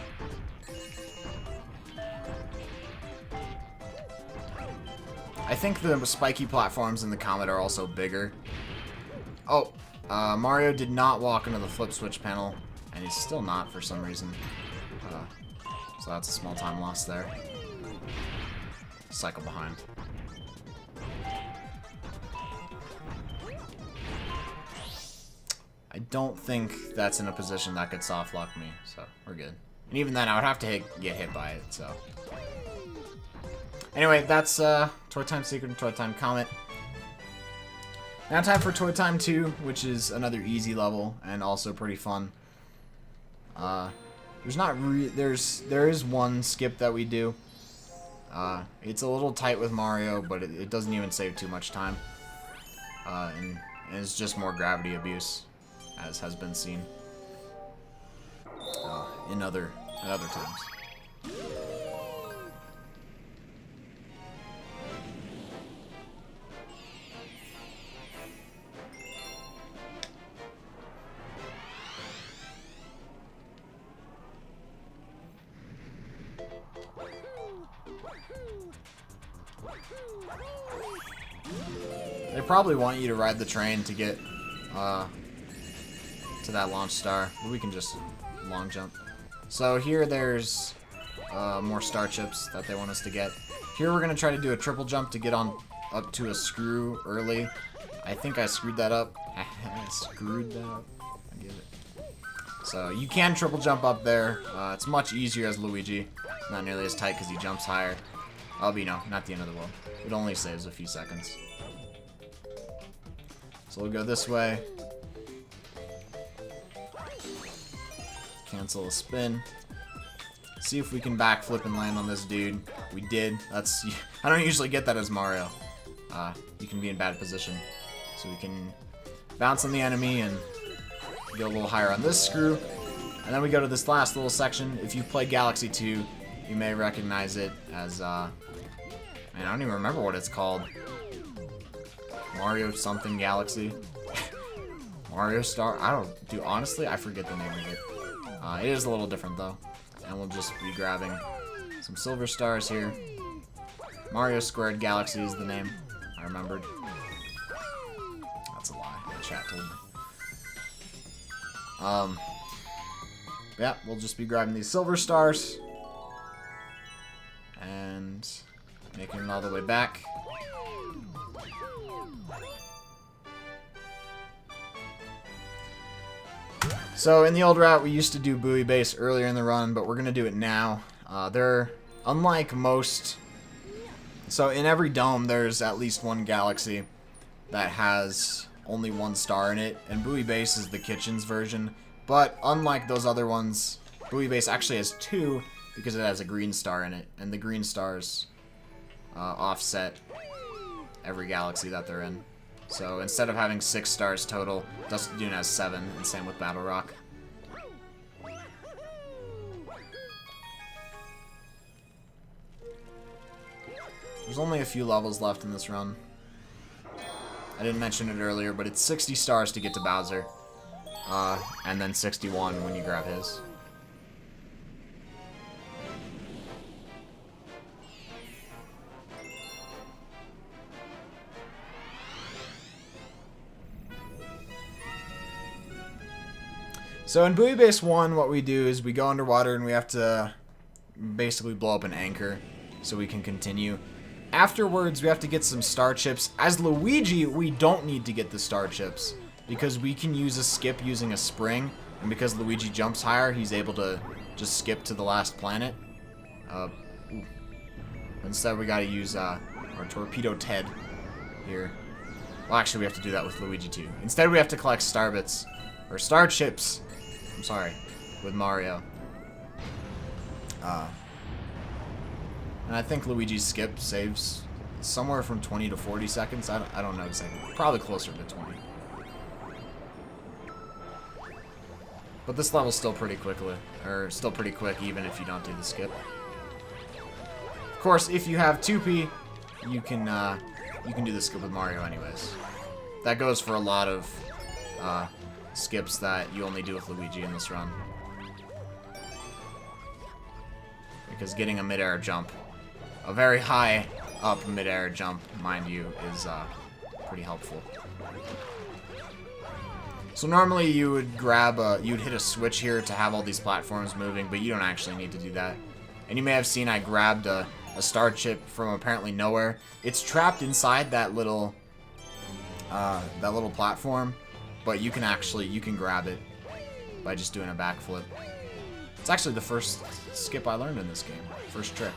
I think the spiky platforms in the Comet are also bigger. Oh, Mario did not walk into the flip switch panel, and he's still not for some reason. So that's a small time loss there. Cycle behind. I don't think that's in a position that could soft lock me, so we're good. And even then, I would have to get hit by it, so. Anyway, that's Toy Time Secret and Toy Time Comet. Now time for Toy Time 2, which is another easy level and also pretty fun. There is one skip that we do. It's a little tight with Mario, but it doesn't even save too much time. And it's just more gravity abuse, as has been seen in other times. They probably want you to ride the train to get to that launch star, but we can just long jump. So here there's more star chips that they want us to get. Here we're gonna try to do a triple jump to get on up to a screw early. I think I screwed that up. I screwed that up. I get it. So you can triple jump up there. It's much easier as Luigi. Not nearly as tight because he jumps higher. But not the end of the world. It only saves a few seconds. So we'll go this way. Cancel a spin. See if we can backflip and land on this dude. We did. I don't usually get that as Mario. You can be in bad position. So we can bounce on the enemy and get a little higher on this screw. And then we go to this last little section. If you played Galaxy 2, you may recognize it as, man, I don't even remember what it's called. Mario something Galaxy. Mario Star? honestly, I forget the name of it. It is a little different though. And we'll just be grabbing some silver stars here. Mario Squared Galaxy is the name. I remembered. That's a lie. The chat told me. Yeah, we'll just be grabbing these silver stars. And making it all the way back. So in the old route, we used to do buoy base earlier in the run, but we're going to do it now. They're, unlike most... So in every dome, there's at least one galaxy that has only one star in it, and buoy base is the kitchen's version. But unlike those other ones, buoy base actually has two because it has a green star in it, and the green stars offset every galaxy that they're in. So instead of having 6 stars total, Dusk Dune has 7, and same with Battle Rock. There's only a few levels left in this run. I didn't mention it earlier, but it's 60 stars to get to Bowser. And then 61 when you grab his. So in Buoy Base 1, what we do is we go underwater and we have to basically blow up an anchor so we can continue. Afterwards, we have to get some star chips. As Luigi, we don't need to get the star chips because we can use a skip using a spring, and because Luigi jumps higher, he's able to just skip to the last planet. Instead, we gotta use our Torpedo Ted here. Well, actually, we have to do that with Luigi too. Instead, we have to collect star bits, or star chips. I'm sorry, with Mario. And I think Luigi's skip saves somewhere from 20 to 40 seconds. I don't know exactly. Probably closer to 20. But this level's still pretty quick even if you don't do the skip. Of course, if you have 2P, you can do the skip with Mario anyways. That goes for a lot of skips that you only do with Luigi in this run. Because getting a mid-air jump, a very high up mid-air jump, mind you, is pretty helpful. So normally you would you'd hit a switch here to have all these platforms moving, but you don't actually need to do that. And you may have seen I grabbed a star chip from apparently nowhere. It's trapped inside that little platform, but you can grab it by just doing a backflip. It's actually the first skip I learned in this game. First trick.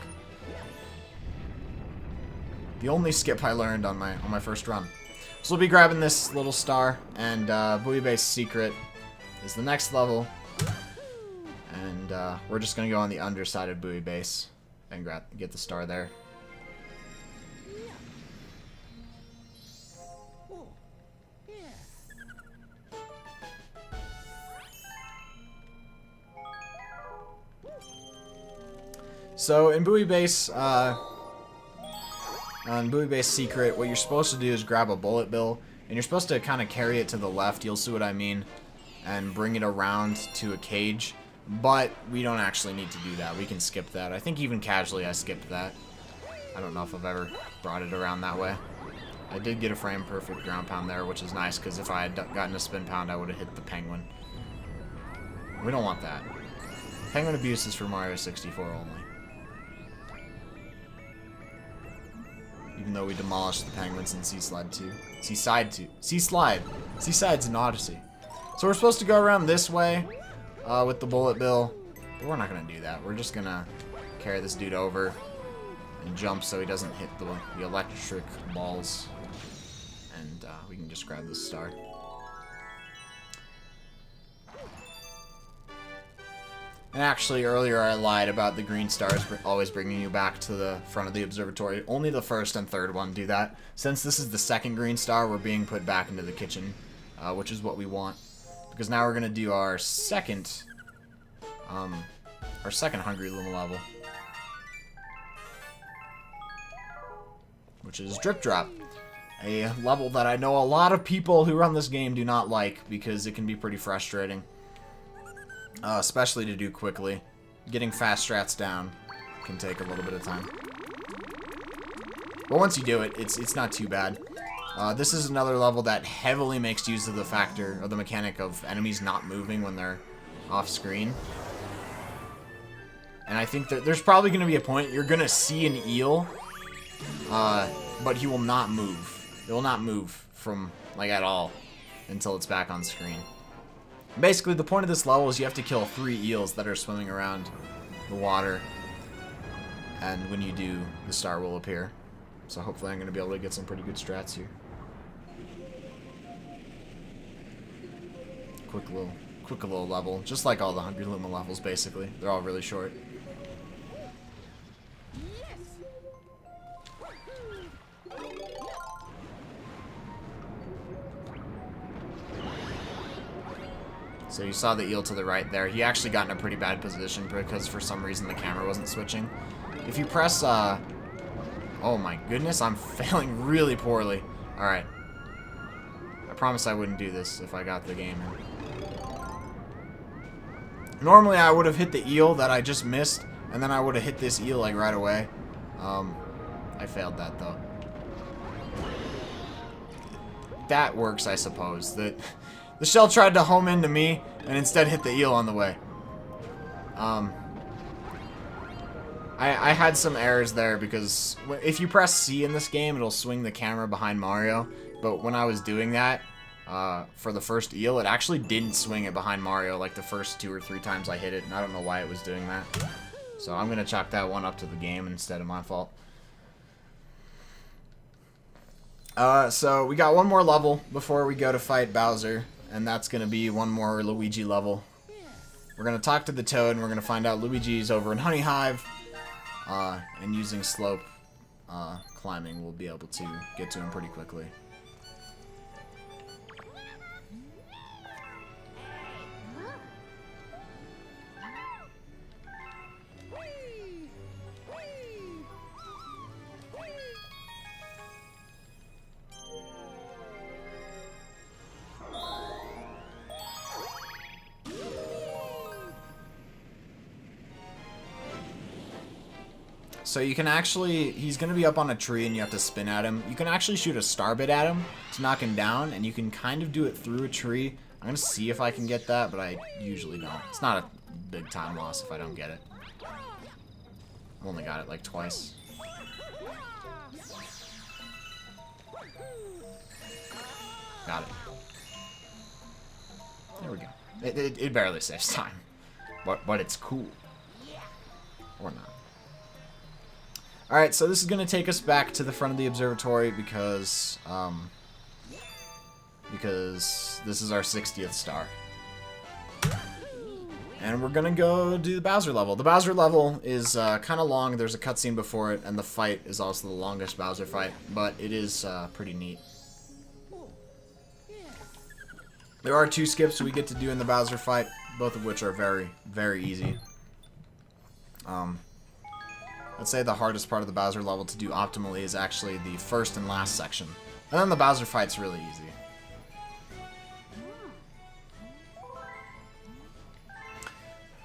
The only skip I learned on my first run. So we'll be grabbing this little star, and Buoy Base Secret is the next level. And we're just gonna go on the underside of Buoy Base and get the star there. So in Buoy Base, on Buoy Base Secret, what you're supposed to do is grab a bullet bill, and you're supposed to kind of carry it to the left, you'll see what I mean, and bring it around to a cage. But we don't actually need to do that. We can skip that. I think even casually I skipped that. I don't know if I've ever brought it around that way. I did get a frame perfect ground pound there, which is nice, because if I had gotten a spin pound, I would have hit the penguin. We don't want that. Penguin abuse is for Mario 64 only. Even though we demolished the penguins in Seaside 2. Seaside's in Odyssey. So we're supposed to go around this way, with the bullet bill. But we're not going to do that. We're just going to carry this dude over and jump so he doesn't hit the electric balls. And we can just grab this star. And actually, earlier I lied about the green stars always bringing you back to the front of the observatory. Only the first and third one do that. Since this is the second green star, we're being put back into the kitchen, which is what we want. Because now we're going to do our second Hungry Luma level. Which is Drip Drop. A level that I know a lot of people who run this game do not like because it can be pretty frustrating. Especially to do quickly. Getting fast strats down can take a little bit of time. But once you do it, it's not too bad. This is another level that heavily makes use of the mechanic of enemies not moving when they're off screen. And I think that there's probably going to be a point you're going to see an eel, but he will not move. It will not move from, like, at all until it's back on screen. Basically, the point of this level is you have to kill 3 eels that are swimming around the water. And when you do, the star will appear. So hopefully I'm going to be able to get some pretty good strats here. Quick little level. Just like all the Hungry Luma levels, basically. They're all really short. So you saw the eel to the right there. He actually got in a pretty bad position because for some reason the camera wasn't switching. If you press, oh my goodness, I'm failing really poorly. Alright. I promise I wouldn't do this if I got the game in. Normally I would have hit the eel that I just missed, and then I would have hit this eel like right away. I failed that though. That works, I suppose. The shell tried to home into me and instead hit the eel on the way. I had some errors there because if you press C in this game, it'll swing the camera behind Mario. But when I was doing that for the first eel, it actually didn't swing it behind Mario like the first 2 or 3 times I hit it, and I don't know why it was doing that. So I'm going to chalk that one up to the game instead of my fault. So we got one more level before we go to fight Bowser. And that's going to be one more Luigi level. We're going to talk to the Toad, and we're going to find out Luigi's over in Honey Hive. And using slope climbing, we'll be able to get to him pretty quickly. So you can actually, he's going to be up on a tree and you have to spin at him. You can actually shoot a star bit at him to knock him down, and you can kind of do it through a tree. I'm going to see if I can get that, but I usually don't. It's not a big time loss if I don't get it. I've only got it like twice. Got it. There we go. It barely saves time. But it's cool. Or not. Alright, so this is going to take us back to the front of the observatory because this is our 60th star. And we're going to go do the Bowser level. The Bowser level is kind of long. There's a cutscene before it, and the fight is also the longest Bowser fight, but it is pretty neat. There are 2 skips we get to do in the Bowser fight, both of which are very, very easy. I'd say the hardest part of the Bowser level to do optimally is actually the first and last section. And then the Bowser fight's really easy.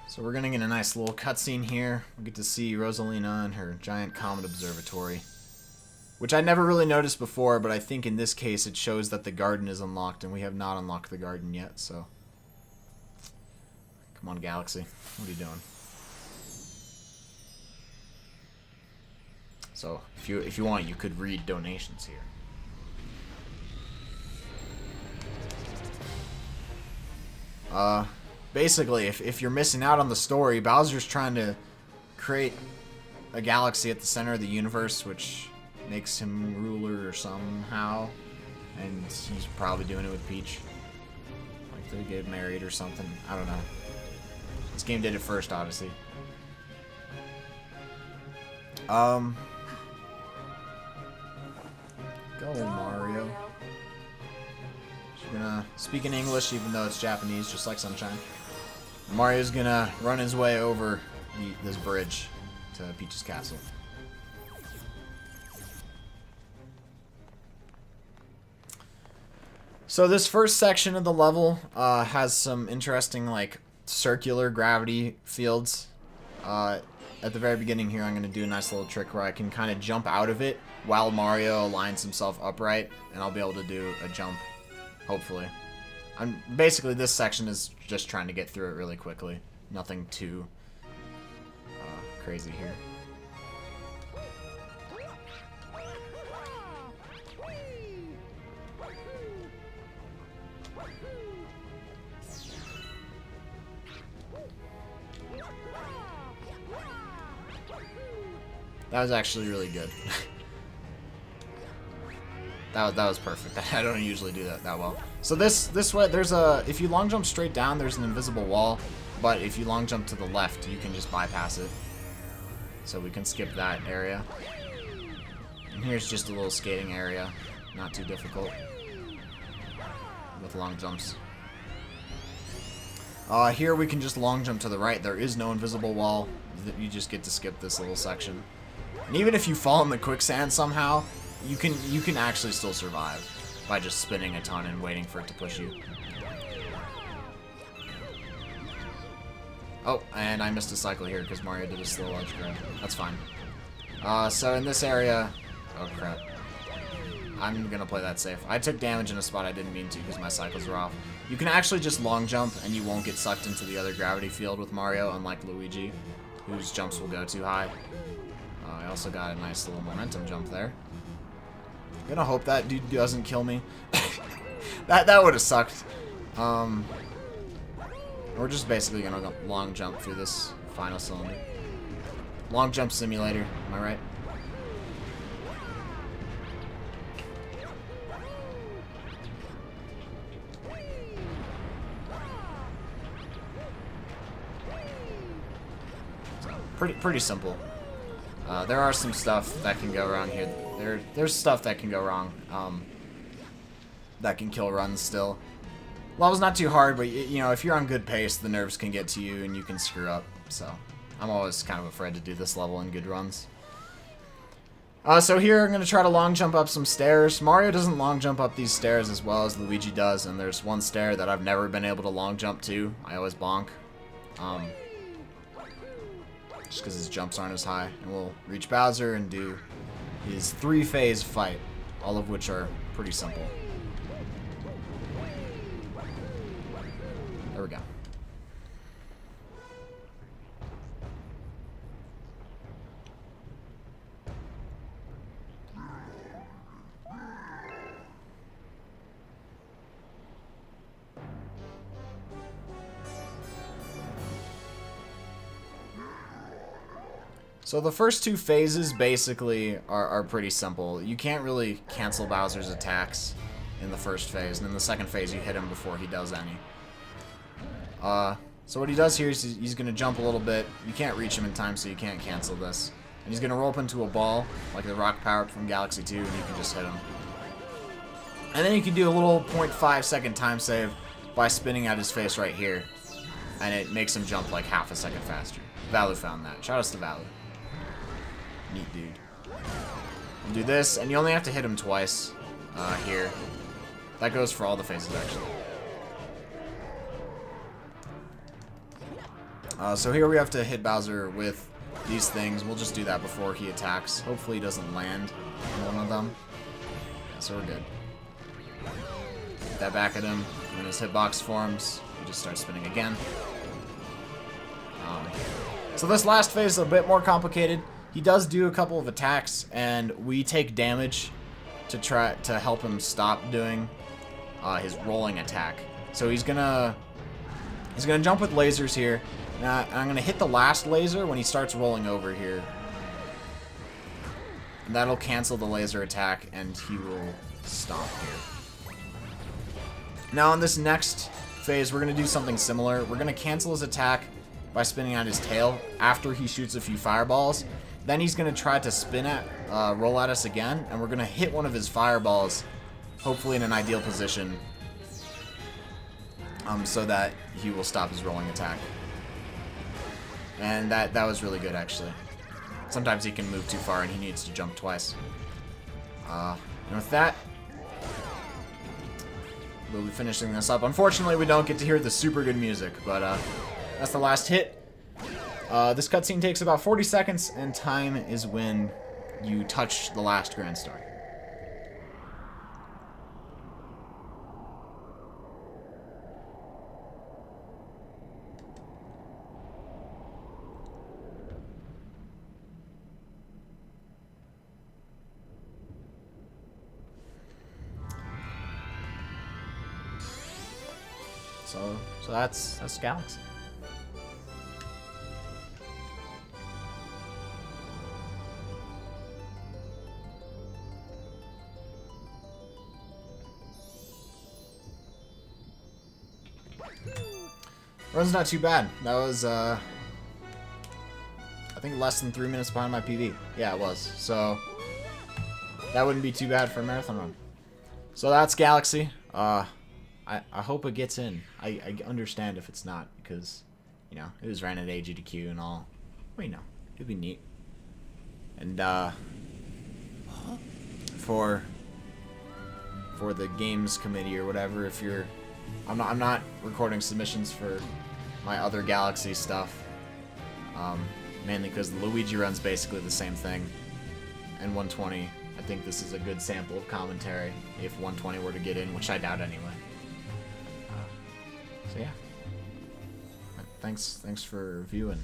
So we're gonna get a nice little cutscene here. We get to see Rosalina and her giant comet observatory. Which I never really noticed before, but I think in this case it shows that the garden is unlocked, and we have not unlocked the garden yet, so... Come on, Galaxy. What are you doing? So, if you want, you could read donations here. basically, if you're missing out on the story, Bowser's trying to create a galaxy at the center of the universe, which makes him ruler somehow. And he's probably doing it with Peach. Like they get married or something. I don't know. This game did it first, Odyssey. Go Mario. She's gonna speak in English even though it's Japanese, just like Sunshine. Mario's gonna run his way over this bridge to Peach's castle. So this first section of the level has some interesting like circular gravity fields. At the very beginning here, I'm going to do a nice little trick where I can kind of jump out of it while Mario aligns himself upright, and I'll be able to do a jump, hopefully. Basically, this section is just trying to get through it really quickly. Nothing too crazy here. That was actually really good. that was perfect. I don't usually do that well. So this way, there's a, if you long jump straight down, there's an invisible wall, but if you long jump to the left, you can just bypass it. So we can skip that area. And here's just a little skating area, not too difficult with long jumps. Here we can just long jump to the right. There is no invisible wall. You just get to skip this little section. And even if you fall in the quicksand somehow, you can actually still survive by just spinning a ton and waiting for it to push you. Oh, and I missed a cycle here because Mario did a slow ledge grab. That's fine. So in this area, oh crap. I'm gonna play that safe. I took damage in a spot I didn't mean to because my cycles were off. You can actually just long jump and you won't get sucked into the other gravity field with Mario, unlike Luigi, whose jumps will go too high. I also got a nice little momentum jump there. Gonna hope that dude doesn't kill me. that would have sucked. We're just basically gonna long jump through this final cylinder. Long jump simulator, am I right? Pretty simple. There are some stuff that can go wrong here. There's stuff that can go wrong. That can kill runs still. Level's not too hard, but you know, if you're on good pace, the nerves can get to you and you can screw up. So I'm always kind of afraid to do this level in good runs. So here I'm going to try to long jump up some stairs. Mario doesn't long jump up these stairs as well as Luigi does, and there's one stair that I've never been able to long jump to. I always bonk. Just because his jumps aren't as high. And we'll reach Bowser and do his 3-phase fight, all of which are pretty simple. There we go. So the first two phases basically are pretty simple. You can't really cancel Bowser's attacks in the first phase, and in the second phase you hit him before he does any. So what he does here is he's going to jump a little bit. You can't reach him in time, so you can't cancel this. And he's going to roll up into a ball, like the rock power-up from Galaxy 2, and you can just hit him. And then you can do a little 0.5 second time save by spinning at his face right here. And it makes him jump like half a second faster. Valu found that. Shout outs to Valu. Neat dude. And do this, and you only have to hit him twice here. That goes for all the phases, actually. So here we have to hit Bowser with these things. We'll just do that before he attacks. Hopefully he doesn't land on one of them. Yeah, so we're good. Get that back at him. When his hitbox forms, he just starts spinning again. So this last phase is a bit more complicated. He does do a couple of attacks, and we take damage to try to help him stop doing his rolling attack. So he's gonna He's going to jump with lasers here. Now, I'm going to hit the last laser when he starts rolling over here. And that'll cancel the laser attack, and he will stop here. Now, in this next phase, we're going to do something similar. We're going to cancel his attack by spinning out his tail after he shoots a few fireballs. Then he's going to try to roll at us again, and we're going to hit one of his fireballs, hopefully in an ideal position, so that he will stop his rolling attack. And that was really good, actually. Sometimes he can move too far and he needs to jump twice. And with that, we'll be finishing this up. Unfortunately, we don't get to hear the super good music, but that's the last hit. This cutscene takes about 40 seconds, and time is when you touch the last Grand Star. So that's Galaxy. Run's not too bad. That was, I think less than 3 minutes behind my PB. Yeah, it was. So, that wouldn't be too bad for a marathon run. So that's Galaxy. I hope it gets in. I understand if it's not, because, you know, it was ran at AGDQ and all. Well, you know, it'd be neat. And, for the games committee or whatever, if you're... I'm not recording submissions for my other Galaxy stuff, mainly because the Luigi run's basically the same thing, and 120, I think this is a good sample of commentary if 120 were to get in, which I doubt anyway. So yeah, thanks for viewing.